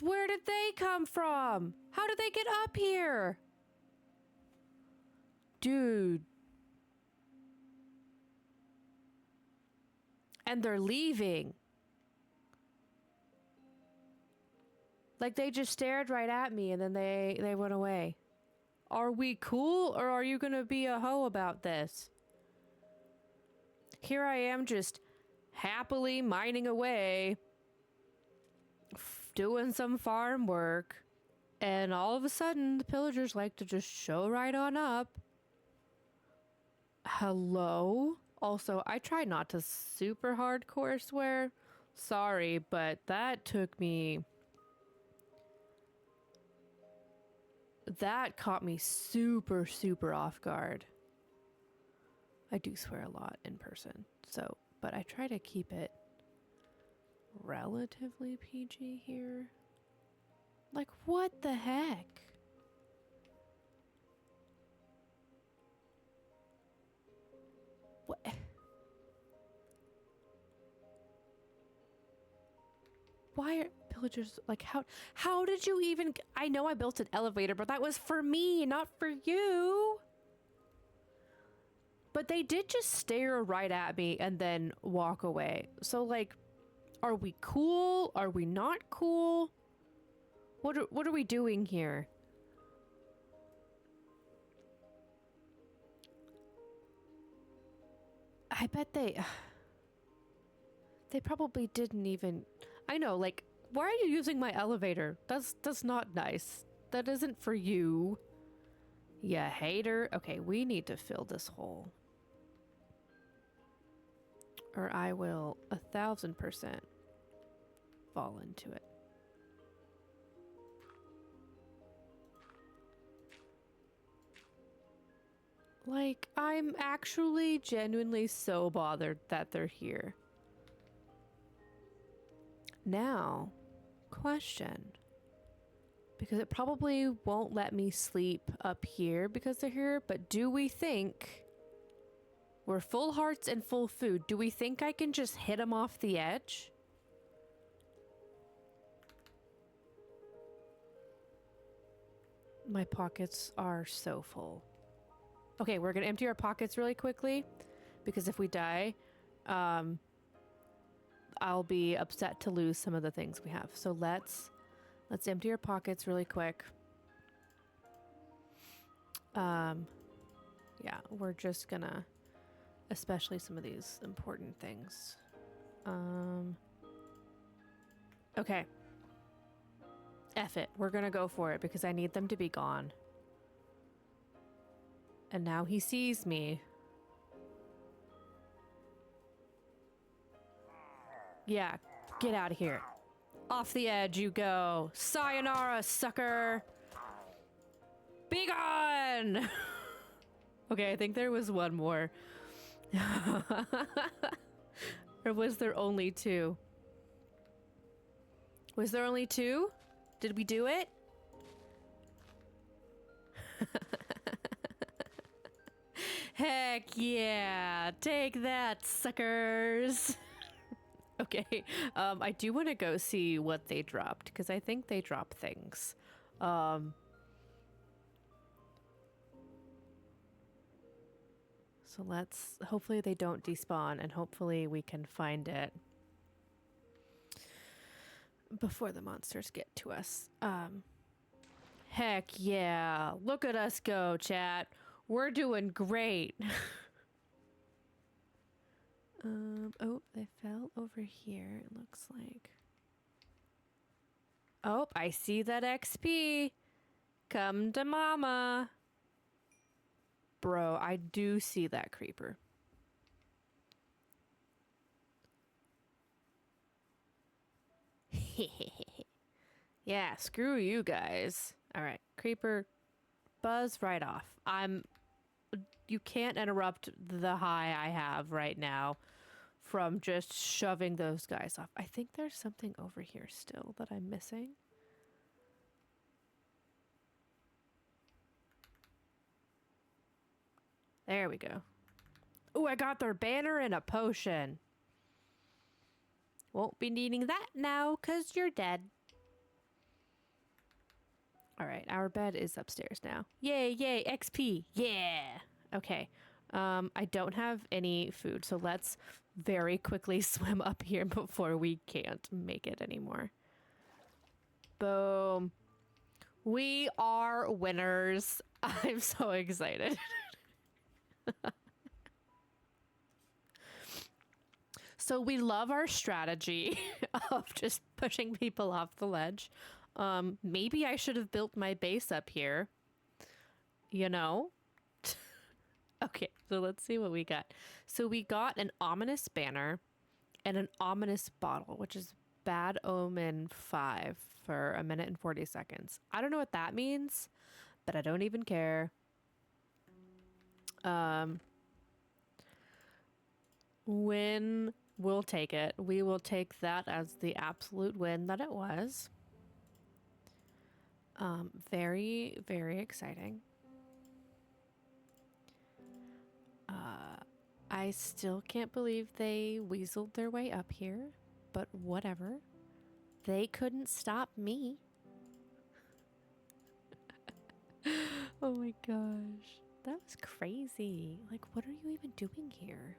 Where did they come from? How did they get up here? Dude. And they're leaving. Like, they just stared right at me and then they went away. Are we cool, or are you gonna be a hoe about this? Here I am just happily mining away, doing some farm work, and all of a sudden the pillagers like to just show right on up. Hello? Also, I try not to super hardcore swear. Sorry, but that took me... That caught me super, super off guard. I do swear a lot in person, so, but I try to keep it relatively PG here. Like, what the heck? What? Why are pillagers, like, how did you even, I know I built an elevator, but that was for me, not for you. But they did just stare right at me and then walk away. So, like, are we cool? Are we not cool? What are we doing here? I bet they probably didn't even... I know, like, why are you using my elevator? That's not nice. That isn't for you. Ya hater. Okay, we need to fill this hole. Or I will 1000% fall into it. Like, I'm actually genuinely so bothered that they're here. Now, question. Because it probably won't let me sleep up here because they're here, but do we think... We're full hearts and full food. Do we think I can just hit them off the edge? My pockets are so full. Okay, we're gonna empty our pockets really quickly because if we die, I'll be upset to lose some of the things we have. So let's empty our pockets really quick. Yeah, we're just gonna... Especially some of these important things. Okay. F it. We're gonna go for it because I need them to be gone. And now he sees me. Yeah, get out of here. Off the edge you go. Sayonara, sucker! Be gone! Okay, I think there was one more. Or was there only two? Was there only two? Did we do it? Heck yeah! Take that, suckers! Okay, I do want to go see what they dropped, because I think they drop things. So let's, hopefully they don't despawn, and hopefully we can find it before the monsters get to us. Heck yeah. Look at us go, chat. We're doing great. Oh, they fell over here, it looks like. Oh, I see that XP. Come to mama. Bro, I do see that creeper. Yeah, screw you guys. All right, creeper, buzz right off. You can't interrupt the high I have right now from just shoving those guys off. I think there's something over here still that I'm missing. There we go. Oh, I got their banner and a potion. Won't be needing that now because you're dead. All right, our bed is upstairs now. Yay, yay, XP. Yeah. Okay. I don't have any food, so let's very quickly swim up here before we can't make it anymore. Boom. We are winners. I'm so excited. So we love our strategy of just pushing people off the ledge. Maybe I should have built my base up here. You know? Okay, so let's see what we got. So we got an ominous banner and an ominous bottle, which is bad omen 5 for 1 minute and 40 seconds. I don't know what that means, but I don't even care. Win, we'll take it. We will take that as the absolute win that it was. Very, very exciting. I still can't believe they weaseled their way up here, but whatever. They couldn't stop me. Oh my gosh. That was crazy. Like, what are you even doing here?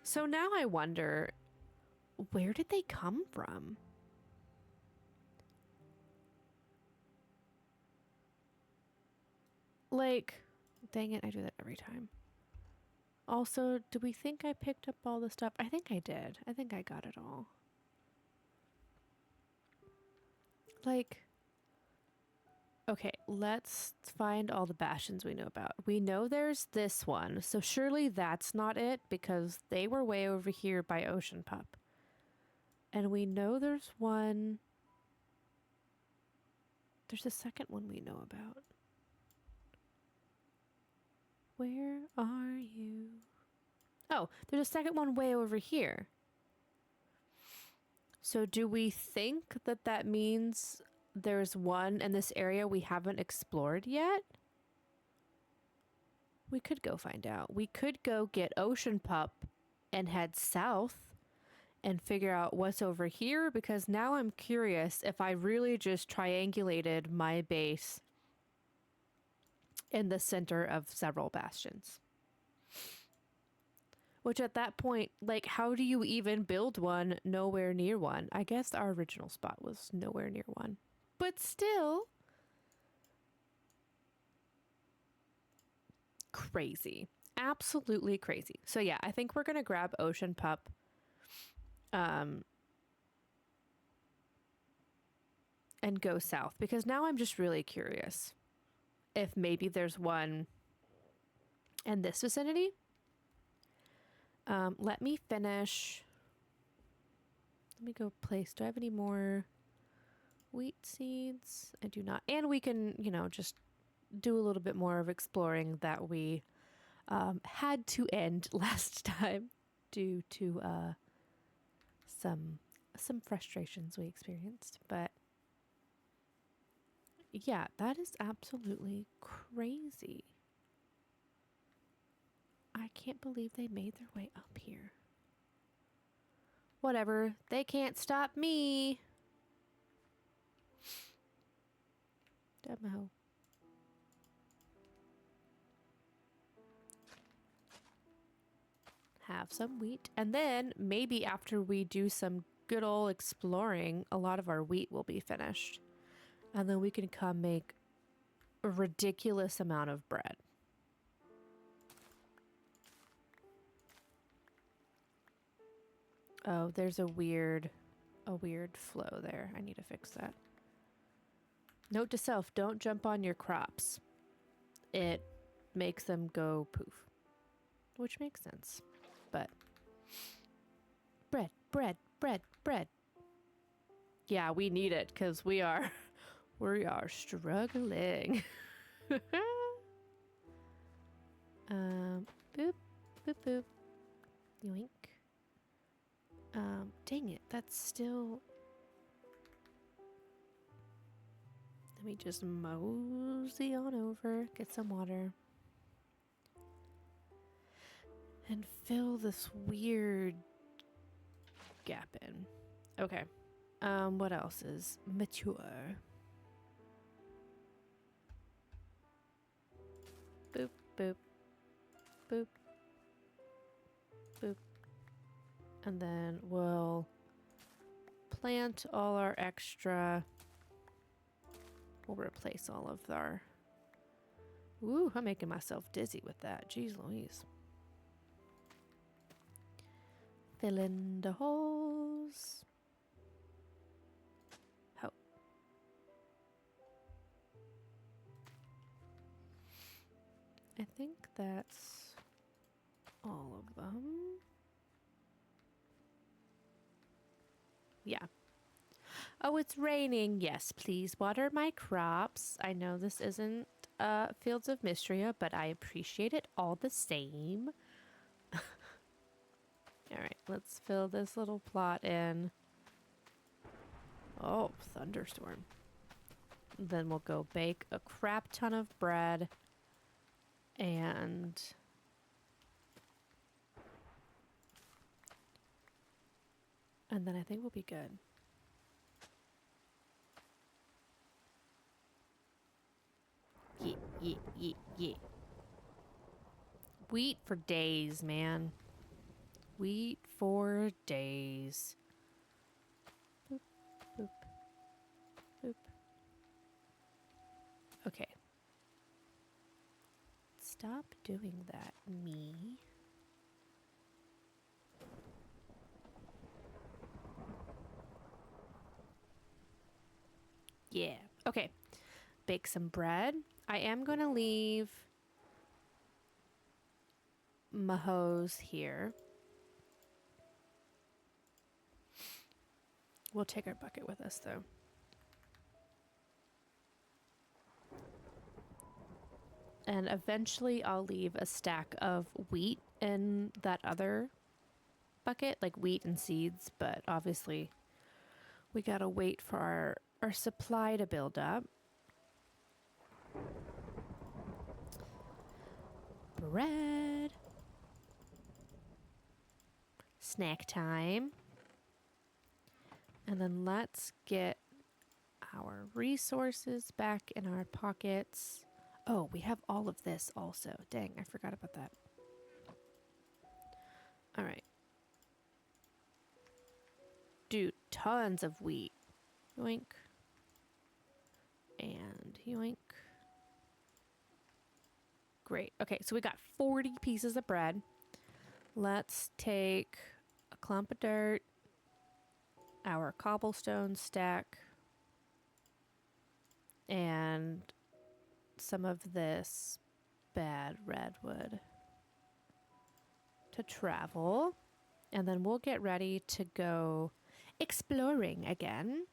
So now I wonder, where did they come from? Like, dang it, I do that every time. Also, do we think I picked up all the stuff? I think I did. I think I got it all. Like, okay, let's find all the bastions we know about. We know there's this one, so surely that's not it because they were way over here by Ocean Pup. And we know there's one. There's a second one we know about. Where are you? Oh, there's a second one way over here. So do we think that that means there's one in this area we haven't explored yet? We could go find out. We could go get Ocean Pup and head south and figure out what's over here, because now I'm curious if I really just triangulated my base in the center of several bastions. Which at that point, like, how do you even build one nowhere near one? I guess our original spot was nowhere near one. But still, crazy. Absolutely crazy. So yeah, I think we're going to grab Ocean Pup. And go south, because now I'm just really curious if maybe there's one in this vicinity. Let me finish. Let me go place. Do I have any more wheat seeds? I do not. And we can, you know, just do a little bit more of exploring that we had to end last time due to some frustrations we experienced. But yeah, that is absolutely crazy. I can't believe they made their way up here. Whatever, they can't stop me. Demo. Have some wheat. And then maybe after we do some good old exploring, a lot of our wheat will be finished. And then we can come make a ridiculous amount of bread. Oh, there's a weird flow there. I need to fix that. Note to self, don't jump on your crops. It makes them go poof. Which makes sense. But bread. Yeah, we need it because we are struggling. Boop, boop, boop. Yoink. Dang it, that's still... Let me just mosey on over, get some water. And fill this weird gap in. Okay. What else is mature? Boop, boop, boop, boop. And then we'll plant all our extra. We'll replace all of our... Ooh, I'm making myself dizzy with that. Jeez Louise. Fill in the holes. Oh. I think that's all of them. Yeah. Oh, it's raining. Yes, please water my crops. I know this isn't Fields of Mystria, but I appreciate it all the same. All right, let's fill this little plot in. Oh, thunderstorm. Then we'll go bake a crap ton of bread. And then I think we'll be good. Yeah. Wheat for days, man. Wheat for days. Boop, boop, boop. Okay. Stop doing that, me. Yeah. Okay. Bake some bread. I am going to leave my hose here. We'll take our bucket with us, though. And eventually I'll leave a stack of wheat in that other bucket, like wheat and seeds, but obviously we gotta wait for our supply to build up. Bread. Snack time. And then let's get our resources back in our pockets. Oh, we have all of this also. Dang, I forgot about that. All right. Dude, tons of wheat. Yoink. And yoink. Great. Okay, so we got 40 pieces of bread. Let's take a clump of dirt, our cobblestone stack, and some of this bad redwood to travel. And then we'll get ready to go exploring again.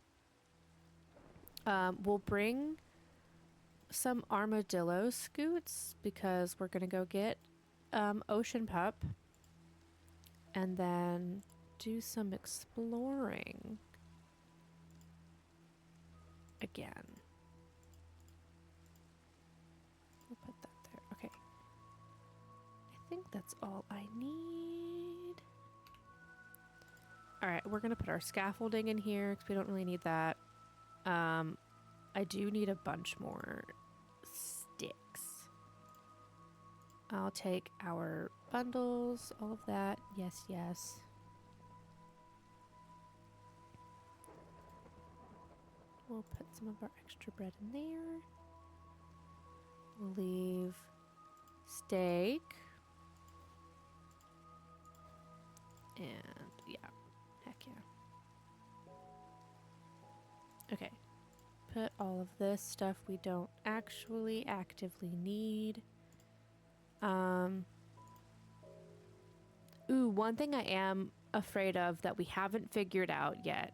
We'll bring some armadillo scoots because we're gonna go get Ocean Pup and then do some exploring again. We'll put that there. Okay. I think that's all I need. All right, we're gonna put our scaffolding in here because we don't really need that. I do need a bunch more sticks. I'll take our bundles, all of that. Yes, yes. We'll put some of our extra bread in there. We'll leave steak. And yeah, heck yeah. Okay. Put all of this stuff we don't actually actively need. Ooh, one thing I am afraid of that we haven't figured out yet,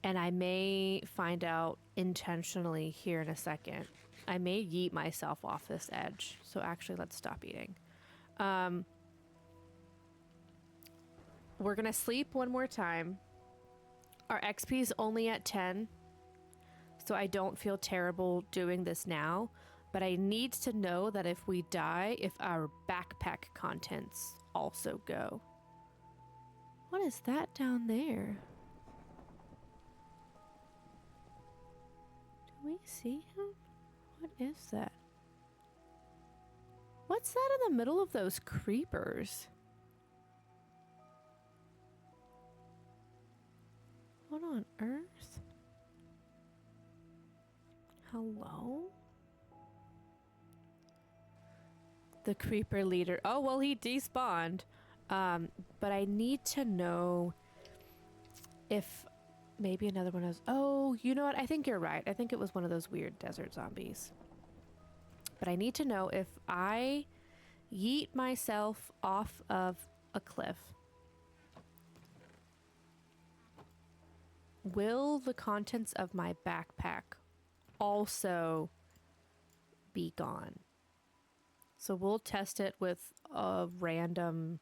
and I may find out intentionally here in a second. I may yeet myself off this edge. So actually, let's stop eating. We're gonna sleep one more time. Our XP is only at 10, so I don't feel terrible doing this now, but I need to know that if we die, if our backpack contents also go. What is that down there? Do we see him? What is that? What's that in the middle of those creepers? What on earth? Hello? The creeper leader. Oh, well, he despawned. But I need to know if maybe another one is... Oh, you know what? I think you're right. I think it was one of those weird desert zombies. But I need to know if I yeet myself off of a cliff, will the contents of my backpack also be gone? So we'll test it with a random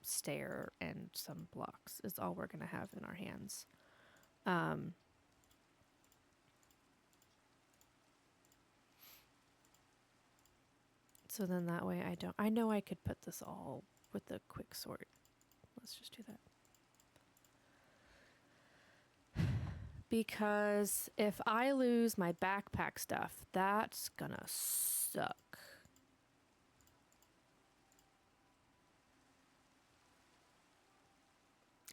stair and some blocks is all we're going to have in our hands. So then that way I know I could put this all with a quick sort. Let's just do that. Because if I lose my backpack stuff, that's gonna suck.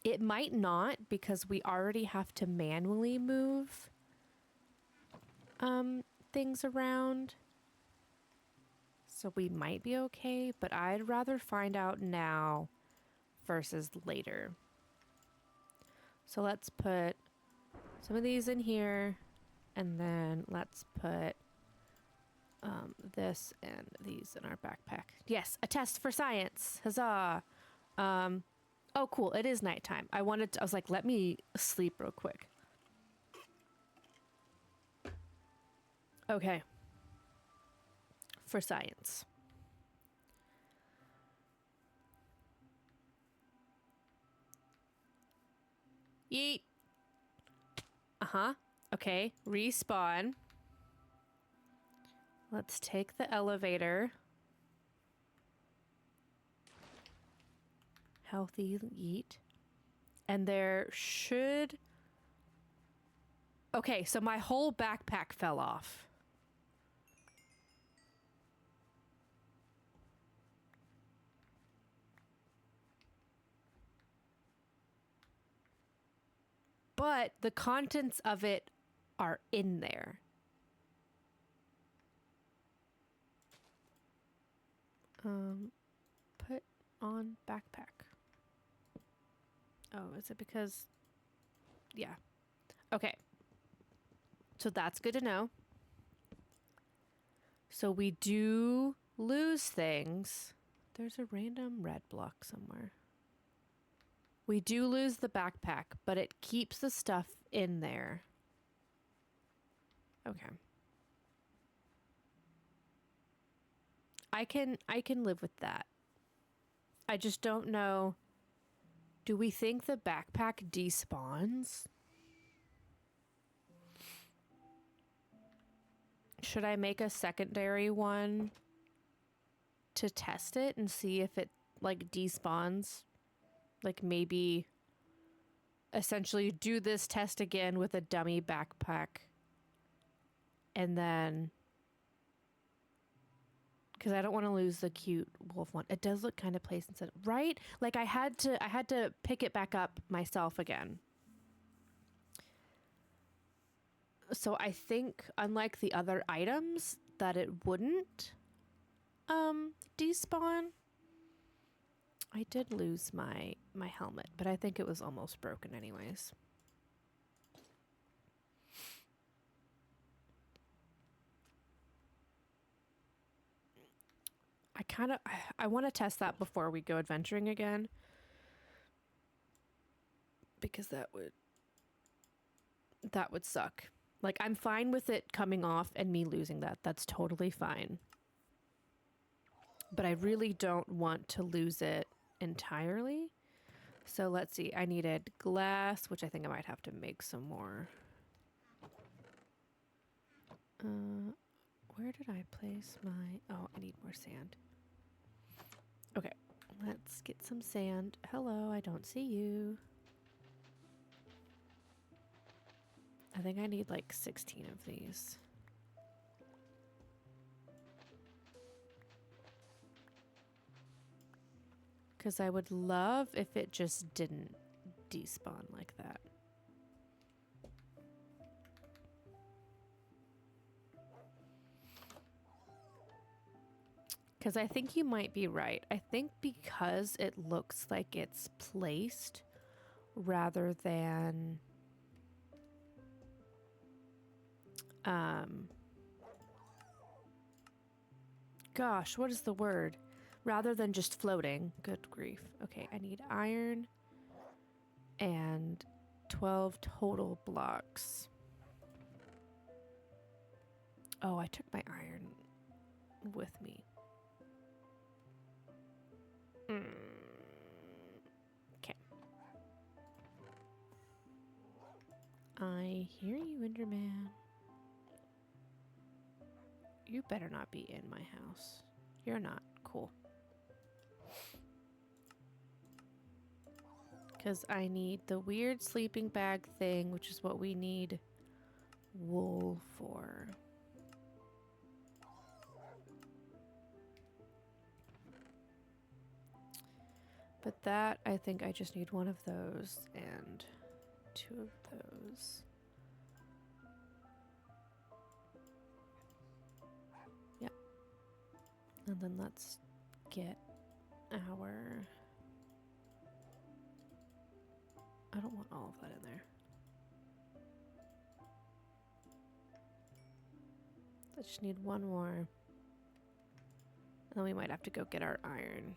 It might not, because we already have to manually move things around. So we might be okay, but I'd rather find out now versus later. So let's put some of these in here, and then let's put this and these in our backpack. Yes, a test for science. Huzzah. Oh, cool. It is nighttime. I was like, let me sleep real quick. Okay. For science. Yeet. Uh-huh. Okay. Respawn. Let's take the elevator. Healthy yeet. And there should... Okay, so my whole backpack fell off. But the contents of it are in there. Put on backpack. Oh, is it because... Yeah. Okay. So that's good to know. So we do lose things. There's a random red block somewhere. We do lose the backpack, but it keeps the stuff in there. Okay. I can live with that. I just don't know. Do we think the backpack despawns? Should I make a secondary one to test it and see if it like despawns? Like maybe essentially do this test again with a dummy backpack. And then, because I don't want to lose the cute wolf one. It does look kind of placed instead, right? Like I had to pick it back up myself again. So I think, unlike the other items, that it wouldn't despawn. I did lose my helmet, but I think it was almost broken anyways. I want to test that before we go adventuring again, because that would suck. Like, I'm fine with it coming off and me losing that. That's totally fine. But I really don't want to lose it entirely. So let's see. I needed glass, which I think I might have to make some more. Where did I place my... Oh, I need more sand. Okay, let's get some sand. Hello, I don't see you. I think I need like 16 of these. Because I would love if it just didn't despawn like that. Because I think you might be right. I think because it looks like it's placed rather than... Gosh, what is the word? Rather than just floating. Good grief. Okay, I need iron and 12 total blocks. Oh, I took my iron with me. Okay. I hear you, Enderman. You better not be in my house. You're not. Cool. Because I need the weird sleeping bag thing, which is what we need wool for. But that, I think I just need one of those and 2 of those. Yep. And then let's get our... I don't want all of that in there. I just need one more. And then we might have to go get our iron,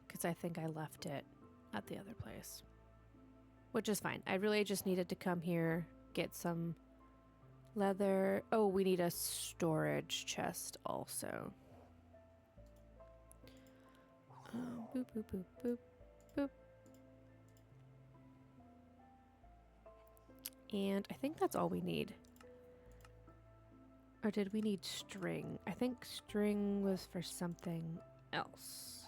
because I think I left it at the other place. Which is fine. I really just needed to come here, get some leather. Oh, we need a storage chest also. Boop, boop, boop, boop, boop. And I think that's all we need. Or did we need string? I think string was for something else.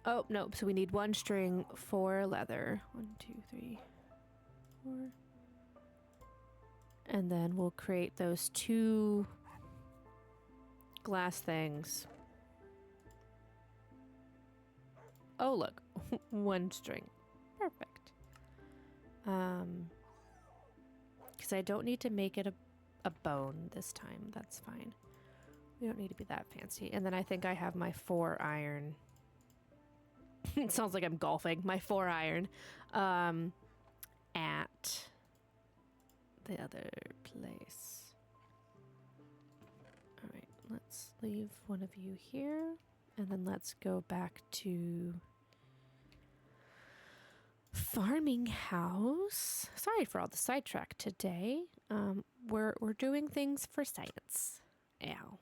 Oh, no. So we need 1 string, 4 leather. 1, 2, 3, 4. And then we'll create those 2 glass things. Oh, look. 1 string. Perfect. Because I don't need to make it a bone this time. That's fine. We don't need to be that fancy. And then I think I have my 4 iron. It sounds like I'm golfing. My 4 iron at the other place. All right, let's leave one of you here. And then let's go back to farming house. Sorry for all the sidetrack today. We're doing things for science. Ow.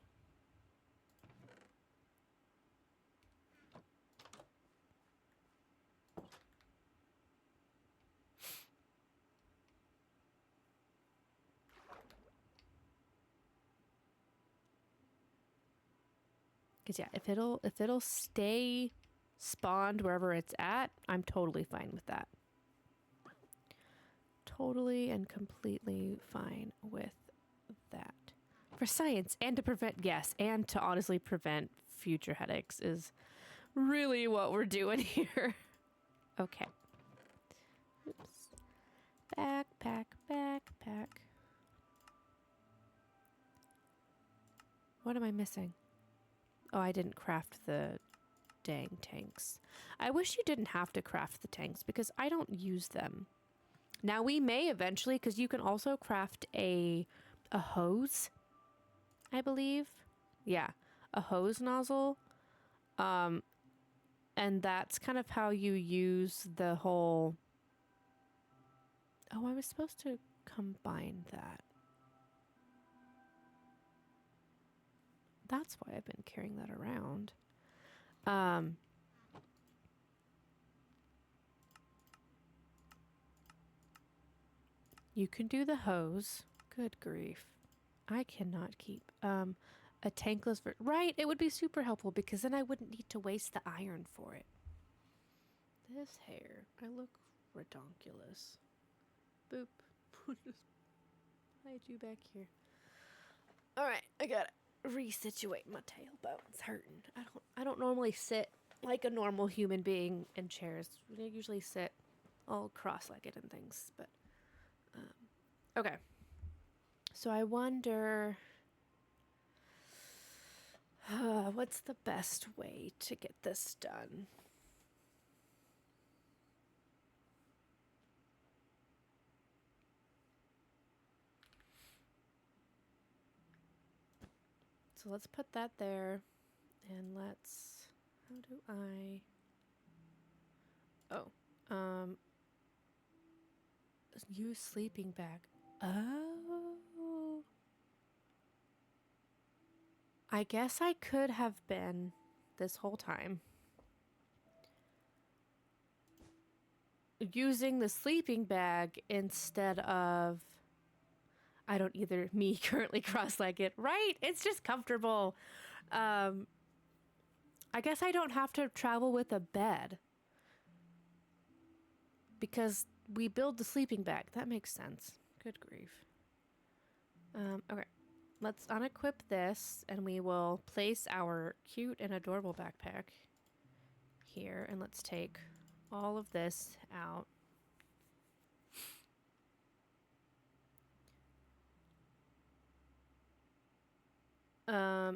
Because yeah, if it'll stay spawned wherever it's at, I'm totally fine with that. Totally and completely fine with that. For science and to prevent, yes, and to honestly prevent future headaches is really what we're doing here. Okay. Oops. Backpack, backpack. What am I missing? Oh, I didn't craft the dang tanks. I wish you didn't have to craft the tanks because I don't use them. Now we may eventually, because you can also craft a hose, I believe. Yeah, a hose nozzle. And that's kind of how you use the whole... Oh, I was supposed to combine that. That's why I've been carrying that around. You can do the hose. Good grief. I cannot keep a tankless right, it would be super helpful because then I wouldn't need to waste the iron for it. This hair, I look redonkulous. Boop. Just hide you back here. All right, I gotta resituate my tailbone. It's hurting. I don't normally sit like a normal human being in chairs. I usually sit all cross-legged and things, but okay. So I wonder what's the best way to get this done? So let's put that there, and let's, how do I, use sleeping bag. Oh. I guess I could have been this whole time using the sleeping bag instead of, I don't either, me currently cross-legged, right? It's just comfortable. I guess I don't have to travel with a bed because we build the sleeping bag. That makes sense. Good grief. Okay, let's unequip this and we will place our cute and adorable backpack here, and let's take all of this out.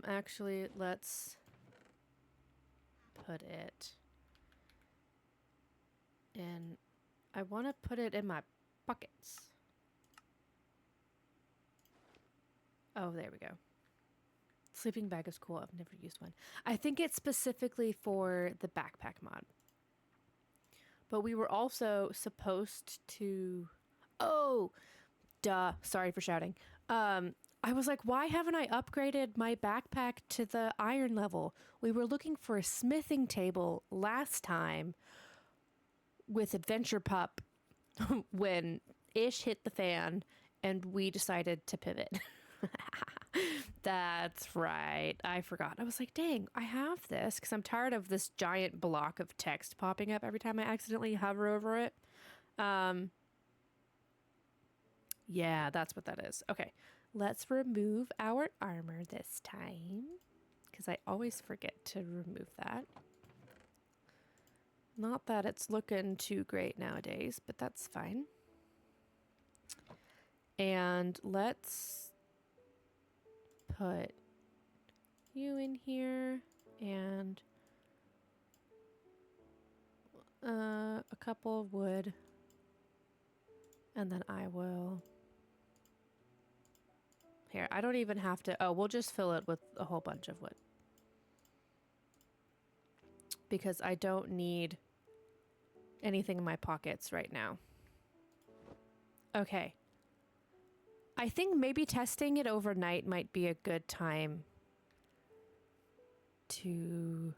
Actually, let's put it in, I want to put it in my pockets. Oh, there we go. Sleeping bag is cool. I've never used one. I think it's specifically for the backpack mod. But we were also supposed to... Oh, duh. Sorry for shouting. I was like, why haven't I upgraded my backpack to the iron level? We were looking for a smithing table last time with Adventure Pup when Ish hit the fan and we decided to pivot. That's right. I forgot. I was like, dang, I have this because I'm tired of this giant block of text popping up every time I accidentally hover over it. Yeah, that's what that is. Okay, let's remove our armor this time because I always forget to remove that. Not that it's looking too great nowadays, but that's fine. And let's put you in here and a couple of wood, and then I will... Here, I don't even have to... Oh, we'll just fill it with a whole bunch of wood. Because I don't need anything in my pockets right now. Okay. I think maybe testing it overnight might be a good time to...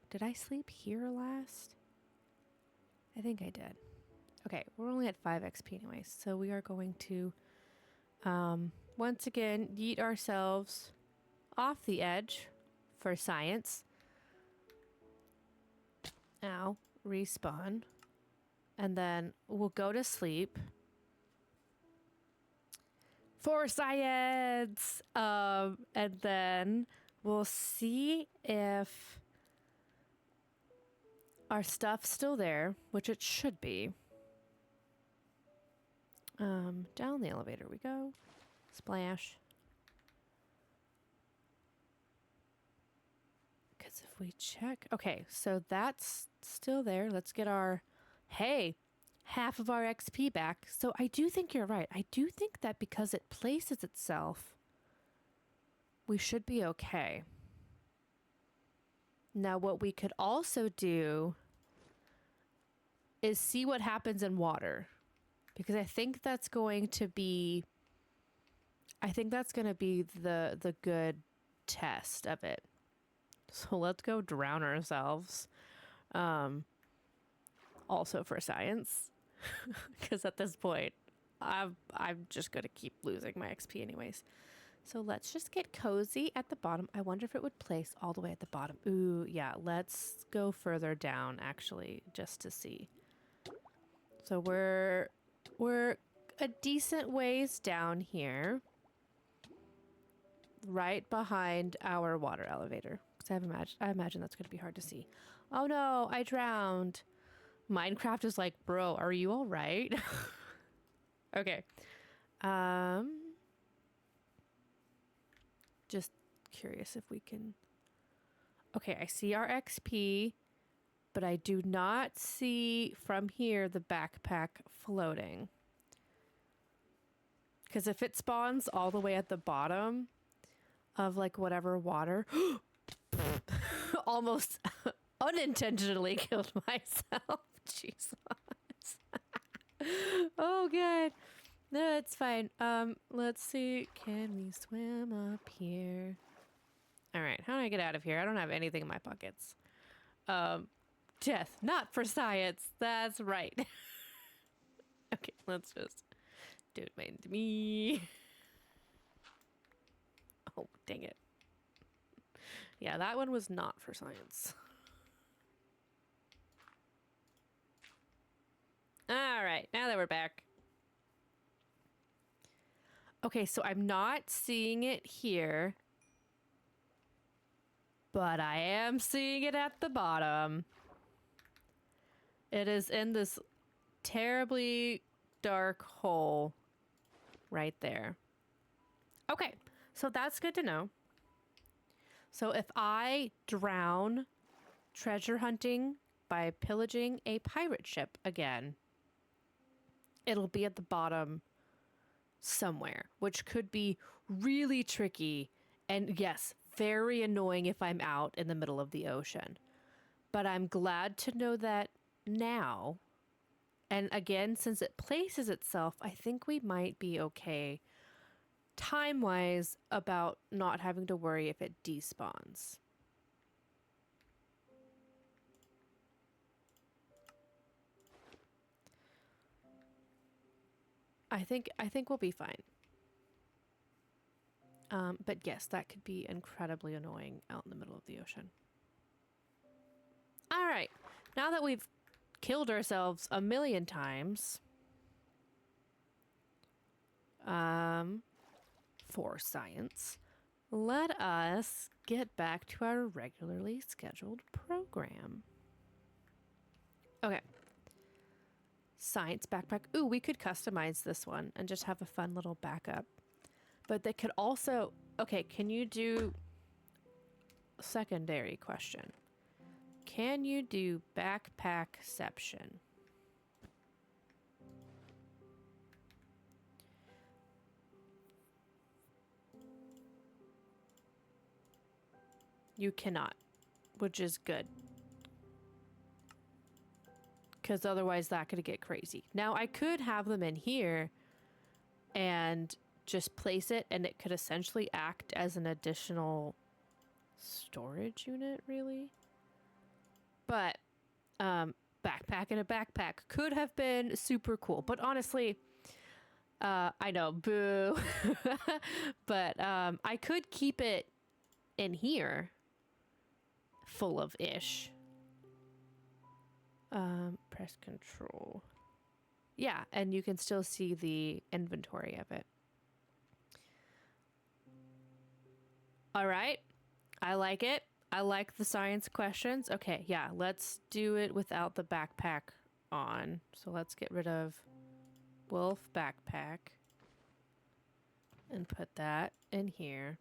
Did I sleep here last? I think I did. Okay, we're only at 5 XP anyway, so we are going to once again yeet ourselves off the edge for science. Ow, respawn. And then we'll go to sleep for science. And then we'll see if our stuff's still there, which it should be. Down the elevator we go. Splash. Because if we check, okay, so that's still there. Let's get our, hey, half of our XP back. So I do think you're right. I do think that because it places itself, we should be okay. Now, what we could also do is see what happens in water, because I think that's going to be, the good test of it. So let's go drown ourselves. Also for science, because at this point, I'm just gonna keep losing my XP anyways. So let's just get cozy at the bottom. I wonder if it would place all the way at the bottom. Ooh, yeah, let's go further down actually, just to see. So we're a decent ways down here, right behind our water elevator. Because I imagine that's gonna be hard to see. Oh no, I drowned. Minecraft is like, bro, are you all right? Okay. Just curious if we can. Okay, I see our XP, but I do not see from here the backpack floating. Because if it spawns all the way at the bottom of like whatever water, almost unintentionally killed myself. Jesus. Oh god. No, it's fine. Let's see. Can we swim up here? All right. How do I get out of here? I don't have anything in my pockets. Death, not for science. That's right. Okay, let's just don't mind me. Oh, dang it. Yeah, that one was not for science. All right, now that we're back. Okay, so I'm not seeing it here, but I am seeing it at the bottom. It is in this terribly dark hole right there. Okay, so that's good to know. So if I drown treasure hunting by pillaging a pirate ship again, it'll be at the bottom somewhere, which could be really tricky and, yes, very annoying if I'm out in the middle of the ocean. But I'm glad to know that now. And again, since it places itself, I think we might be okay time-wise about not having to worry if it despawns. I think we'll be fine. But yes, that could be incredibly annoying out in the middle of the ocean. All right, now that we've killed ourselves a million times, for science, let us get back to our regularly scheduled program. Okay. Science backpack. Ooh, we could customize this one and just have a fun little backup. But they could also... Okay, can you do... Secondary question. Can you do backpackception? You cannot, which is good. Because otherwise that could get crazy. Now, I could have them in here and just place it, and it could essentially act as an additional storage unit, really. But backpack in a backpack could have been super cool. But honestly, I know, boo. But I could keep it in here full of ish. Press control. Yeah, and you can still see the inventory of it. All right. I like it. I like the science questions. Okay, yeah, let's do it without the backpack on. So let's get rid of wolf backpack and put that in here.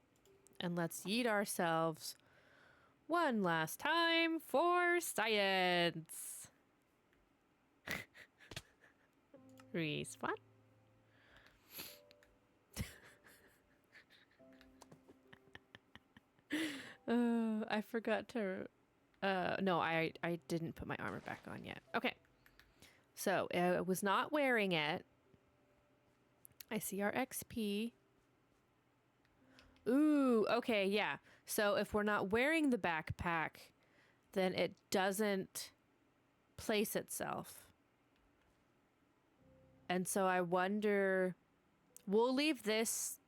And let's yeet ourselves One last time for science. Respawn. I forgot to. No, I didn't put my armor back on yet. Okay. So I was not wearing it. I see our XP. Ooh, okay, yeah. So if we're not wearing the backpack, then it doesn't place itself. And so I wonder, we'll leave this.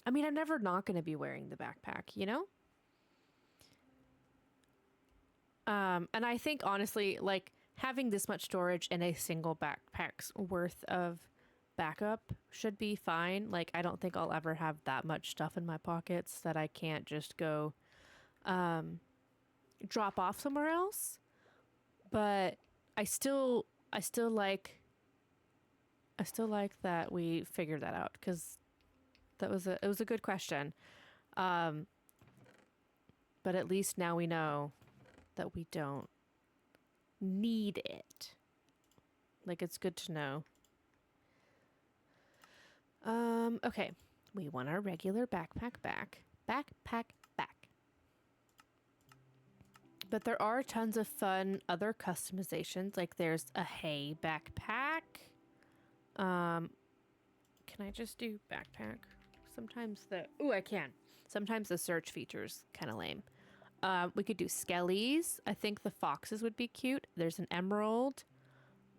I mean, I'm never not going to be wearing the backpack, you know? And I think honestly, like having this much storage in a single backpack's worth of backup should be fine. Like, I don't think I'll ever have that much stuff in my pockets that I can't just go drop off somewhere else. But I still like that we figured that out, because it was a good question. But at least now we know that we don't need it. Like, it's good to know. Okay. We want our regular backpack back. Backpack back. But there are tons of fun other customizations. Like, there's a hay backpack. Can I just do backpack? Sometimes I can. Sometimes the search feature's kind of lame. We could do skellies. I think the foxes would be cute. There's an emerald,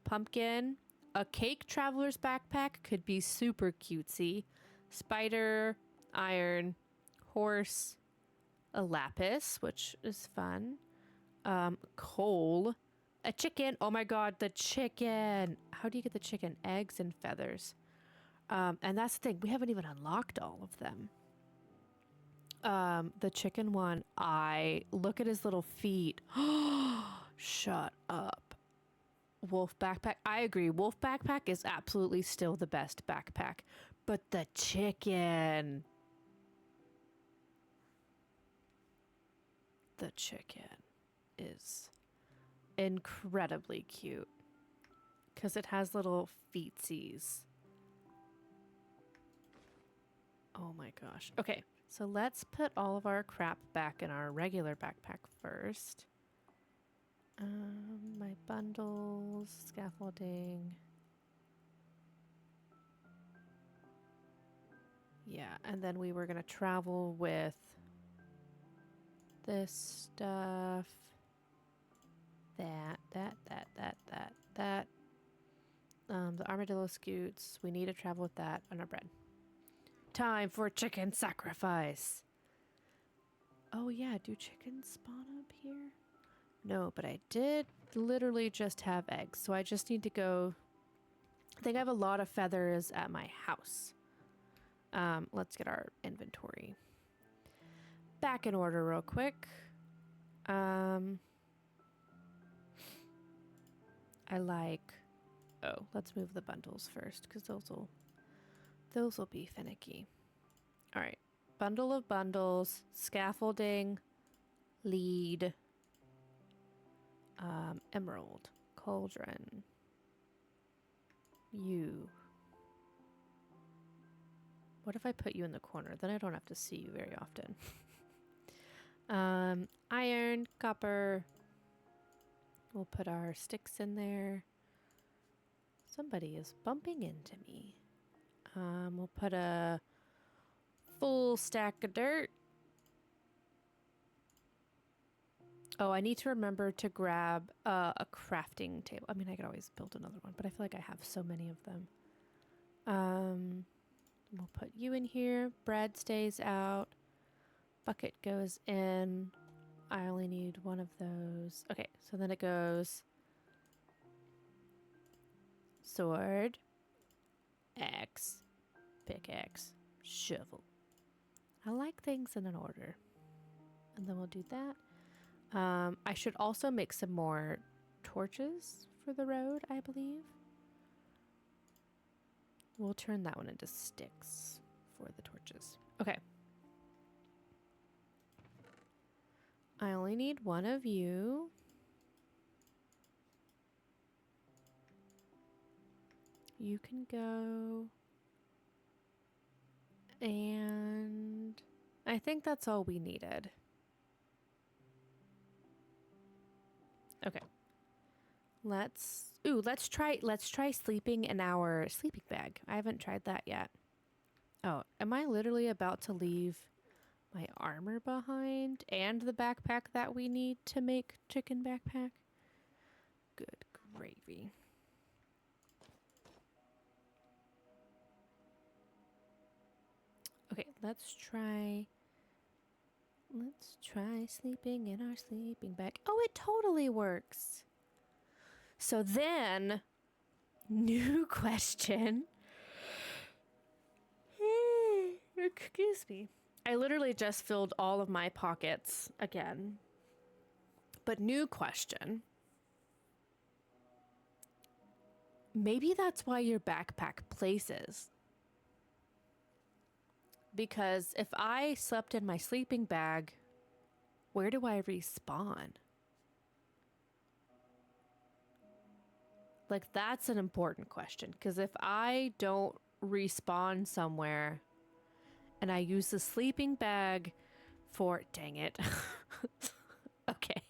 pumpkin, a cake traveler's backpack could be super cutesy. Spider, iron, horse, a lapis, which is fun. Coal, a chicken. Oh my god, the chicken. How do you get the chicken? Eggs and feathers. And that's the thing. We haven't even unlocked all of them. The chicken one, I look at his little feet. Shut up. Wolf backpack. I agree. Wolf backpack is absolutely still the best backpack. But the chicken. The chicken is incredibly cute. Because it has little feetsies. Oh my gosh. Okay, so let's put all of our crap back in our regular backpack first. My bundles, scaffolding. Yeah, and then we were gonna travel with this stuff. That. The armadillo scoots. We need to travel with that on our bread. Time for chicken sacrifice. Oh yeah, do chickens spawn up here? No, but I did literally just have eggs, so I just need to go. I think I have a lot of feathers at my house. Let's get our inventory back in order real quick. Let's move the bundles first, because those will be finicky. All right, bundle of bundles, scaffolding, lead, emerald, cauldron, you. What if I put you in the corner? Then I don't have to see you very often. Iron, copper. We'll put our sticks in there. Somebody is bumping into me. We'll put a full stack of dirt. Oh, I need to remember to grab a crafting table. I mean, I could always build another one, but I feel like I have so many of them. We'll put you in here. Bread stays out. Bucket goes in. I only need one of those. Okay, so then it goes sword, axe, pickaxe, shovel. I like things in an order. And then we'll do that. I should also make some more torches for the road, I believe. We'll turn that one into sticks for the torches. Okay. I only need one of you. You can go. And I think that's all we needed. Okay. Let's try sleeping in our sleeping bag. I haven't tried that yet. Oh, am I literally about to leave my armor behind and the backpack that we need to make chicken backpack? Good gravy. Okay, let's try sleeping in our sleeping bag. Oh, it totally works. So then, new question. Excuse me. I literally just filled all of my pockets again. But new question. Maybe that's why your backpack places. Because if I slept in my sleeping bag, where do I respawn? Like, that's an important question. Because if I don't respawn somewhere and I use the sleeping bag for... Dang it. Okay.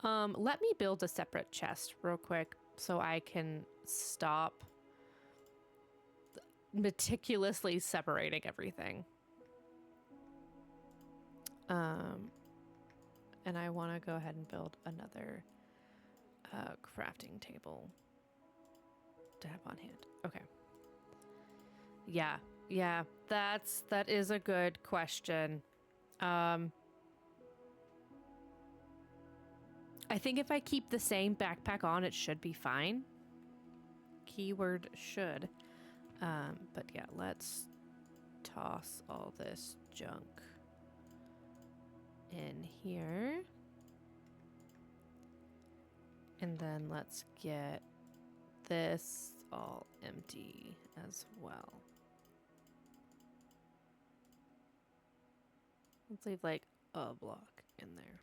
Let me build a separate chest real quick so I can stop meticulously separating everything. And I want to go ahead and build another crafting table to have on hand. Okay. Yeah, that is a good question. I think if I keep the same backpack on, it should be fine. Keyword should. But yeah, let's toss all this junk in here. And then let's get this all empty as well. Let's leave like a block in there.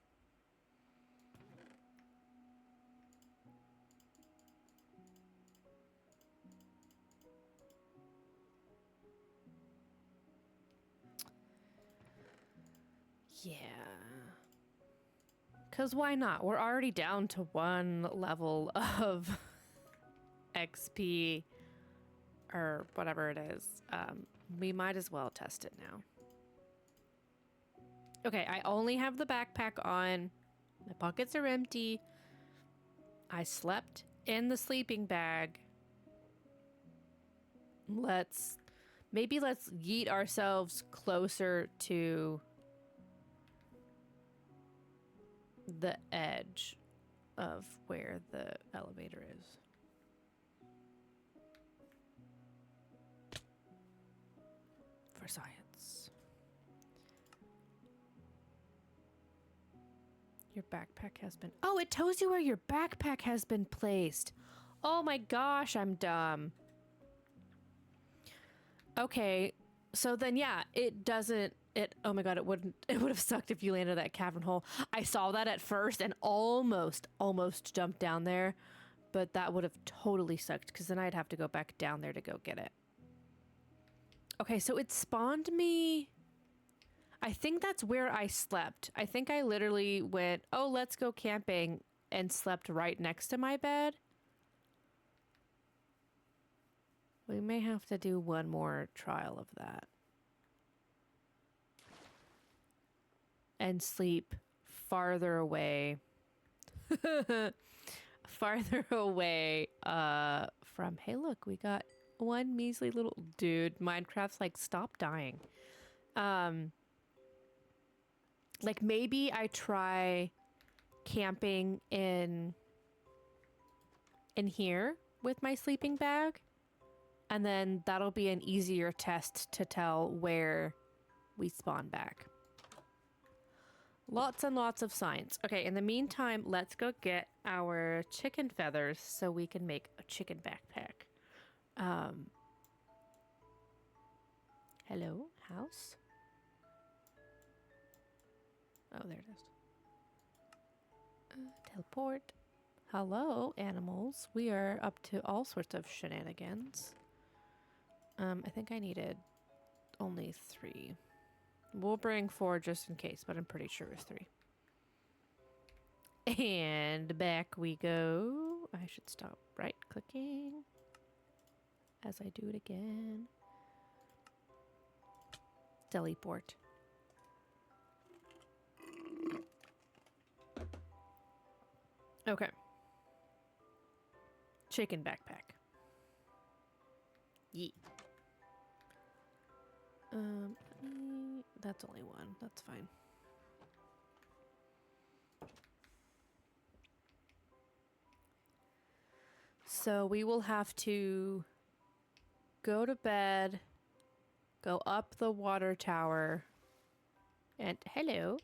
Yeah. Because why not? We're already down to one level of XP or whatever it is. We might as well test it now. Okay, I only have the backpack on. My pockets are empty. I slept in the sleeping bag. Maybe let's yeet ourselves closer to the edge of where the elevator is. For science. Your backpack has been... Oh, it tells you where your backpack has been placed. Oh my gosh, I'm dumb. Okay, so then yeah, it doesn't... Oh my god, it would have sucked if you landed that cavern hole. I saw that at first and almost jumped down there, but that would have totally sucked because then I'd have to go back down there to go get it. Okay, so it spawned me... I think that's where I slept. I think I literally went, oh, let's go camping, and slept right next to my bed. We may have to do one more trial of that. And sleep farther away. Farther away from... Hey, look, we got one measly little... Dude, Minecraft's like, stop dying. Like, maybe I try camping in here with my sleeping bag, and then that'll be an easier test to tell where we spawn back. Lots and lots of science. Okay, in the meantime, let's go get our chicken feathers so we can make a chicken backpack. Hello, house? Oh, there it is. Teleport. Hello, animals. We are up to all sorts of shenanigans. I think I needed only 3. We'll bring 4 just in case, but I'm pretty sure it's 3. And back we go. I should stop right-clicking as I do it again. Teleport. Okay. Chicken backpack. Yeet. That's only 1. That's fine. So we will have to go to bed, go up the water tower, and hello,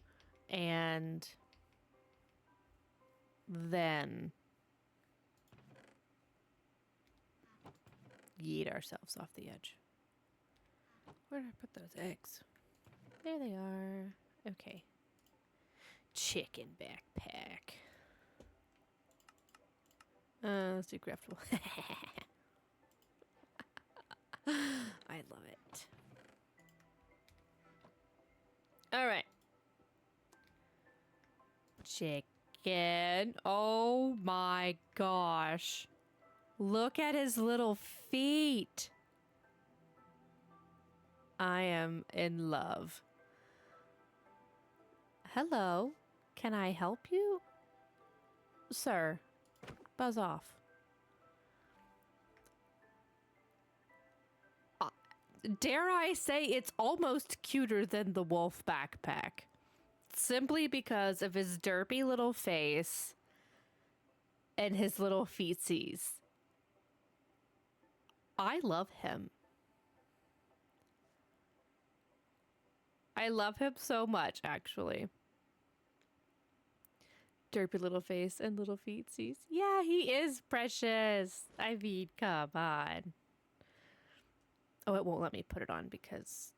and then yeet ourselves off the edge. Where did I put those eggs? There they are. Okay. Chicken backpack. Let's do craftable. I love it. All right. Chicken. Oh my gosh. Look at his little feet. I am in love. Hello. Can I help you? Sir, buzz off. Dare I say it's almost cuter than the wolf backpack. Simply because of his derpy little face and his little feetsies. I love him. I love him so much, actually. Derpy little face and little feetsies. Yeah, he is precious. I mean, come on. Oh, it won't let me put it on because...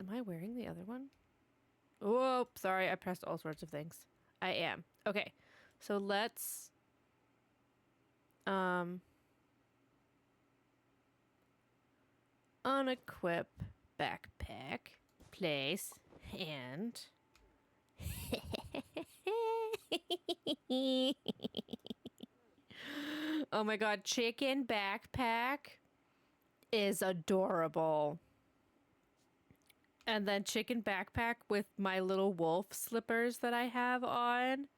Am I wearing the other one? Oh, sorry. I pressed all sorts of things. I am. Okay. So let's... unequip backpack. Place. And... Oh my god. Chicken backpack is adorable. And then chicken backpack with my little wolf slippers that I have on.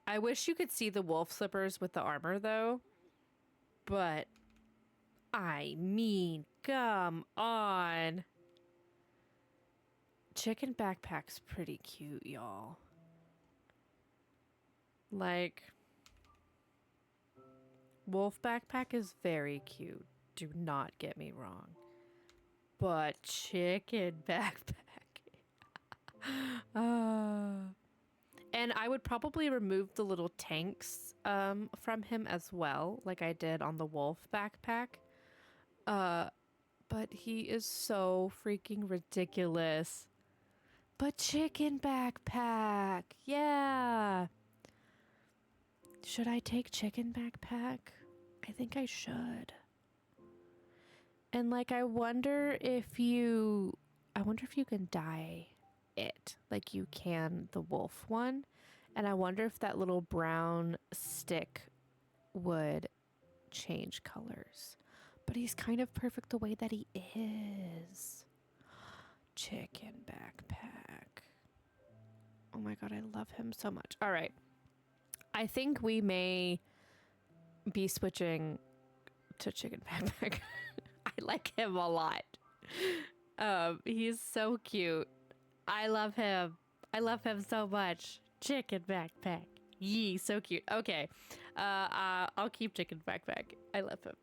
I wish you could see the wolf slippers with the armor though. But I mean, come on. Chicken backpack's pretty cute, y'all. Like, wolf backpack is very cute. Do not get me wrong. But chicken backpack. And I would probably remove the little tanks from him as well, like I did on the wolf backpack. But he is so freaking ridiculous. But chicken backpack. Yeah. Should I take chicken backpack? I think I should. And like, I wonder if you can dye it like you can the wolf one. And I wonder if that little brown stick would change colors. But he's kind of perfect the way that he is. Chicken backpack. Oh my god, I love him so much. All right. I think we may be switching to chicken backpack. I like him a lot. He's so cute. I love him. I love him so much. Chicken backpack. Yee, so cute. Okay. I'll keep chicken backpack. I love him.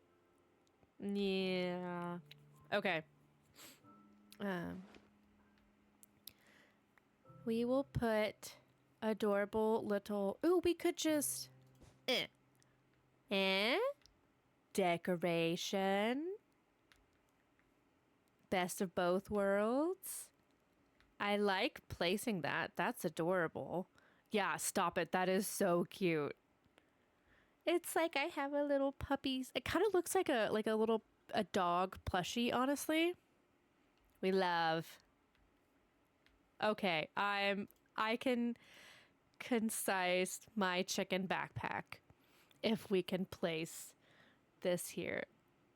Yeah. Okay. We will put adorable little... Ooh, we could just... Decoration. Best of both worlds. I like placing that. That's adorable. Yeah, stop it. That is so cute. It's like I have a little puppy. It kind of looks like a little a dog plushie, honestly. We love. Okay, I can concise my chicken backpack if we can place this here.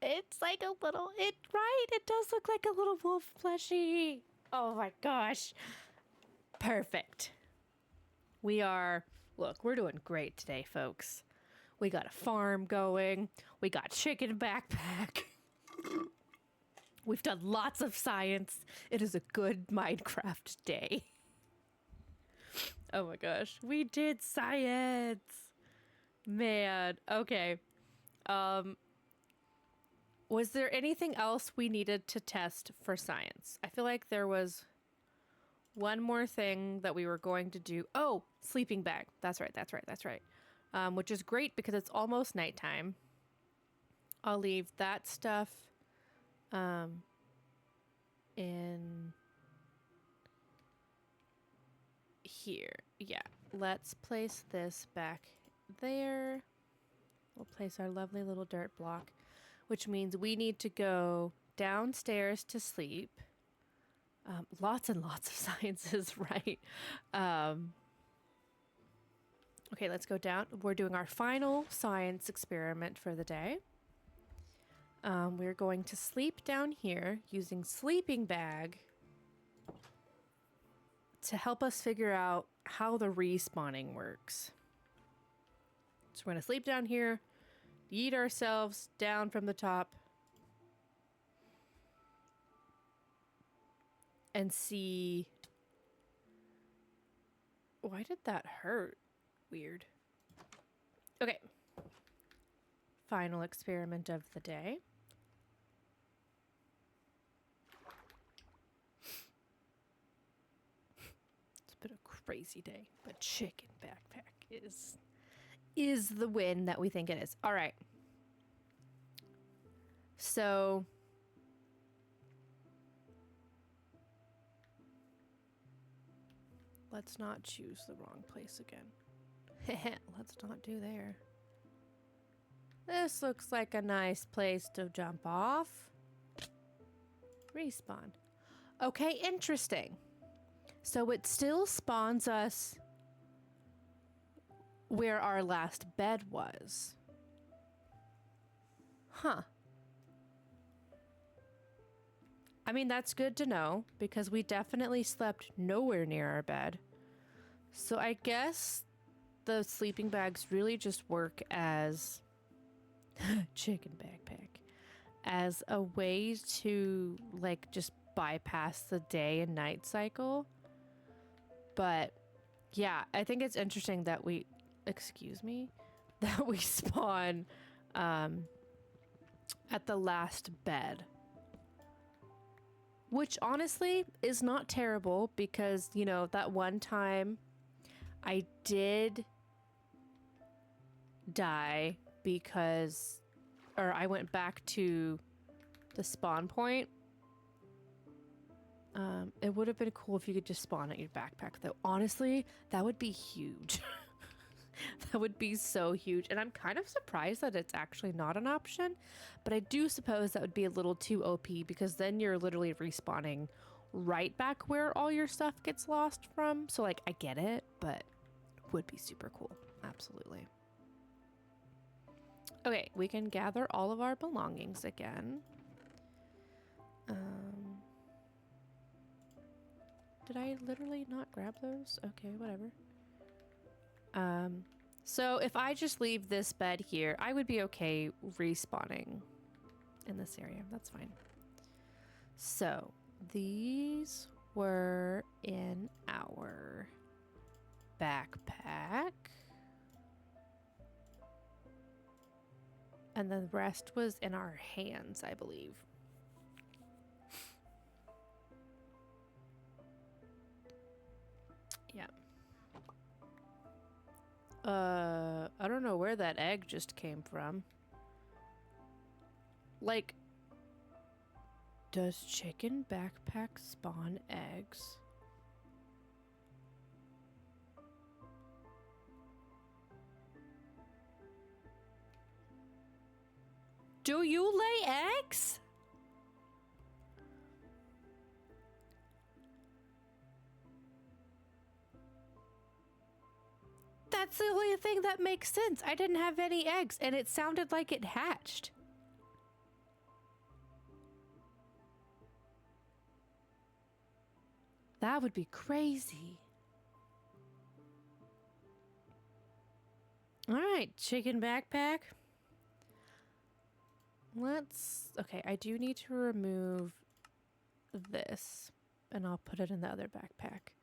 It's like a little right, it does look like a little wolf plushie. Oh my gosh. Perfect. Look, we're doing great today, folks. We got a farm going. We got chicken backpack. We've done lots of science. It is a good Minecraft day. Oh my gosh. We did science. Man. Okay. Was there anything else we needed to test for science? I feel like there was one more thing that we were going to do. Oh, sleeping bag. That's right. Which is great because it's almost nighttime. I'll leave that stuff in here. Yeah, let's place this back there. We'll place our lovely little dirt block, which means we need to go downstairs to sleep. Lots and lots of sciences, right? Okay, let's go down. We're doing our final science experiment for the day. We're going to sleep down here using sleeping bag to help us figure out how the respawning works. So we're going to sleep down here, yeet ourselves down from the top, and see... Why did that hurt? Weird. Okay. Final experiment of the day. It's been a crazy day, but chicken backpack is the win that we think it is. All right. So let's not choose the wrong place again. Let's not do there. This looks like a nice place to jump off. Respawn. Okay, interesting. So it still spawns us where our last bed was. Huh. I mean, that's good to know because we definitely slept nowhere near our bed. So I guess the sleeping bags really just work as chicken backpack, as a way to like just bypass the day and night cycle. But yeah, I think it's interesting that we spawn at the last bed, which honestly is not terrible because, you know, that one time I did die because, or I went back to the spawn point. It would have been cool if you could just spawn at your backpack though. Honestly, that would be huge. That would be so huge. And I'm kind of surprised that it's actually not an option, but I do suppose that would be a little too OP because then you're literally respawning right back where all your stuff gets lost from. So like, I get it, but would be super cool. Absolutely. Okay, we can gather all of our belongings again. Did I literally not grab those? Okay, whatever. So if I just leave this bed here, I would be okay respawning in this area. That's fine. So these were in our backpack. And the rest was in our hands, I believe. Yeah. I don't know where that egg just came from. Like, does chicken backpack spawn eggs? Do you lay eggs? That's the only thing that makes sense. I didn't have any eggs, and it sounded like it hatched. That would be crazy. All right, chicken backpack. Okay, I do need to remove this, and I'll put it in the other backpack.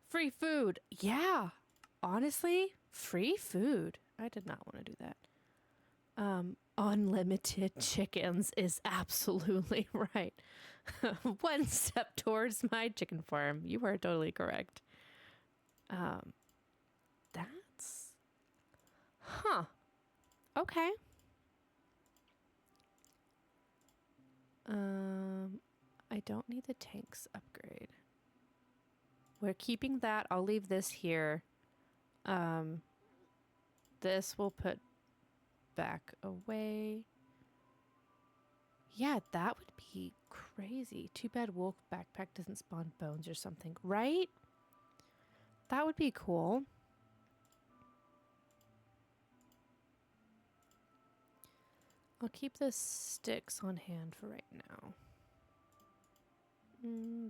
Free food. Yeah, honestly, free food. I did not want to do that. Unlimited chickens is absolutely right. One step towards my chicken farm. You are totally correct. That's... Huh. Okay. I don't need the tanks upgrade. We're keeping that. I'll leave this here. This we'll put back away. Yeah, that would be crazy. Too bad wolf backpack doesn't spawn bones or something, right? That would be cool. I'll keep the sticks on hand for right now.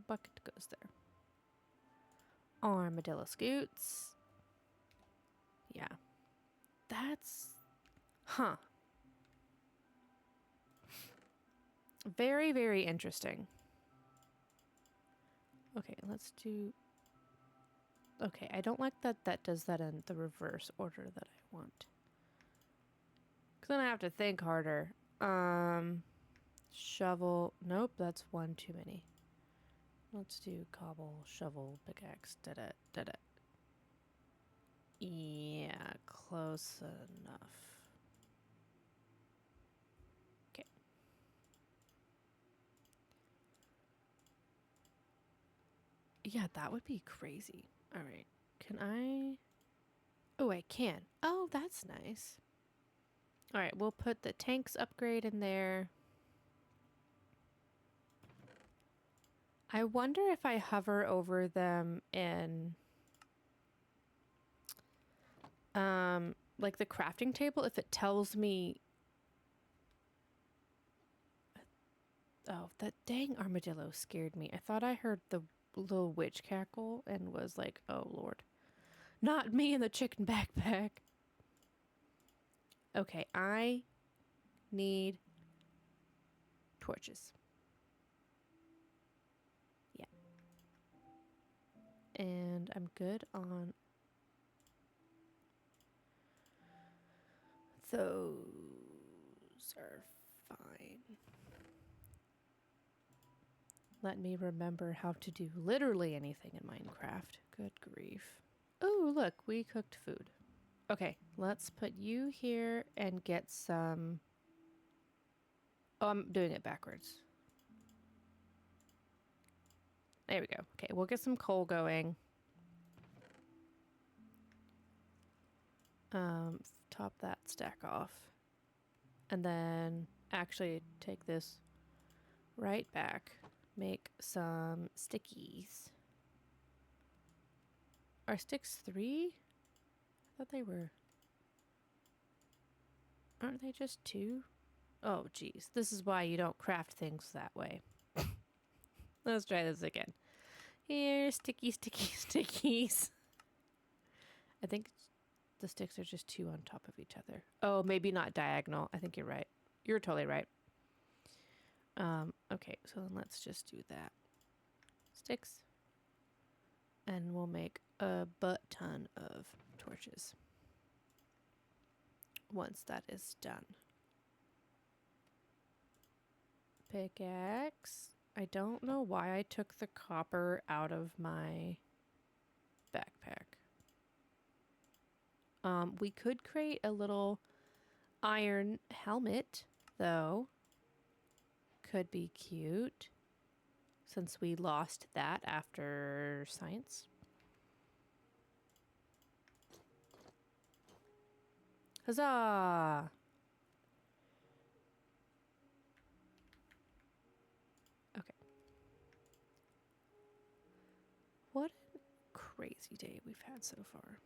Bucket goes there. Armadillo scoots. Yeah. That's... Huh. Very, very interesting. Okay, let's do... Okay, I don't like that that does that in the reverse order that I want. Because then I have to think harder. Shovel. Nope, that's one too many. Let's do cobble, shovel, pickaxe. Did it. Yeah, close enough. Okay. Yeah, that would be crazy. All right. Can I... Oh, I can. Oh, that's nice. All right, we'll put the tanks upgrade in there. I wonder if I hover over them in... like the crafting table, if it tells me... Oh, that dang armadillo scared me. I thought I heard the little witch cackle and was like, oh Lord. Not me in the chicken backpack. Okay, I need torches. Yeah. And I'm good on those are fine. Let me remember how to do literally anything in Minecraft. Good grief. Oh, look, we cooked food. Okay, let's put you here and get some... Oh, I'm doing it backwards. There we go. Okay, we'll get some coal going. Top that stack off. And then actually take this right back. Make some stickies. Are sticks 3? I thought they were... Aren't they just 2? Oh, geez. This is why you don't craft things that way. Let's try this again. Here, sticky, sticky, stickies. I think the sticks are just 2 on top of each other. Oh, maybe not diagonal. I think you're right. You're totally right. Okay, so then let's just do that. Sticks. And we'll make a butt-ton of torches. Once that is done. Pickaxe. I don't know why I took the copper out of my backpack. We could create a little iron helmet, though. Could be cute, since we lost that after science. Huzzah! what a crazy day we've had so far.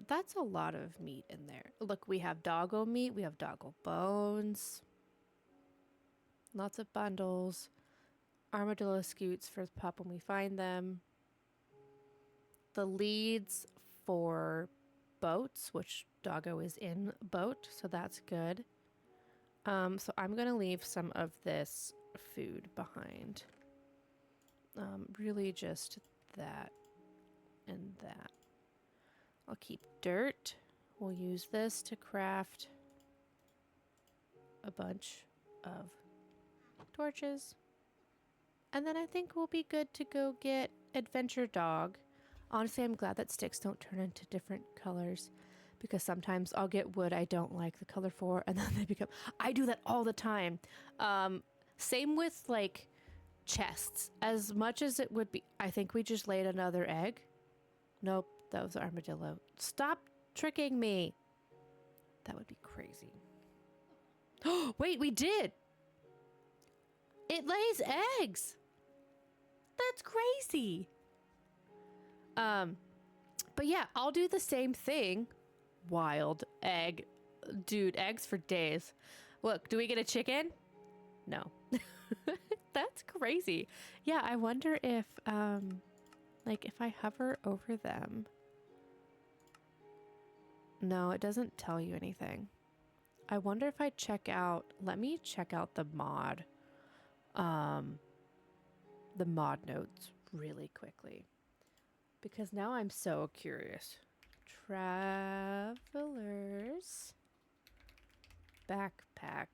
That's a lot of meat in there. Look, we have doggo meat, we have doggo bones, lots of bundles, armadillo scoots for the pup when we find them, the leads for boats, which doggo is in boat, so that's good. So I'm gonna leave some of this food behind. Really just that and that. I'll keep dirt. We'll use this to craft a bunch of torches. And then I think we'll be good to go get Adventure Dog. Honestly, I'm glad that sticks don't turn into different colors, because sometimes I'll get wood I don't like the color for, and then they become... I do that all the time. Same with, like, chests. As much as it would be... I think we just laid another egg. Nope, that was armadillo. Stop tricking me. That would be crazy. Oh, wait, we did! It lays eggs! That's crazy! But yeah, I'll do the same thing. Wild egg. Dude, eggs for days. Look, do we get a chicken? No. That's crazy. Yeah, I wonder if, like, if I hover over them. No, it doesn't tell you anything. I wonder if I check out, let me check out the mod notes really quickly, because now I'm so curious. Traveler's backpack.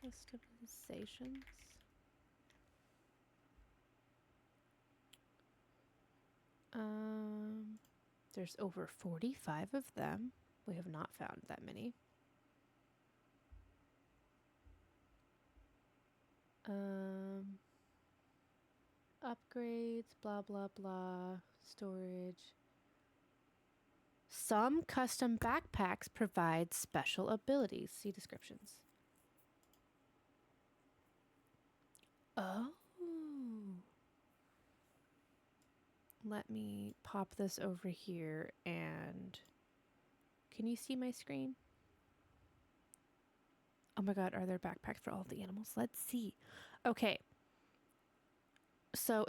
Customizations. There's over 45 of them. We have not found that many. Upgrades, blah, blah, blah, storage. Some custom backpacks provide special abilities. See descriptions. Oh. Let me pop this over here and... Can you see my screen? Oh my god, are there backpacks for all of the animals? Let's see. Okay. So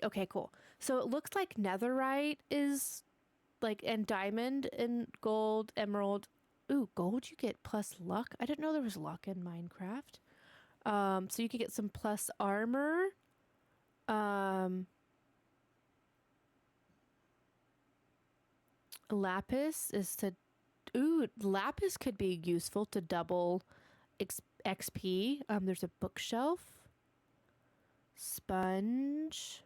okay, cool. So it looks like netherite is like, and diamond and gold, emerald. Ooh, gold you get plus luck. I didn't know there was luck in Minecraft. So you could get some plus armor. Lapis is to... Ooh, lapis could be useful to double XP. There's a bookshelf. Sponge.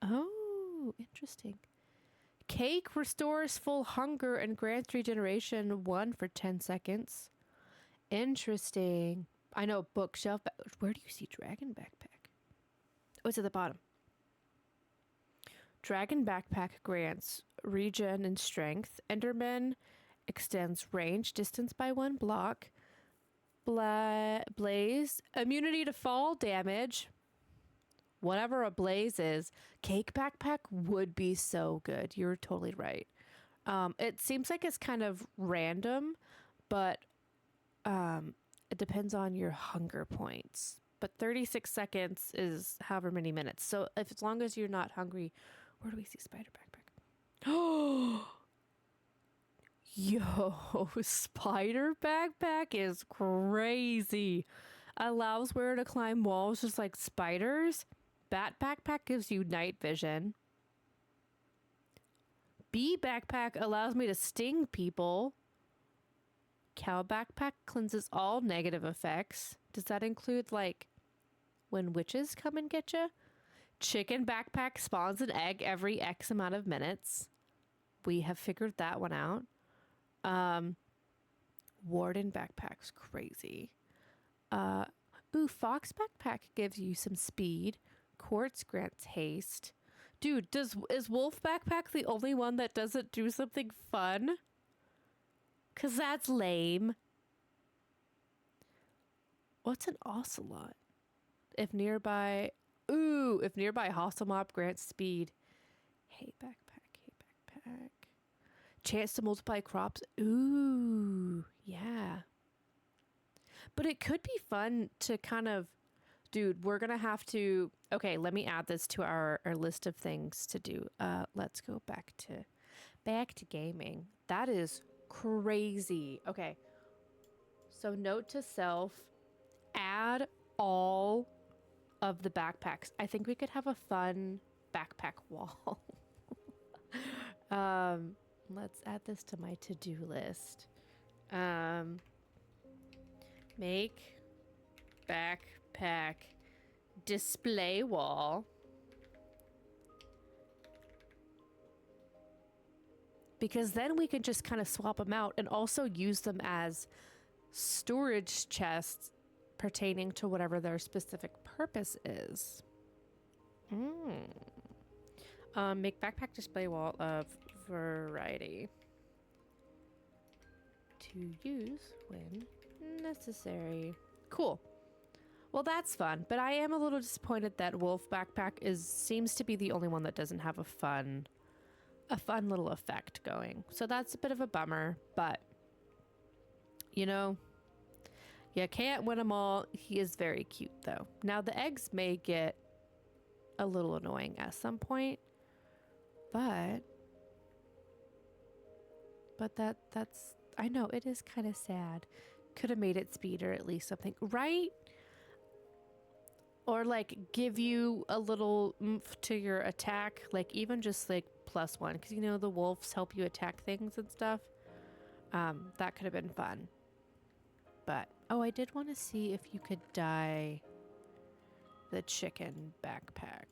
Oh, interesting. Cake restores full hunger and grants regeneration 1 for 10 seconds. Interesting. I know, bookshelf. Where do you see dragon backpack? Oh, it's at the bottom. Dragon backpack grants regen and strength. Enderman extends range distance by 1 block. Blaze immunity to fall damage. Whatever a blaze is. Cake backpack would be so good. You're totally right. It seems like it's kind of random, but it depends on your hunger points. But 36 seconds is however many minutes. So if, as long as you're not hungry... Where do we see spider backpack? Oh, yo, spider backpack is crazy. Allows wearer to climb walls just like spiders. Bat backpack gives you night vision. Bee backpack allows me to sting people. Cow backpack cleanses all negative effects. Does that include, like, when witches come and get you? Chicken backpack spawns an egg every X amount of minutes. We have figured that one out. Warden backpack's crazy. Ooh, fox backpack gives you some speed. Quartz grants haste. Dude, is wolf backpack the only one that doesn't do something fun? 'Cause that's lame. What's an ocelot? If nearby, ooh, if nearby hostile mob grants speed. Hey backpack. Chance to multiply crops. Ooh, yeah. But it could be fun to kind of, dude, we're going to have to, okay, let me add this to our list of things to do. Let's go back to gaming. That is crazy. Okay. So note to self, add all of the backpacks. I think we could have a fun backpack wall. Let's add this to my to-do list. Make backpack display wall. Because then we can just kind of swap them out and also use them as storage chests pertaining to whatever their specific purpose is. Make backpack display wall of variety to use when necessary. Cool. Well, that's fun, but I am a little disappointed that wolf backpack seems to be the only one that doesn't have a fun little effect going. So that's a bit of a bummer, but you know, you can't win them all. He is very cute though. Now the eggs may get a little annoying at some point, but that's, I know it is kind of sad. Could have made it speed or at least something, right? Or like give you a little oomph to your attack, like even just like +1, because you know the wolves help you attack things and stuff. That could have been fun. But oh, I did want to see if you could dye the chicken backpack.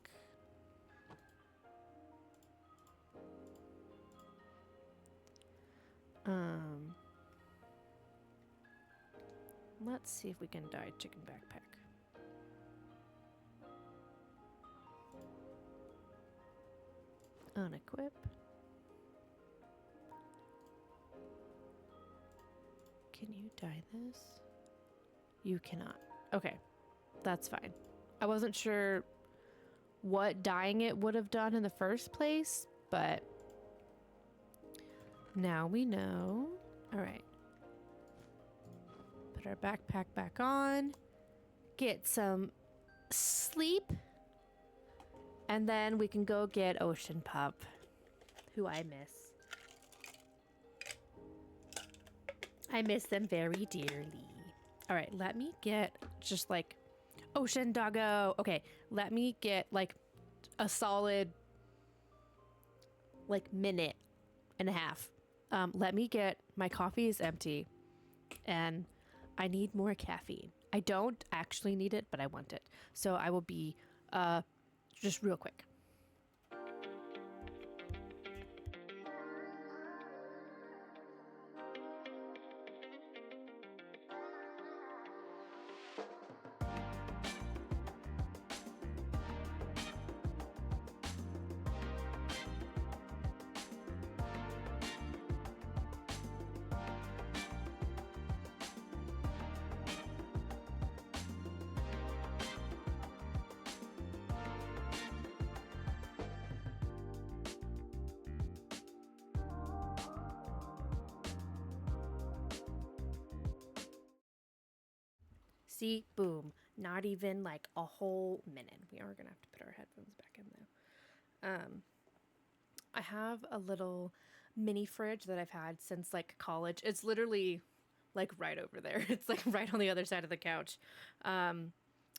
Let's see if we can dye chicken backpack. Unequip. Can you dye this? You cannot. Okay, that's fine. I wasn't sure what dyeing it would have done in the first place, but now we know. All right. Put our backpack back on. Get some sleep. And then we can go get Ocean Pup, who I miss. I miss them very dearly. All right, let me get just like Ocean Doggo. Okay, let me get like a solid like minute and a half. Let me get, my coffee is empty and I need more caffeine. I don't actually need it, but I want it. So I will be just real quick. See, boom, not even like a whole minute. We are gonna have to put our headphones back in though. I have a little mini fridge that I've had since like college. It's literally like right over there. It's like right on the other side of the couch. And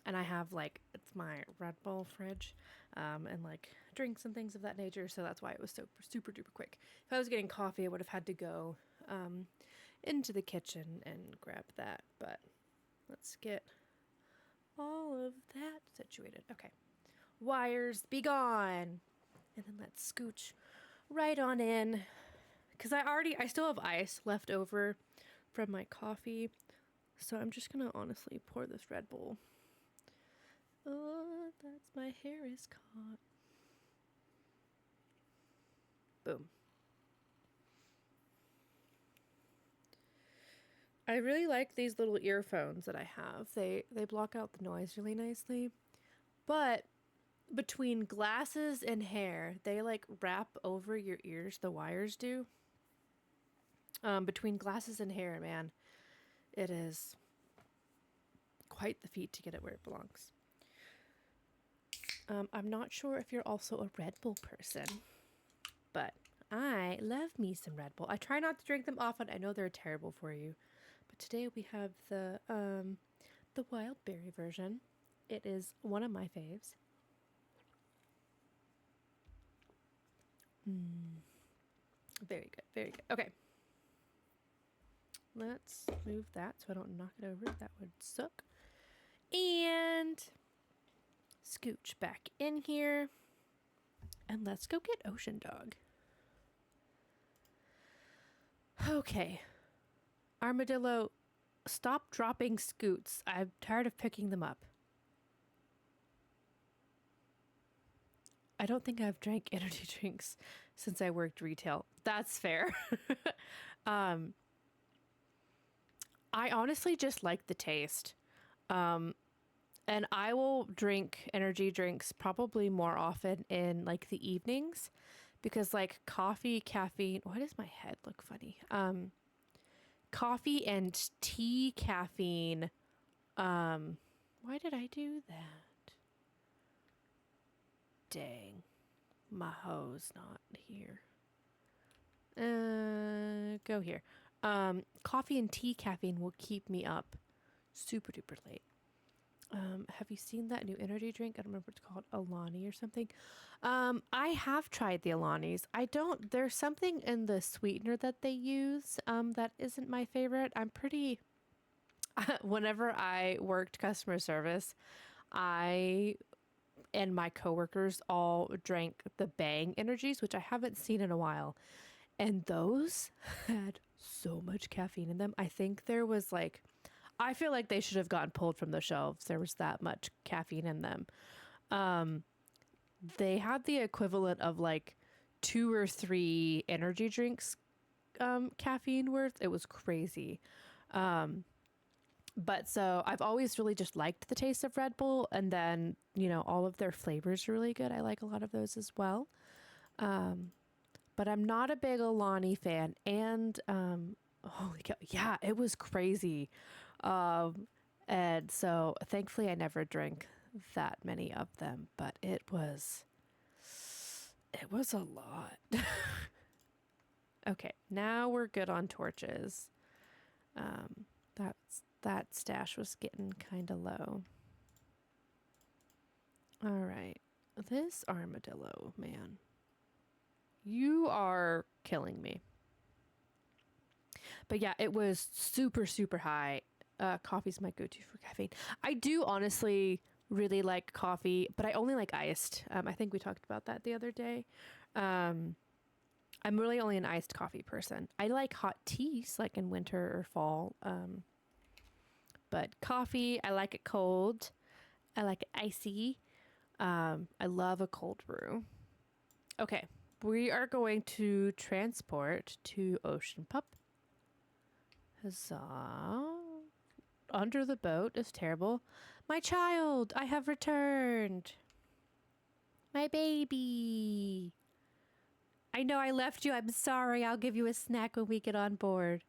I have like, it's my Red Bull fridge, and like drinks and things of that nature. So that's why it was so super duper quick. If I was getting coffee, I would have had to go into the kitchen and grab that, but let's get all of that situated. Okay. Wires, be gone. And then let's scooch right on in. Because I still have ice left over from my coffee. So I'm just going to honestly pour this Red Bull. Oh, that's, my hair is caught. Boom. I really like these little earphones that I have. They block out the noise really nicely. But between glasses and hair, they like wrap over your ears, the wires do. Between glasses and hair, man, it is quite the feat to get it where it belongs. I'm not sure if you're also a Red Bull person, but I love me some Red Bull. I try not to drink them often. I know they're terrible for you, but today we have the wild berry version. It is one of my faves. Very good, very good. Okay. Let's move that so I don't knock it over. That would suck. And scooch back in here. And let's go get Ocean Dog. Okay. Armadillo, stop dropping scoots. I'm tired of picking them up. I don't think I've drank energy drinks since I worked retail. That's fair. I honestly just like the taste. And I will drink energy drinks probably more often in like the evenings because like coffee, caffeine, why does my head look funny? Coffee and tea caffeine. Why did I do that? Dang. My hoe's not here. Go here. Coffee and tea caffeine will keep me up super duper late. Have you seen that new energy drink? I don't remember what it's called, Alani or something. I have tried the Alanis. There's something in the sweetener that they use, that isn't my favorite. Whenever I worked customer service, I and my coworkers all drank the Bang energies, which I haven't seen in a while. And those had so much caffeine in them. I think there was like, I feel like they should have gotten pulled from the shelves. There was that much caffeine in them. They had the equivalent of like 2 or 3 energy drinks, caffeine worth. It was crazy. But so I've always really just liked the taste of Red Bull, and then, all of their flavors are really good. I like a lot of those as well. But I'm not a big Alani fan, and holy cow, yeah, it was crazy. And so thankfully I never drank that many of them, but it was a lot. Okay, now we're good on torches. That stash was getting kind of low. All right, this armadillo, man, you are killing me. But yeah, it was super, super high. Coffee's my go-to for caffeine. I do honestly really like coffee, but I only like iced. I think we talked about that the other day. I'm really only an iced coffee person. I like hot teas, like in winter or fall. But coffee, I like it cold. I like it icy. I love a cold brew. Okay, we are going to transport to Ocean Pup. Huzzah. Under the boat is terrible. My child, I have returned. My baby. I know I left you. I'm sorry. I'll give you a snack when we get on board.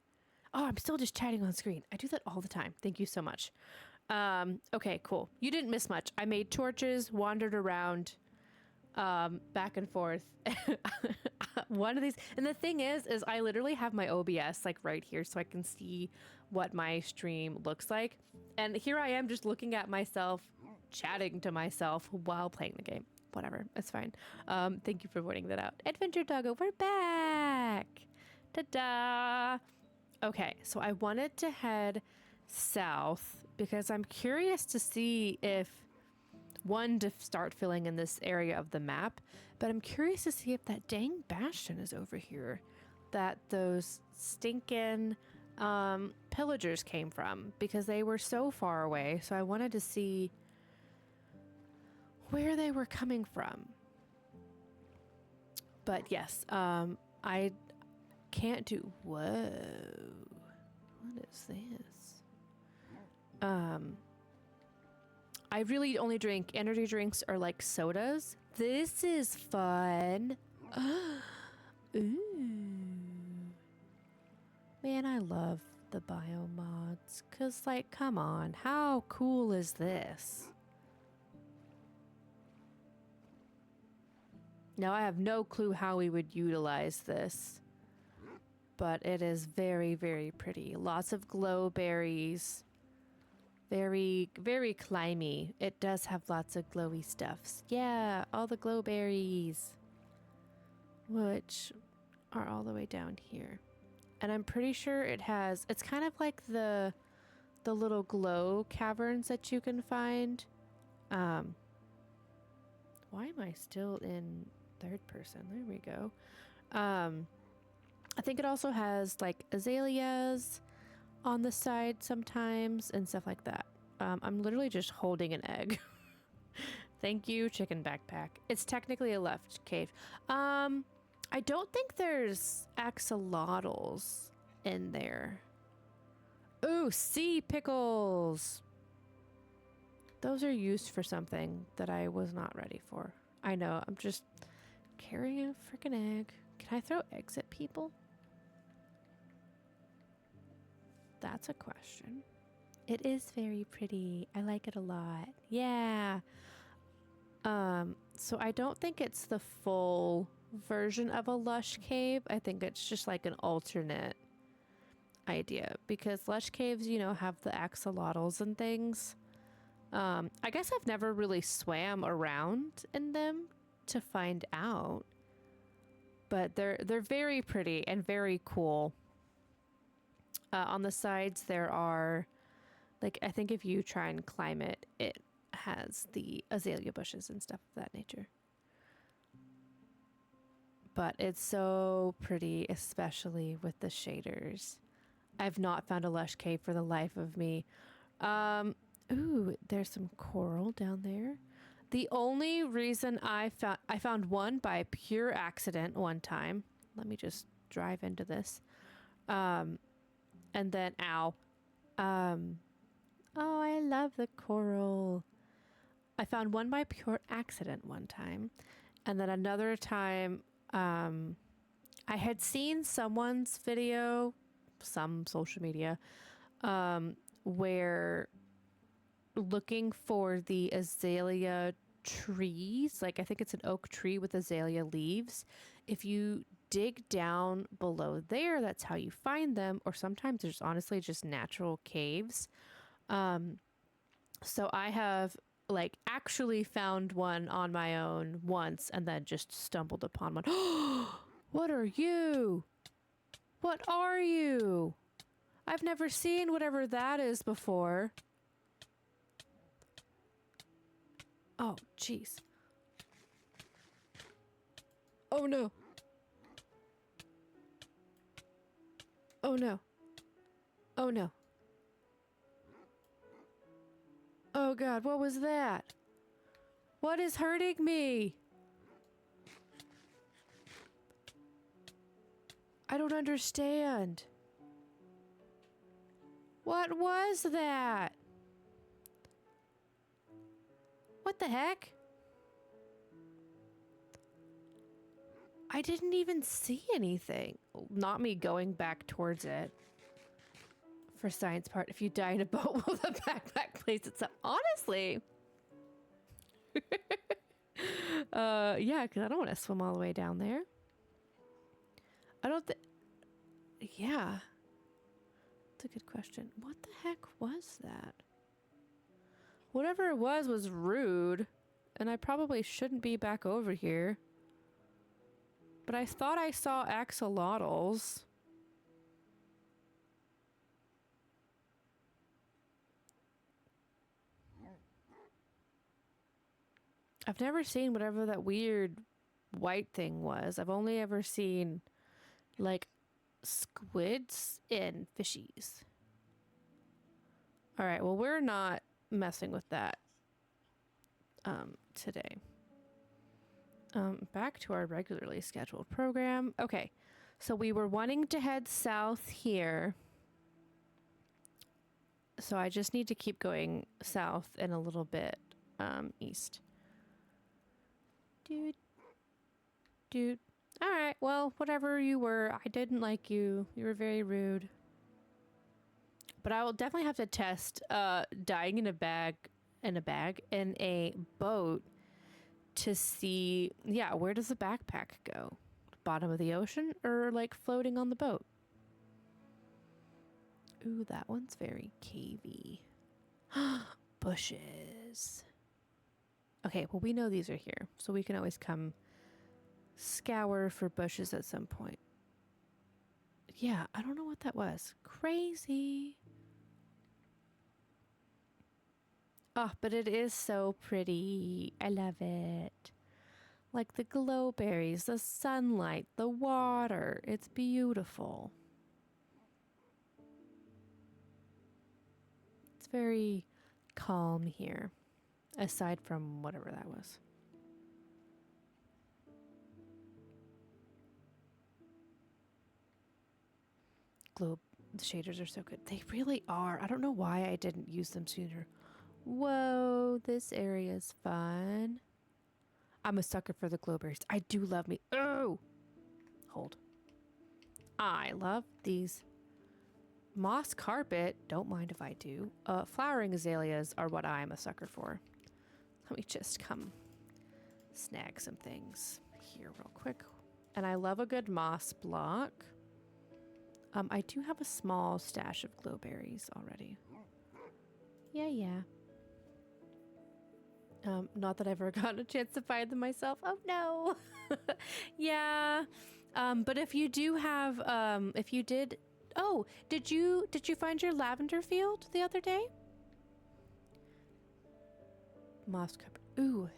Oh, I'm still just chatting on screen. I do that all the time. Thank you so much. Okay, cool. You didn't miss much. I made torches, wandered around, back and forth. One of these, and the thing is I literally have my OBS like right here so I can see what my stream looks like. And here I am just looking at myself, chatting to myself while playing the game. Whatever, it's fine. Thank you for pointing that out. Adventure Doggo, we're back. Ta-da. Okay, so I wanted to head south because I'm curious to see if to start filling in this area of the map, but I'm curious to see if that dang bastion is over here that those stinking pillagers came from, because they were so far away. So I wanted to see where they were coming from. But yes, I can't do, whoa, What is this? I really only drink energy drinks or like sodas. This is fun. Ooh. Man, I love the bio mods. Cause like, come on, how cool is this? Now I have no clue how we would utilize this. But it is very, very pretty. Lots of glow berries. Very, very climby. It does have lots of glowy stuffs. Yeah, all the glow berries. Which are all the way down here. And I'm pretty sure it has, it's kind of like the little glow caverns that you can find. Why am I still in third person? There we go. I think it also has like azaleas on the side sometimes and stuff like that. I'm literally just holding an egg. Thank you, chicken backpack. It's technically a left cave. I don't think there's axolotls in there. Ooh, sea pickles. Those are used for something that I was not ready for. I know, I'm just carrying a freaking egg. Can I throw eggs at people? That's a question. It is very pretty. I like it a lot. Yeah. So I don't think it's the full version of a lush cave. I think it's just like an alternate idea because lush caves, you know, have the axolotls and things. I guess I've never really swam around in them to find out, but they're very pretty and very cool. On the sides there are, like, I think if you try and climb it, it has the azalea bushes and stuff of that nature. But it's so pretty, especially with the shaders. I've not found a lush cave for the life of me. Ooh, there's some coral down there. The only reason I found one by pure accident one time. Let me just drive into this. And then, ow. Oh, I love the coral. I found one by pure accident one time. And then another time, I had seen someone's video, some social media, where looking for the azalea trees, like I think it's an oak tree with azalea leaves. If you dig down below there, that's how you find them. Or sometimes there's honestly just natural caves. So I have like actually found one on my own once and then just stumbled upon one. What are you? What are you? I've never seen whatever that is before. Oh, jeez. Oh no. Oh no. Oh no. Oh God, what was that? What is hurting me? I don't understand. What was that? What the heck? I didn't even see anything. Not me going back towards it. For science part, if you die in a boat, will the backpack place itself? Honestly. Yeah, because I don't want to swim all the way down there. I don't think... Yeah. That's a good question. What the heck was that? Whatever it was rude. And I probably shouldn't be back over here. But I thought I saw axolotls. I've never seen whatever that weird white thing was. I've only ever seen, like, squids and fishies. Alright, well, we're not messing with that today. Back to our regularly scheduled program. Okay, so we were wanting to head south here. So I just need to keep going south and a little bit east. Dude. Dude. All right. Well, whatever you were, I didn't like you. You were very rude. But I will definitely have to test dying in a boat to see, yeah, where does the backpack go? Bottom of the ocean or like floating on the boat? Ooh, that one's very cavey. Bushes. Okay, well, we know these are here, so we can always come scour for bushes at some point. Yeah, I don't know what that was. Crazy. Oh, but it is so pretty. I love it. Like the glowberries, the sunlight, the water. It's beautiful. It's very calm here, aside from whatever that was. Globe, the shaders are so good. They really are. I don't know why I didn't use them sooner. Whoa, this area is fun. I'm a sucker for the glowberries. I do love me. Oh! Hold. I love these. Moss carpet, don't mind if I do. Flowering azaleas are what I'm a sucker for. Let me just come snag some things here real quick. And I love a good moss block. I do have a small stash of glowberries already. Yeah. Not that I've ever gotten a chance to find them myself. Oh no. Yeah. But if you do have, if you did, oh, did you find your lavender field the other day? Moss carpet. Ooh.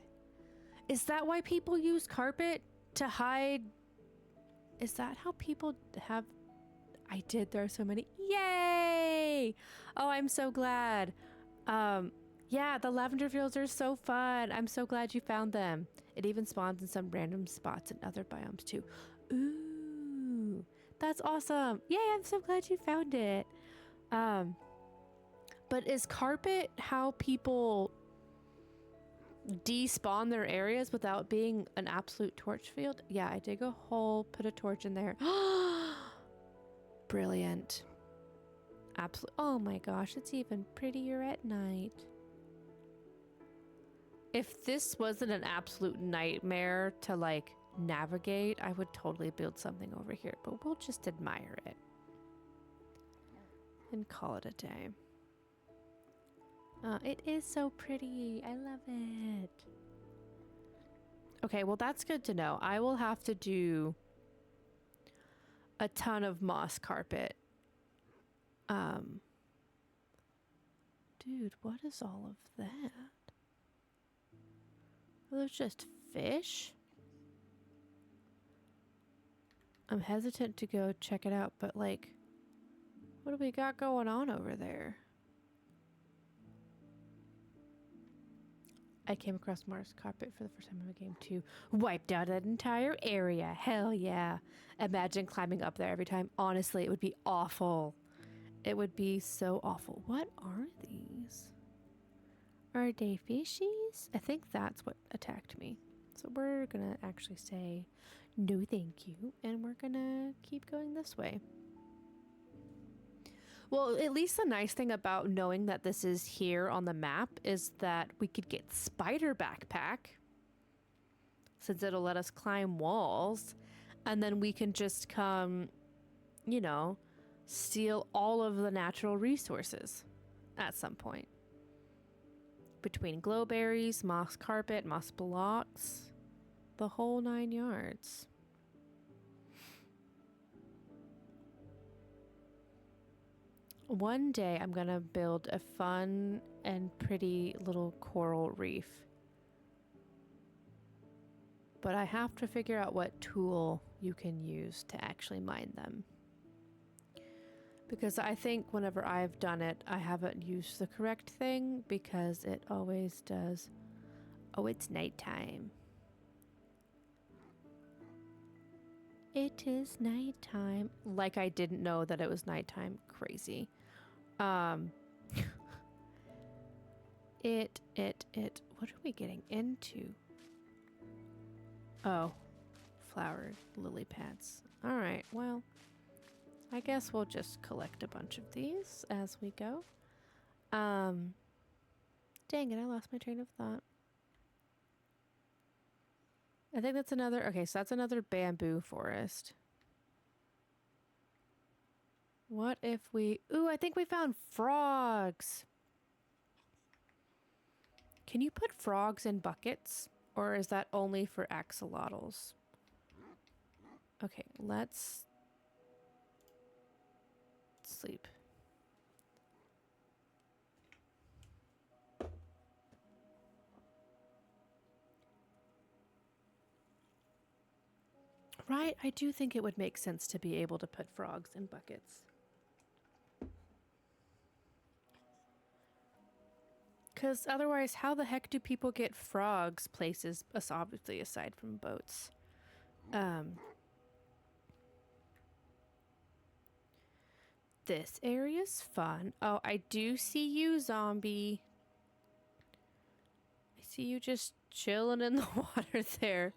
Is that why people use carpet to hide? Is that how people have? I did. There are so many. Yay! Oh, I'm so glad. Yeah, the lavender fields are so fun. I'm so glad you found them. It even spawns in some random spots in other biomes too. Ooh, that's awesome. Yay, I'm so glad you found it. But is carpet how people despawn their areas without being an absolute torch field? Yeah, I dig a hole, put a torch in there. Brilliant. Absolutely. Oh my gosh, it's even prettier at night. If this wasn't an absolute nightmare to like navigate, I would totally build something over here, but we'll just admire it and call it a day. It is so pretty. I love it. Okay, well that's good to know. I will have to do a ton of moss carpet. Dude, what is all of that? Are those just fish? I'm hesitant to go check it out, but like, what do we got going on over there? I came across Mars carpet for the first time in the game too. Wiped out an entire area. Hell yeah. Imagine climbing up there every time. Honestly, it would be awful. It would be so awful. What are these? Are they fishies? I think that's what attacked me. So we're gonna actually say no thank you, and we're gonna keep going this way. Well, at least the nice thing about knowing that this is here on the map is that we could get spider backpack, since it'll let us climb walls, and then we can just come, you know, steal all of the natural resources at some point. Between glowberries, moss carpet, moss blocks, the whole 9 yards. One day I'm gonna build a fun and pretty little coral reef. But I have to figure out what tool you can use to actually mine them. Because I think whenever I've done it, I haven't used the correct thing because it always does. Oh, it's nighttime. It is nighttime. Like I didn't know that it was nighttime. Crazy. What are we getting into? Oh, flowered lily pads. All right, well, I guess we'll just collect a bunch of these as we go. Dang it, I lost my train of thought. I think that's another, okay, so that's another bamboo forest. What if we, ooh, I think we found frogs. Can you put frogs in buckets? Or is that only for axolotls? Okay, let's sleep. Right, I do think it would make sense to be able to put frogs in buckets. Because otherwise, how the heck do people get frogs places, obviously aside from boats? This area's fun. Oh, I do see you, zombie. I see you just chilling in the water there.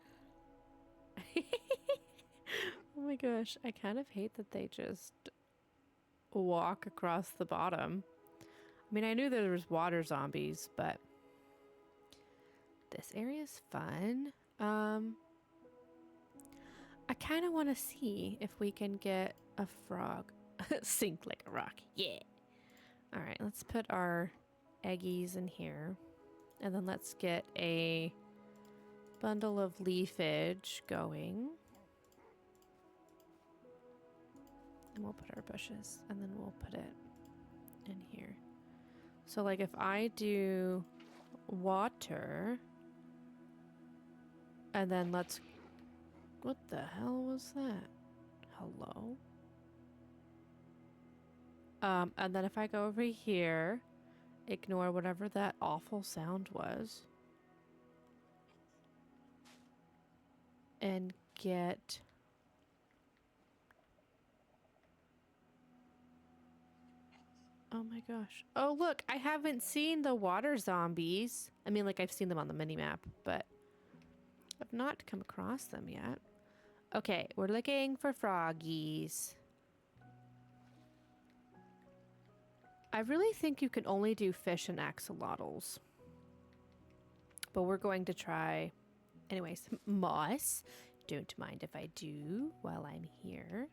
Oh my gosh, I kind of hate that they just walk across the bottom. I mean, I knew there was water zombies, but this area's fun. I kind of want to see if we can get a frog sink like a rock. Yeah. All right, let's put our eggies in here. And then let's get a bundle of leafage going. And we'll put our bushes, and then we'll put it in here. So like if I do water, and then let's, what the hell was that? Hello? And then if I go over here, ignore whatever that awful sound was, and get oh my gosh. Oh look, I haven't seen the water zombies. I mean, like I've seen them on the mini-map, but I've not come across them yet. Okay, we're looking for froggies. I really think you can only do fish and axolotls. But we're going to try... Anyways, moss. Don't mind if I do while I'm here.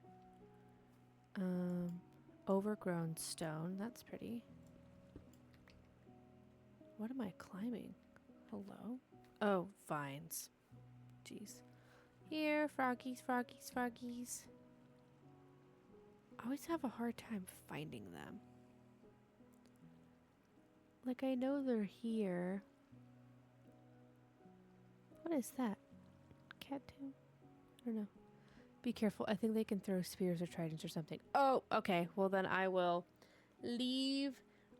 Overgrown stone. That's pretty. What am I climbing? Hello? Oh, vines. Jeez. Here, froggies, froggies, froggies. I always have a hard time finding them. Like, I know they're here. What is that? Cat tail? I don't know. Be careful. I think they can throw spears or tridents or something. Oh, okay. Well, then I will leave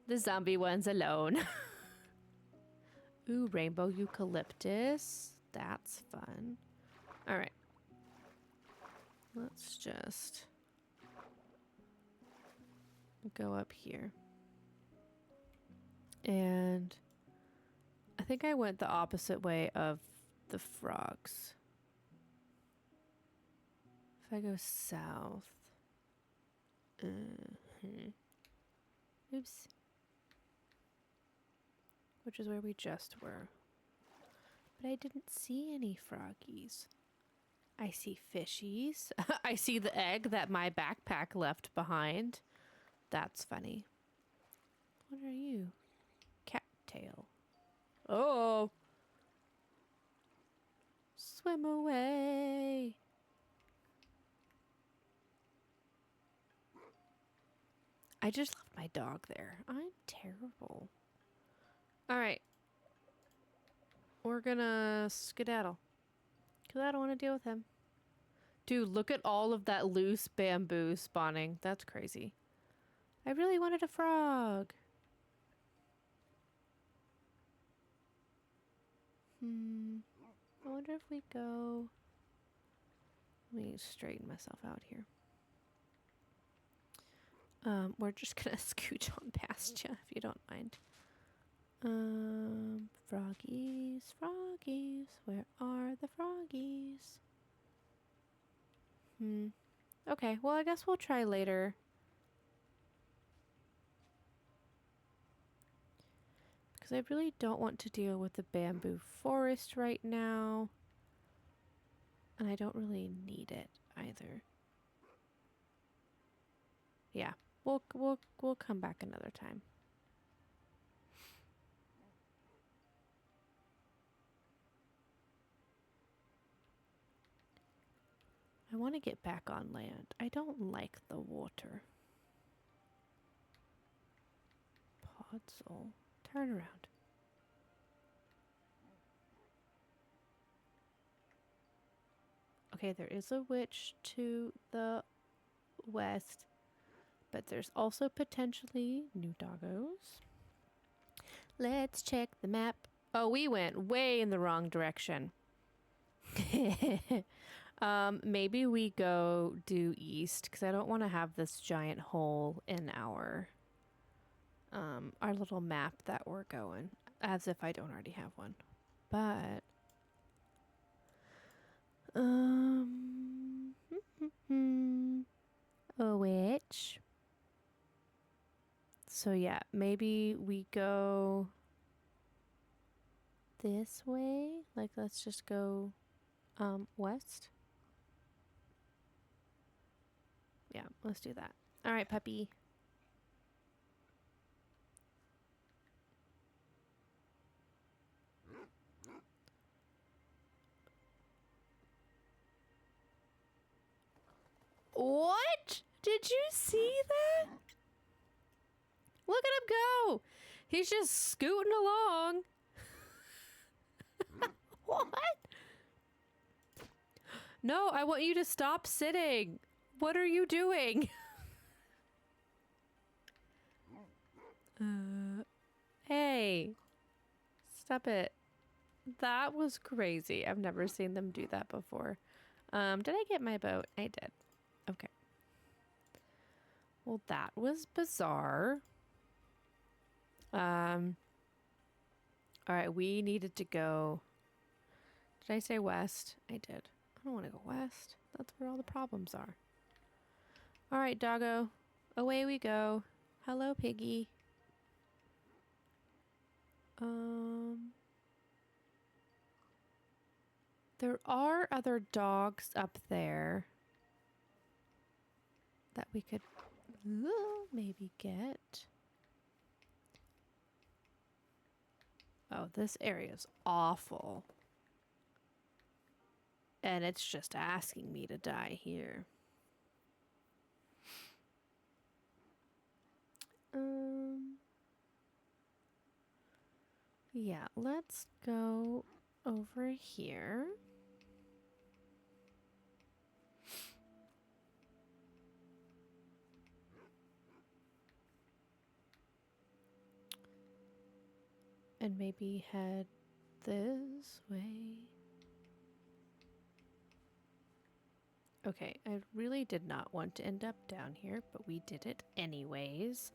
the zombie ones alone. Ooh, rainbow eucalyptus. That's fun. All right. Let's just go up here. And I think I went the opposite way of the frogs. If I go south. Oops. Which is where we just were. But I didn't see any froggies. I see fishies. I see the egg that my backpack left behind. That's funny. What are you? Cattail. Oh! Swim away! I just left my dog there. I'm terrible. Alright. We're gonna skedaddle. Because I don't want to deal with him. Dude, look at all of that loose bamboo spawning. That's crazy. I really wanted a frog. I wonder if we go... Let me straighten myself out here. We're just gonna scooch on past you if you don't mind. Froggies, froggies, where are the froggies? Okay, well, I guess we'll try later. Because I really don't want to deal with the bamboo forest right now. And I don't really need it either. Yeah, we'll come back another time. I want to get back on land. I don't like the water. Podzol. Turn around. Okay, there is a witch to the west, but there's also potentially new doggos. Let's check the map. Oh, we went way in the wrong direction. Maybe we go due east because I don't want to have this giant hole in our little map that we're going, as if I don't already have one. But a witch. So yeah, maybe we go this way. Like, let's just go west. Yeah, let's do that. All right, puppy. What? Did you see that? Look at him go. He's just scooting along. What? No, I want you to stop sitting. What are you doing? Hey. Stop it. That was crazy. I've never seen them do that before. Did I get my boat? I did. Okay. Well, that was bizarre. All right, we needed to go. Did I say west? I did. I don't want to go west. That's where all the problems are. All right, doggo. Away we go. Hello, piggy. There are other dogs up there that we could maybe get. Oh, this area is awful. And it's just asking me to die here. Yeah, let's go over here. And maybe head this way. Okay, I really did not want to end up down here, but we did it anyways.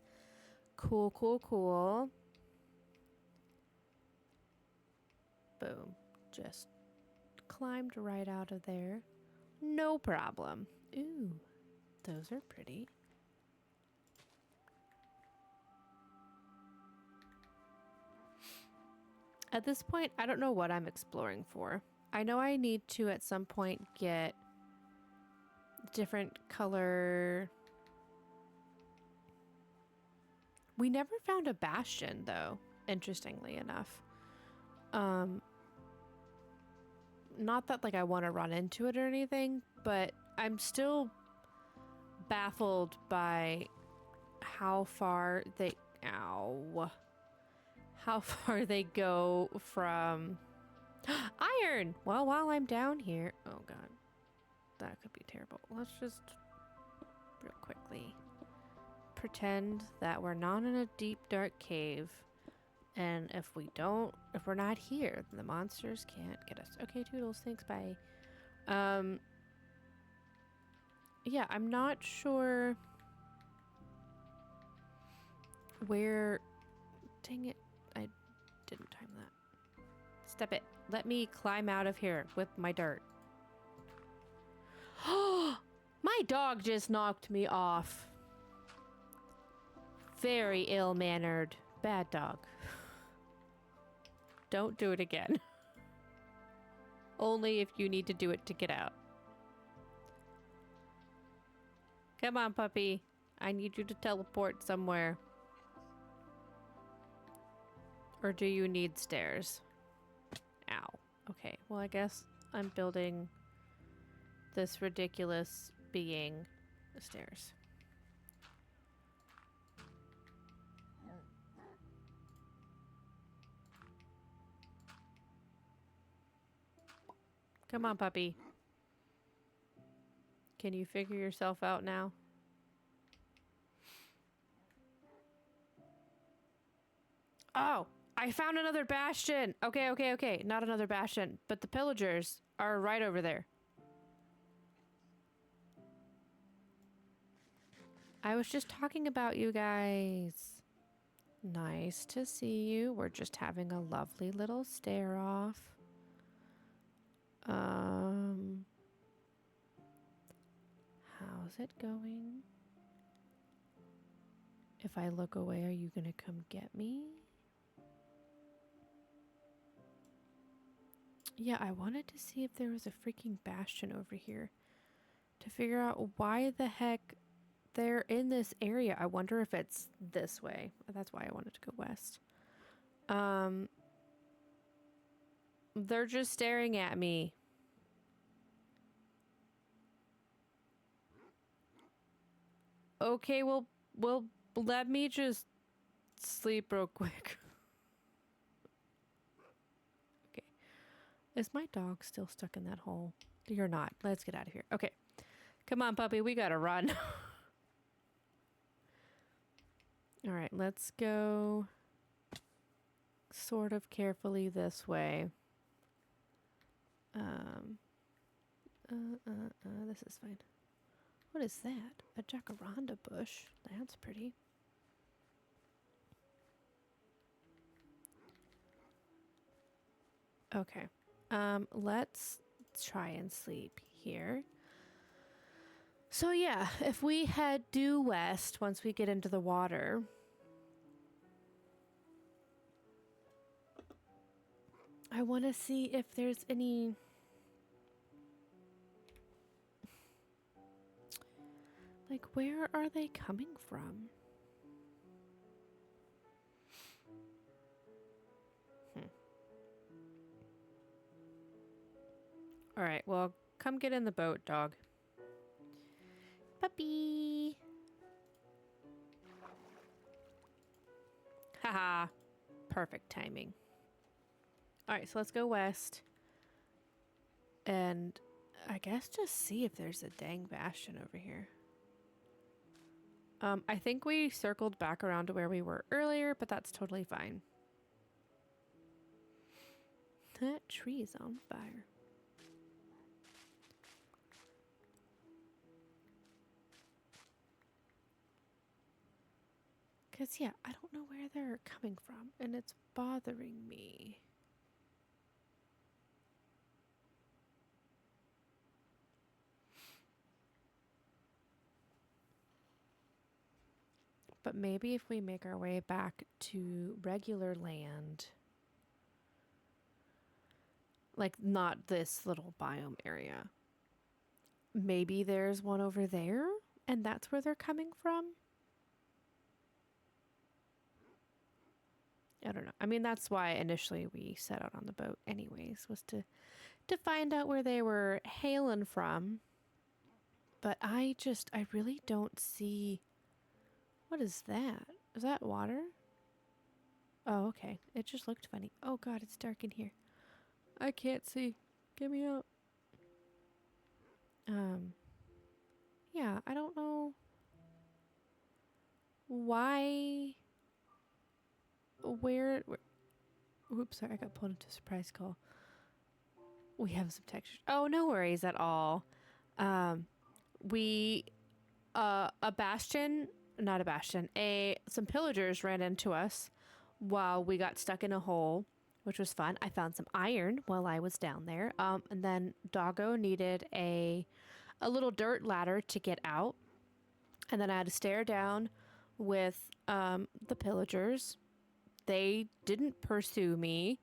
Cool, cool, cool. Boom. Just climbed right out of there. No problem. Ooh, those are pretty. At this point, I don't know what I'm exploring for. I know I need to at some point get different color. We never found a bastion though, interestingly enough. Not that like I want to run into it or anything, but I'm still baffled by how far they go from iron. Well, while I'm down here, oh god, that could be terrible. Let's just real quickly pretend that we're not in a deep dark cave, and if we're not here, then the monsters can't get us. Okay, Toodles, thanks, bye. Yeah, I'm not sure Where... Dang it. I didn't time that. Step it. Let me climb out of here with my dirt. My dog just knocked me off. Very ill-mannered. Bad dog. Don't do it again. Only if you need to do it to get out. Come on, puppy. I need you to teleport somewhere. Or do you need stairs? Ow. Okay, well, I guess I'm building this ridiculous being stairs. Come on, puppy. Can you figure yourself out now? Oh, I found another bastion. Okay. Not another bastion, but the pillagers are right over there. I was just talking about you guys. Nice to see you. We're just having a lovely little stare off. How's it going? If I look away, are you gonna come get me? Yeah, I wanted to see if there was a freaking bastion over here to figure out why the heck they're in this area. I wonder if it's this way. That's why I wanted to go west. They're just staring at me. Okay, well, let me just sleep real quick. Okay. Is my dog still stuck in that hole? You're not. Let's get out of here. Okay. Come on, puppy. We gotta run. All right, let's go sort of carefully this way. This is fine. What is that? A jacaranda bush. That's pretty. Okay. Let's try and sleep here. So yeah, if we head due west once we get into the water, I want to see if there's any like, where are they coming from? All right, well, come get in the boat, dog. Puppy. Haha. Perfect timing. All right, so let's go west. And I guess just see if there's a dang bastion over here. I think we circled back around to where we were earlier, but that's totally fine. That tree's on fire. Because, yeah, I don't know where they're coming from, and it's bothering me. But maybe if we make our way back to regular land, like not this little biome area, maybe there's one over there, and that's where they're coming from? I don't know. I mean, that's why initially we set out on the boat anyways, was to find out where they were hailing from. But I really don't see... What is that? Is that water? Oh, okay. It just looked funny. Oh god, it's dark in here. I can't see. Get me out. Yeah, I don't know why... Where oops, sorry, I got pulled into a surprise call. We have some textures. Oh, no worries at all. A bastion not a bastion, some pillagers ran into us while we got stuck in a hole, which was fun. I found some iron while I was down there. And then Doggo needed a little dirt ladder to get out. And then I had to stare down with the pillagers. They didn't pursue me.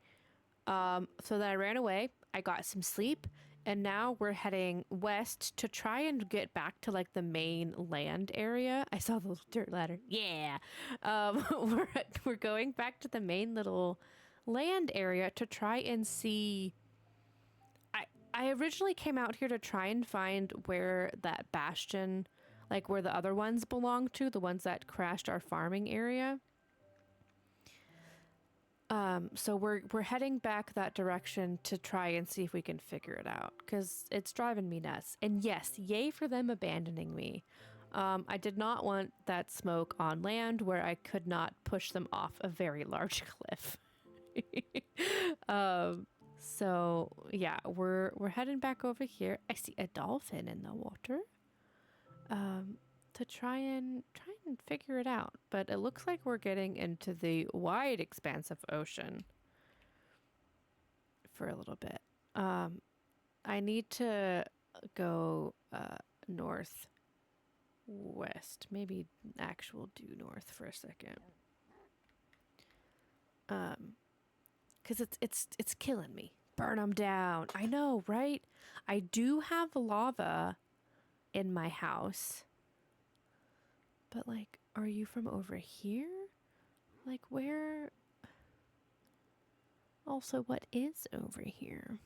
So then I ran away. I got some sleep. And now we're heading west to try and get back to like the main land area. I saw the little dirt ladder. Yeah. We're going back to the main little land area to try and see. I originally came out here to try and find where that bastion, like where the other ones belong to, the ones that crashed our farming area. So we're heading back that direction to try and see if we can figure it out, because it's driving me nuts. And yes, yay for them abandoning me. I did not want that smoke on land where I could not push them off a very large cliff. So yeah, we're heading back over here. I see a dolphin in the water. To try and figure it out, but it looks like we're getting into the wide expanse of ocean for a little bit. I need to go north west, maybe actual due north for a second, because it's killing me. Burn them down. I know, right? I do have lava in my house. But, like, are you from over here? Like, where? Also, what is over here?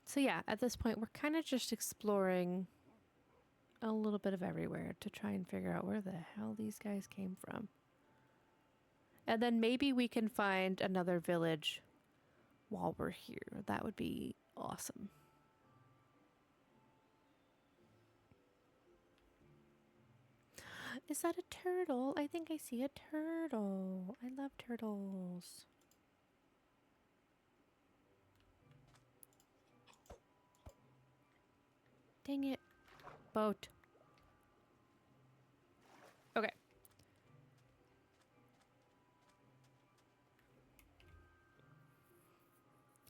So, yeah, at this point, we're kind of just exploring a little bit of everywhere to try and figure out where the hell these guys came from. And then maybe we can find another village while we're here. That would be awesome. Is that a turtle? I think I see a turtle. I love turtles. Dang it. Boat. Okay.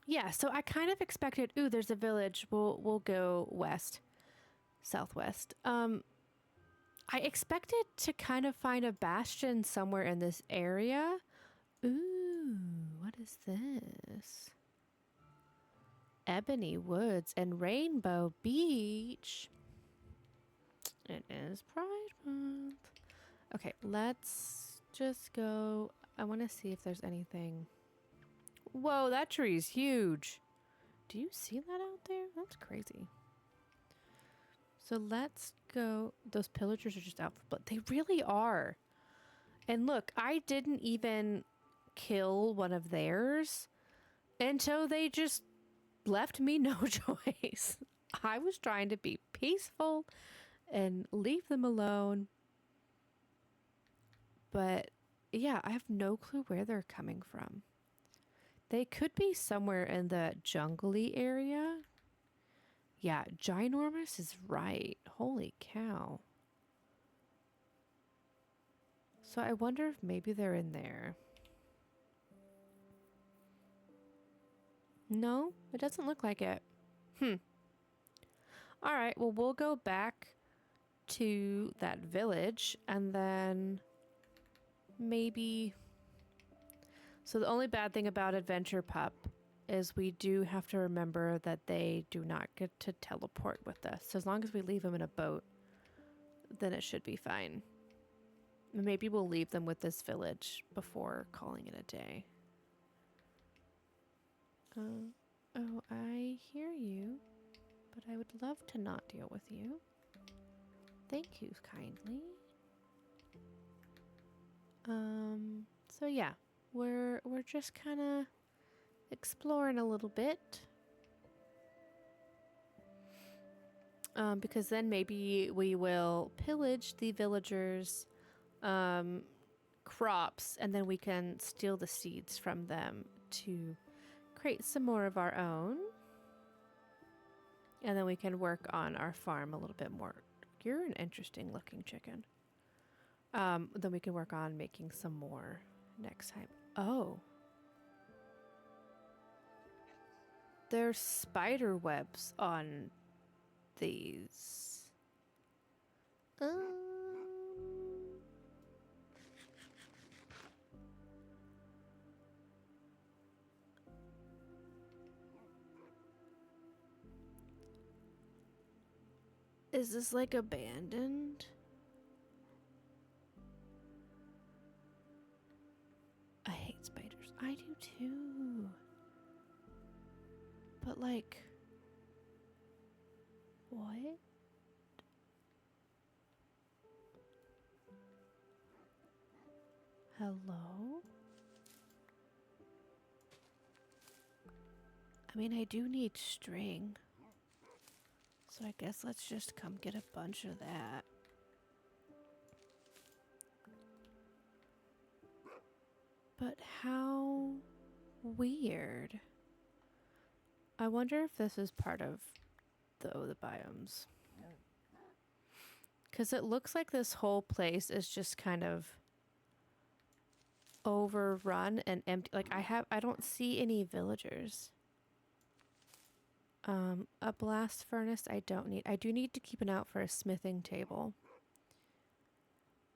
Yeah, so I kind of expected, ooh, there's a village. We'll go west. Southwest. I expected to kind of find a bastion somewhere in this area. Ooh, what is this? Ebony Woods and Rainbow Beach. It is Pride Month. Okay, let's just go. I want to see if there's anything. Whoa, that tree's huge. Do you see that out there? That's crazy. So let's go. Those pillagers are just out for blood. They really are. And look, I didn't even kill one of theirs until they just left me no choice. I was trying to be peaceful and leave them alone. But yeah, I have no clue where they're coming from. They could be somewhere in the jungly area. Yeah, ginormous is right. Holy cow. So I wonder if maybe they're in there. No, it doesn't look like it. All right, well, we'll go back to that village and then maybe... So the only bad thing about Adventure Pup is we do have to remember that they do not get to teleport with us. So as long as we leave them in a boat, then it should be fine. Maybe we'll leave them with this village before calling it a day. Oh, I hear you, but I would love to not deal with you. Thank you kindly. So yeah, we're just kind of exploring a little bit. Because then maybe we will pillage the villagers' crops, and then we can steal the seeds from them to create some more of our own. And then we can work on our farm a little bit more. You're an interesting looking chicken. Then we can work on making some more next time. Oh. There's spider webs on these. Is this like abandoned? I hate spiders. I do too. But like, what? Hello? I mean, I do need string. So I guess let's just come get a bunch of that. But how weird. I wonder if this is part of the biomes. Because it looks like this whole place is just kind of overrun and empty. Like I don't see any villagers. A blast furnace I don't need. I do need to keep an eye out for a smithing table.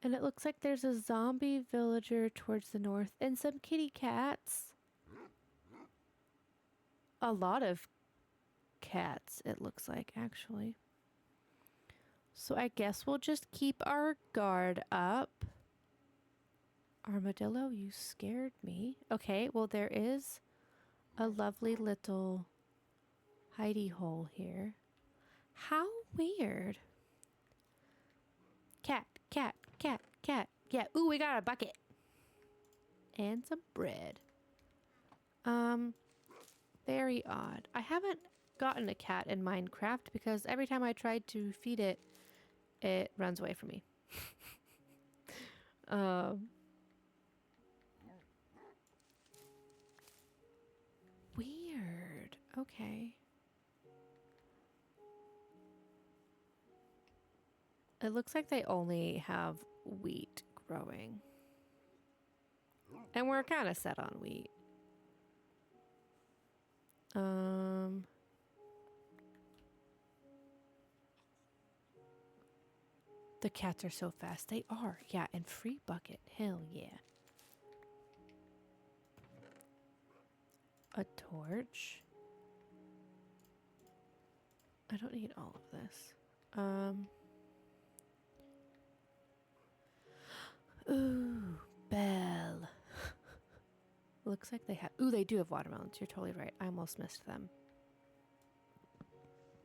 And it looks like there's a zombie villager towards the north and some kitty cats. A lot of cats, it looks like, actually. So I guess we'll just keep our guard up. Armadillo, you scared me. Okay, well there is a lovely little hidey hole here. How weird. Cat, cat, cat, cat. Yeah, ooh, we got a bucket. And some bread. Very odd. I haven't gotten a cat in Minecraft because every time I tried to feed it, it runs away from me. Weird. Okay. It looks like they only have wheat growing. And we're kind of set on wheat. The cats are so fast. They are. Yeah, and free bucket. Hell yeah. A torch. I don't need all of this. Ooh, Belle. Looks like they have... Ooh, they do have watermelons. You're totally right. I almost missed them.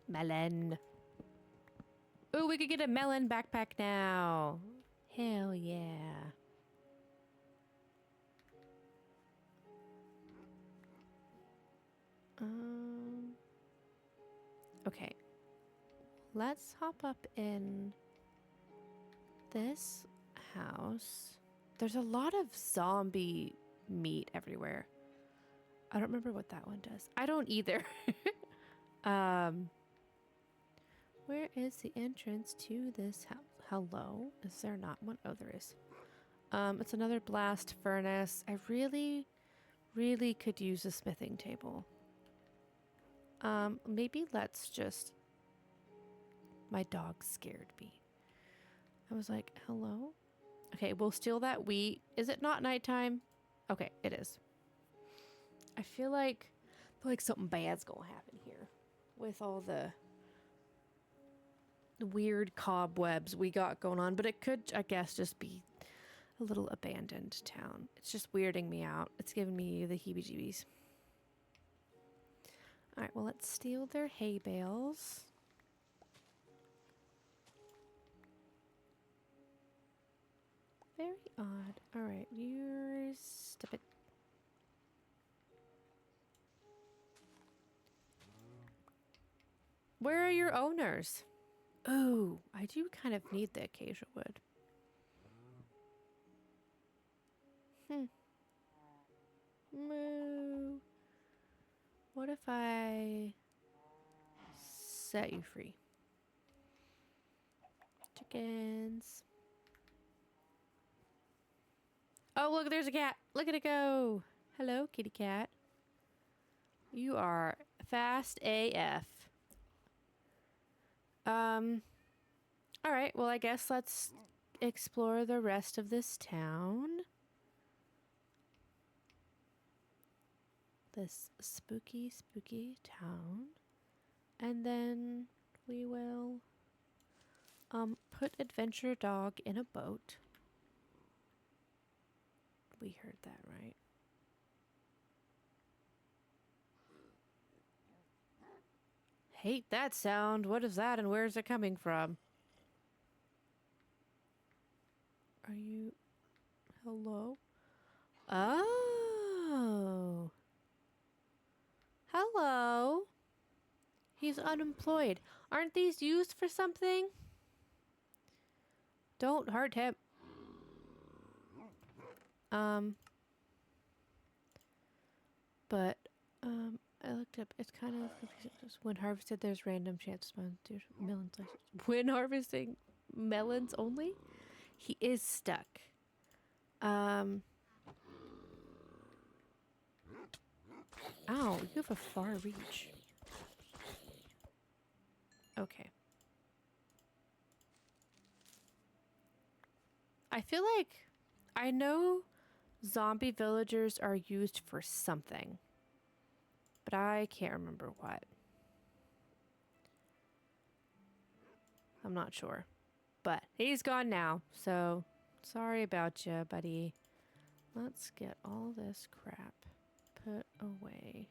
Melon. Ooh, we could get a melon backpack now. Hell yeah. Okay. Let's hop up in this house. There's a lot of zombie meat everywhere. I don't remember what that one does. I don't either. Where is the entrance to this house? Hello? Is there not one? Oh, there is. It's another blast furnace. I really, really could use a smithing table. Maybe let's just... My dog scared me. I was like, hello? Okay, we'll steal that wheat. Is it not nighttime? Okay, it is. I feel like something bad's gonna happen here with all the weird cobwebs we got going on, but it could, I guess, just be a little abandoned town. It's just weirding me out. It's giving me the heebie-jeebies. All right, well, let's steal their hay bales. Very odd. All right, yours. Stop it. Where are your owners? Oh, I do kind of need the acacia wood. Moo. What if I set you free. Chickens. Oh, look, there's a cat. Look at it go. Hello, kitty cat. You are fast AF. All right, well, I guess let's explore the rest of this town. This spooky, spooky town. And then we will put Adventure Dog in a boat. We heard that, right? Hate that sound. What is that and where is it coming from? Are you... Hello? Oh. Hello. He's unemployed. Aren't these used for something? Don't hurt him. But, I looked up. It's kind of confusing. When harvested, there's random chance spawns due to melon slices. When harvesting melons only? He is stuck. Ow, you have a far reach. Okay. I feel like I know zombie villagers are used for something, but I can't remember what. I'm not sure. But he's gone now, so sorry about you, buddy. Let's get all this crap put away.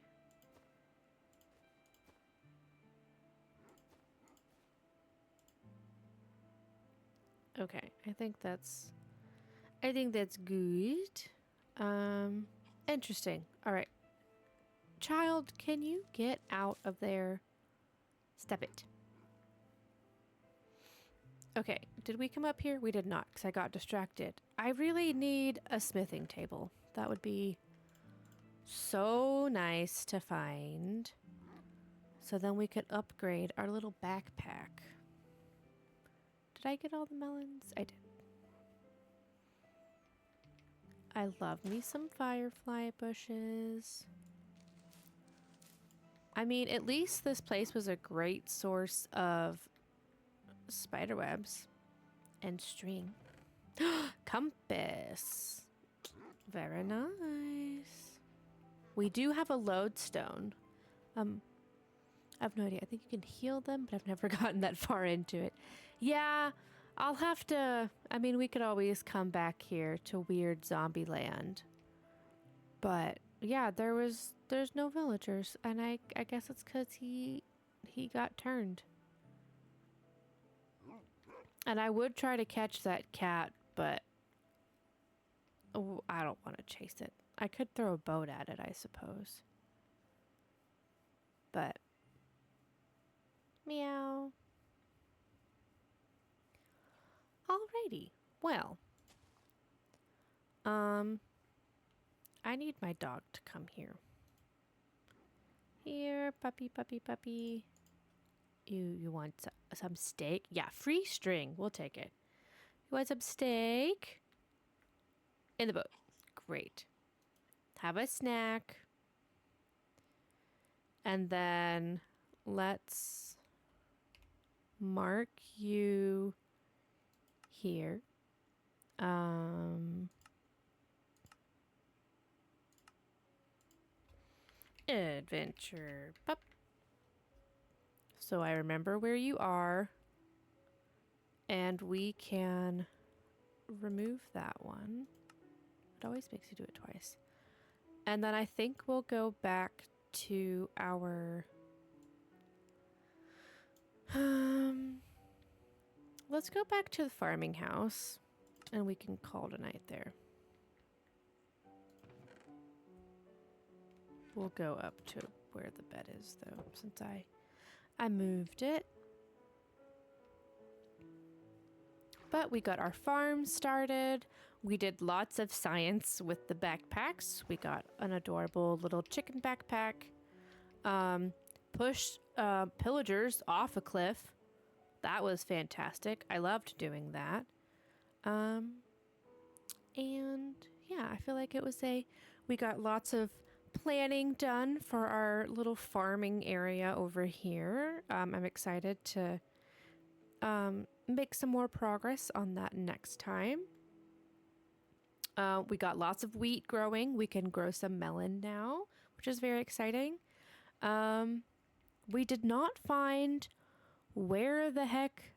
Okay, I think that's good. Interesting. All right. Child, can you get out of there? Step it. Okay, did we come up here? We did not, because I got distracted. I really need a smithing table. That would be so nice to find. So then we could upgrade our little backpack. Did I get all the melons? I did. I love me some firefly bushes. I mean, at least this place was a great source of spider webs and string. Compass. Very nice. We do have a lodestone. I have no idea. I think you can heal them, but I've never gotten that far into it. Yeah, I'll have to... I mean, we could always come back here to weird zombie land. But, yeah, there's no villagers. And I guess it's because he got turned. And I would try to catch that cat, but... Oh, I don't want to chase it. I could throw a boat at it, I suppose. But... Meow. Alrighty. Well. I need my dog to come here. Here, puppy, puppy, puppy. You want some steak? Yeah, free string. We'll take it. You want some steak? In the boat. Great. Have a snack. And then let's mark you here. Adventure pup. So I remember where you are. And we can remove that one. It always makes you do it twice. And then I think we'll go back to our... let's go back to the farming house. And we can call it a night there. We'll go up to where the bed is, though, since I moved it. But we got our farm started. We did lots of science with the backpacks. We got an adorable little chicken backpack. push pillagers off a cliff. That was fantastic. I loved doing that. And yeah, I feel like we got lots of planning done for our little farming area over here. I'm excited to make some more progress on that next time. We got lots of wheat growing. We can grow some melon now, which is very exciting. We did not find where the heck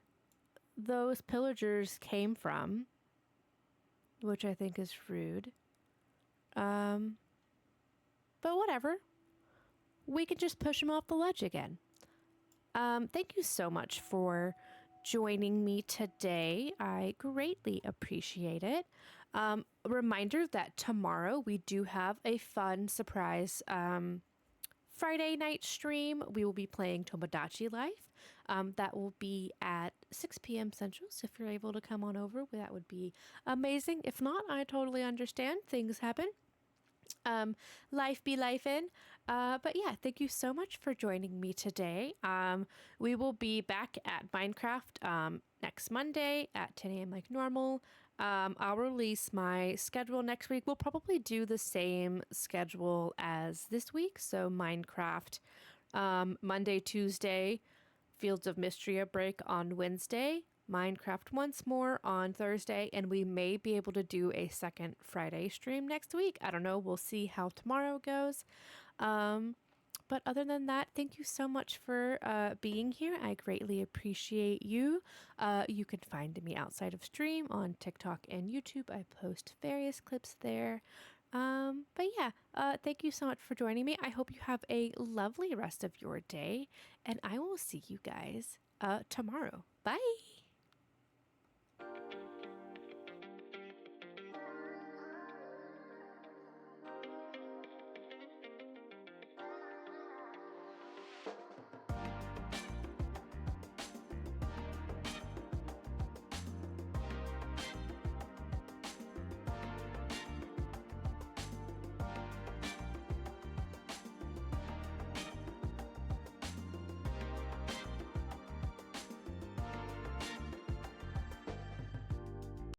those pillagers came from, which I think is rude. But whatever. We can just push them off the ledge again. Thank you so much for joining me today. I greatly appreciate it. A reminder that tomorrow we do have a fun surprise Friday night stream. We will be playing Tomodachi Life. That will be at 6 p.m. Central. So if you're able to come on over, that would be amazing. If not, I totally understand. Things happen. Life be life in. But yeah, thank you so much for joining me today. We will be back at Minecraft next Monday at 10 a.m. like normal. I'll release my schedule next week. We'll probably do the same schedule as this week. So Minecraft Monday, Tuesday, Fields of Mystery break on Wednesday, Minecraft once more on Thursday, and we may be able to do a second Friday stream next week. I don't know. We'll see how tomorrow goes. But other than that, thank you so much for being here. I greatly appreciate you. You can find me outside of stream on TikTok and YouTube. I post various clips there. But yeah, thank you so much for joining me. I hope you have a lovely rest of your day, and I will see you guys tomorrow. Bye.